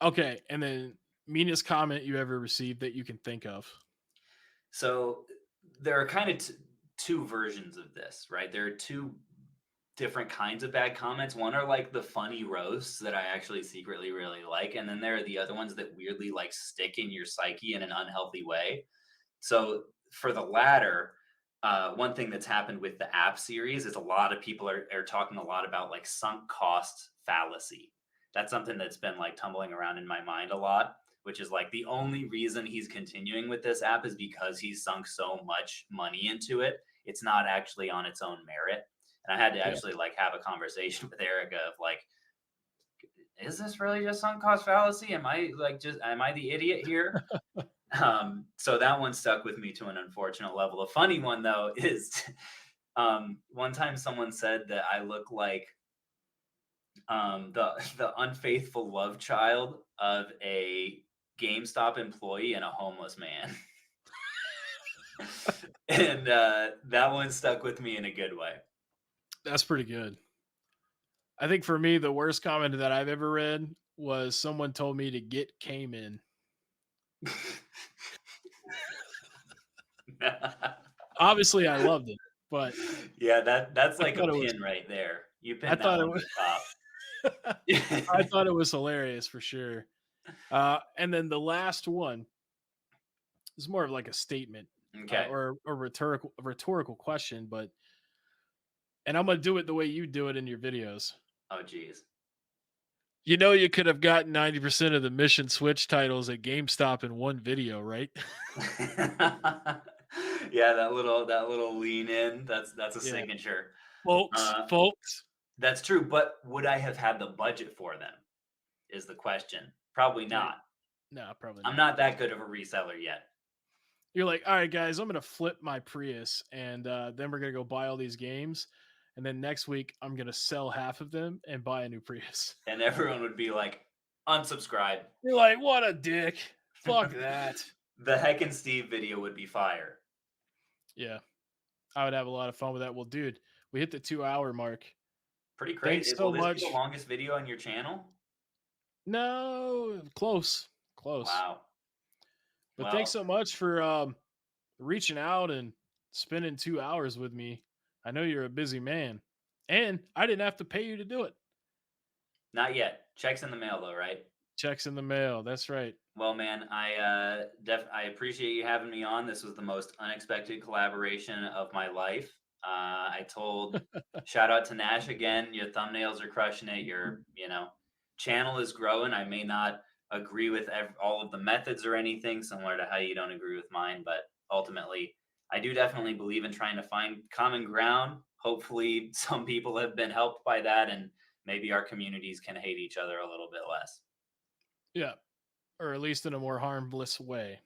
Okay, and then meanest comment you ever received that you can think of. So there are kind of two versions of this, right? There are two different kinds of bad comments. One are like the funny roasts that I actually secretly really like, and then there are the other ones that weirdly like stick in your psyche in an unhealthy way. So for the latter, one thing that's happened with the app series is a lot of people are talking a lot about like sunk cost fallacy. That's something that's been like tumbling around in my mind a lot, which is like the only reason he's continuing with this app is because he's sunk so much money into it. It's not actually on its own merit. And I had to Yeah. actually like have a conversation with Erica of like, is this really just sunk cost fallacy? Am I the idiot here? So that one stuck with me to an unfortunate level. A funny one though is one time someone said that I look like the unfaithful love child of a GameStop employee and a homeless man. And that one stuck with me in a good way. That's pretty good. I think for me, the worst comment that I've ever read was someone told me to get Cayman. Obviously, I loved it, but Yeah, that's I like a thought it was pin right there. You I pinned that thought it one to was the top. I thought it was hilarious for sure. And then the last one is more of like a statement Okay. or a rhetorical question, but and I'm gonna do it the way you do it in your videos. Oh, geez. You know, you could have gotten 90% of the mission switch titles at GameStop in one video, right? Yeah, that little lean in. That's a Yeah, signature. folks, Uh, folks. that's true. But would I have had the budget for them? Is the question. Probably Hey, not. no, probably I'm not. not that good of a reseller yet. You're like, all right, guys, I'm gonna flip my Prius, and then we're gonna go buy all these games, and then next week I'm gonna sell half of them and buy a new Prius. And everyone would be like, unsubscribe. You're like, what a dick. Fuck that. The Heckin Steve video would be fire. Yeah, I would have a lot of fun with that. Well, dude, we hit the 2 hour mark. Pretty Thanks crazy. Will so this be the much. longest video on your channel? No, close, close. Wow. But thanks Well, so much for reaching out and spending 2 hours with me. I know you're a busy man, and I didn't have to pay you to do it. not yet. Checks in the mail though, right? Checks in the mail. That's right. Well, man, I appreciate you having me on. This was the most unexpected collaboration of my life. I told shout out to Nash again. Your thumbnails are crushing it. Your channel is growing. I may not agree with all of the methods or anything, similar to how you don't agree with mine, but ultimately, I do definitely believe in trying to find common ground. Hopefully, some people have been helped by that, and maybe our communities can hate each other a little bit less. Yeah, or at least in a more harmless way.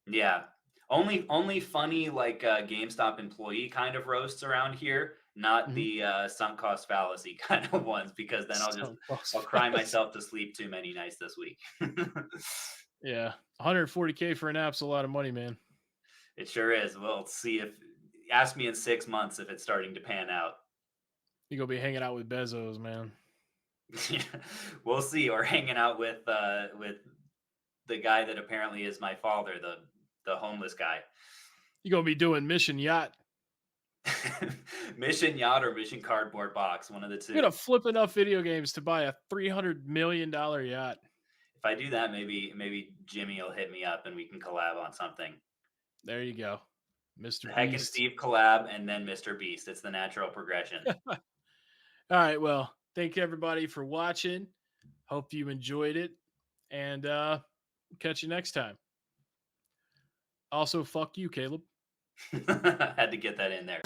Yeah. Only funny like GameStop employee kind of roasts around here, not Mhm. the sunk cost fallacy kind of ones, because then So close I'll cry fast. myself to sleep too many nights this week. Yeah, 140K for an app's a lot of money, man. It sure is. We'll see if ask me in 6 months if it's starting to pan out. You gonna be hanging out with Bezos, man. We'll see. Or hanging out with the guy that apparently is my father, the homeless guy. You gonna be doing mission yacht. Mission yacht or mission cardboard box, one of the You're two. gonna flip enough video games to buy a $300 million yacht. If I do that, maybe Jimmy will hit me up and we can collab on something. There you go, Mr. The Heck and Beast. Steve collab and then Mr. Beast. It's the natural progression. All right, well, thank you everybody for watching. Hope you enjoyed it, and catch you next time. Also, fuck you, Caleb. Had to get that in there.